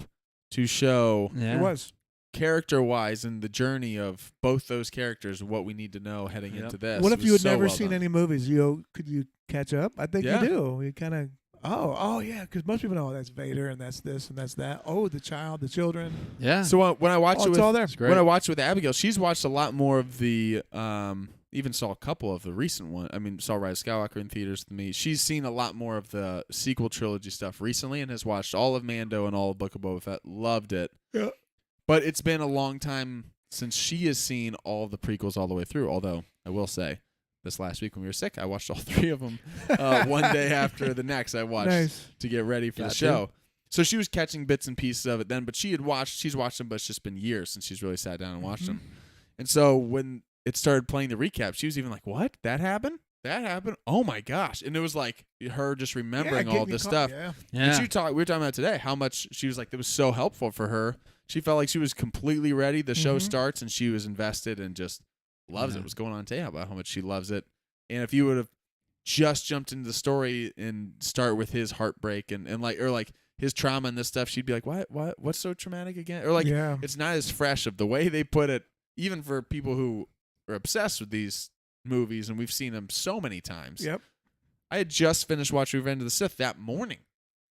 to show Yeah. It was. character-wise in the journey of both those characters what we need to know heading Yep. into this. What if was you had so never well seen done. any movies? Could you catch up? I think Yeah. you do. You kind of. Oh yeah, because most people know that's Vader and that's this and that's that. Oh, the child, the children. Yeah. So when I watched Oh, it it's with all there. when I watched it with Abigail, she's watched a lot more of the even saw a couple of the recent one. I mean, saw Rise of Skywalker in theaters with me. She's seen a lot more of the sequel trilogy stuff recently and has watched all of Mando and all of Book of Boba Fett. Loved it. Yeah. But it's been a long time since she has seen all of the prequels all the way through. Although I will say, this last week when we were sick, I watched all 3 of them one day after the next. I watched Nice. to get ready for the Gotcha. show. So she was catching bits and pieces of it then, but she's watched them, but it's just been years since she's really sat down and watched them. And so when it started playing the recap, she was even like, "What? That happened? That happened? Oh my gosh!" And it was like her just remembering all this stuff. Yeah. Yeah. And we were talking about today how much she was like, it was so helpful for her. She felt like she was completely ready. The show Mhm. starts and she was invested and just loves Yeah. it. Was going on today about how much she loves it. And if you would have just jumped into the story and start with his heartbreak and like his trauma and this stuff, she'd be like, what's so traumatic again? Or like, yeah. it's not as fresh of the way they put it, even for people who are obsessed with these movies and we've seen them so many times. Yep. I had just finished watching Revenge of the Sith that morning,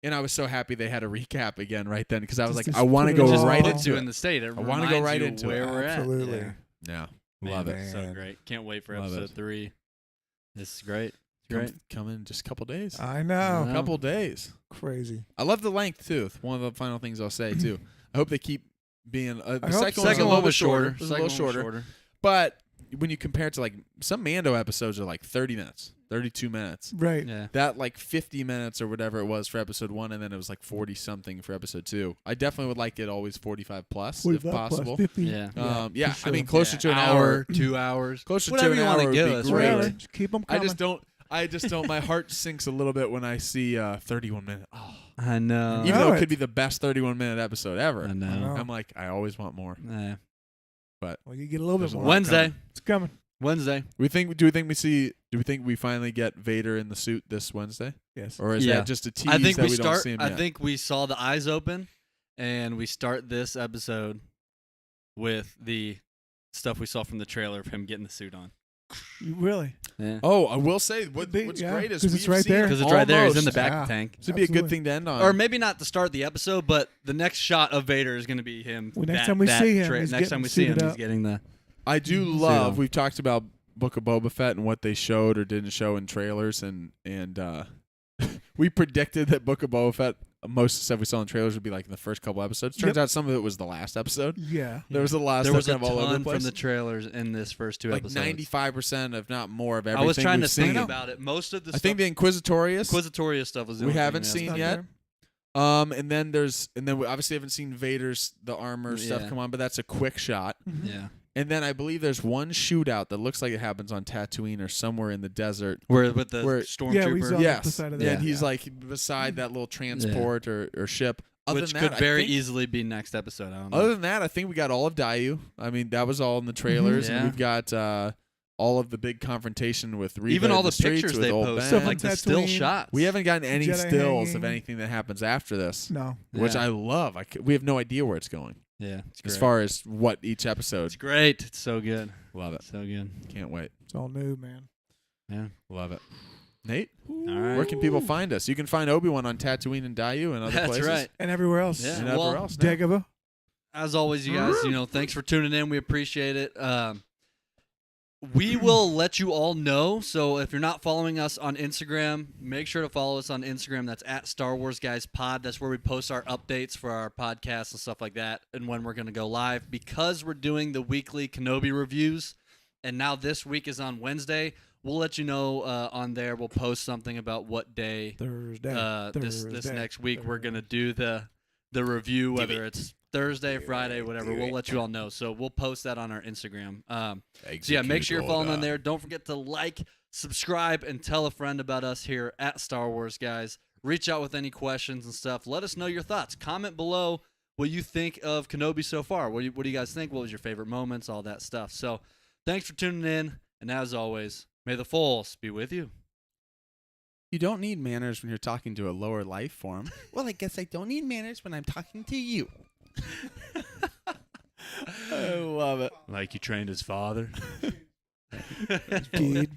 and I was so happy they had a recap again right then because I was Just like, to I want to put it go all right on. into in it. the state. It I wanna go reminds right you into where it. we're Absolutely. at. Yeah, Man, love it. it's so Man. great. Can't wait for Love episode it. 3. This is great. It's great. Come in just a couple days. I know. Yeah. Couple days. Crazy. I love the length too. One of the final things I'll say too. I hope they keep being. The I hope second, so. one was a Second little one bit was shorter. It was a Second little one was shorter. But when you compare it to like some Mando episodes are like 30 minutes, 32 minutes. Right. Yeah. That like 50 minutes or whatever it was for episode 1, and then it was like 40 something for episode 2. I definitely would like it always 45 plus 45 if possible. plus 50. Yeah. Yeah, for I mean sure. closer to an hour. 2 hours. Closer Whatever to an you wanna hour would give be us, great. Whatever. Just keep them I coming. just don't. My heart sinks a little bit when I see 31 minutes. Oh. I know. Even though know it it. could be the best 31-minute episode ever. I know. know. I'm like, I always want more. Yeah. Well, you get a little bit There's a more. lot Wednesday. It's coming. Wednesday. Do we think we finally get Vader in the suit this Wednesday? Yes. Or is Yeah. that just a tease I think that we we don't start. see him I yet? think we saw the eyes open, and we start this episode with the stuff we saw from the trailer of him getting the suit on. You really? Yeah. Oh, I will say Could be, what's yeah, great is 'cause it's we've right seen there. Because it's right there. He's in the almost- back Yeah. tank. This would be a good Absolutely. thing to end on. Or maybe not to start the episode, but the next shot of Vader is going to be him. Well, next that- time we that see him, tra- he's next time getting we see him, suited he's up. getting the. I do Suit love. on. We've talked about Book of Boba Fett and what they showed or didn't show in trailers, and we predicted that Book of Boba Fett. Most of the stuff we saw in trailers would be like in the first couple episodes. Turns Yep. out some of it was the last episode. Yeah. There was a lot of There stuff was a kind of all over the ton place. from the trailers in this first 2 like episodes. 95%, if not more, of I everything was trying to we've think seen. about it. Most of the I stuff, think the Inquisitorius. Inquisitorius stuff was the we only haven't thing seen Not yet. there. And then we obviously haven't seen Vader's the armor stuff Yeah. come on, but that's a quick shot. Mhm. Yeah. And then I believe there's one shootout that looks like it happens on Tatooine or somewhere in the desert. Where with the Where- Yeah, we stormtrooper, saw Yes, the side of yeah, that. and he's Yeah. like beside that little transport or ship. Other which than could that, very I think, easily be next episode. I don't know. Other than that, I think we got all of Dayu. I mean, that was all in the trailers, Yeah. and we've got all of the big confrontation with Reva Even in all the streets pictures with they old post, Ben. Stuff like the still Tatooine. shots. We haven't gotten any Jedi stills of hanging. anything that happens after this, No. which Yeah. I love. We have no idea where it's going Yeah, it's as great. far as what each episode. It's great. It's so good. Love it. So good. Can't wait. It's all new, man. Yeah. Love it. Nate, All right. where can people find us? You can find Obi-Wan on Tatooine and Dayu and other That's places. right. And everywhere else. Yeah. And Well, everywhere else. now. Dagobah. As always, you guys, thanks for tuning in. We appreciate it. We will let you all know. So if you're not following us on Instagram, make sure to follow us on Instagram. That's at Star Wars Guys Pod. That's where we post our updates for our podcasts and stuff like that, and when we're going to go live. Because we're doing the weekly Kenobi reviews, and now this week is on Wednesday. We'll let you know on there. We'll post something about what day Thursday. this Thursday, next week we're Thursday. gonna do the review, whether it's Thursday, Friday, whatever. We'll let you all know. So we'll post that on our Instagram. So yeah, make sure you're following on there. Don't forget to like, subscribe, and tell a friend about us here at Star Wars Guys. Reach out with any questions and stuff. Let us know your thoughts. Comment below what you think of Kenobi so far. What do you guys think? What was your favorite moments? All that stuff. So thanks for tuning in, and as always, may the Force be with you. You don't need manners when you're talking to a lower life form. Well, I guess I don't need manners when I'm talking to you. I love it. Like you trained his father. Kid.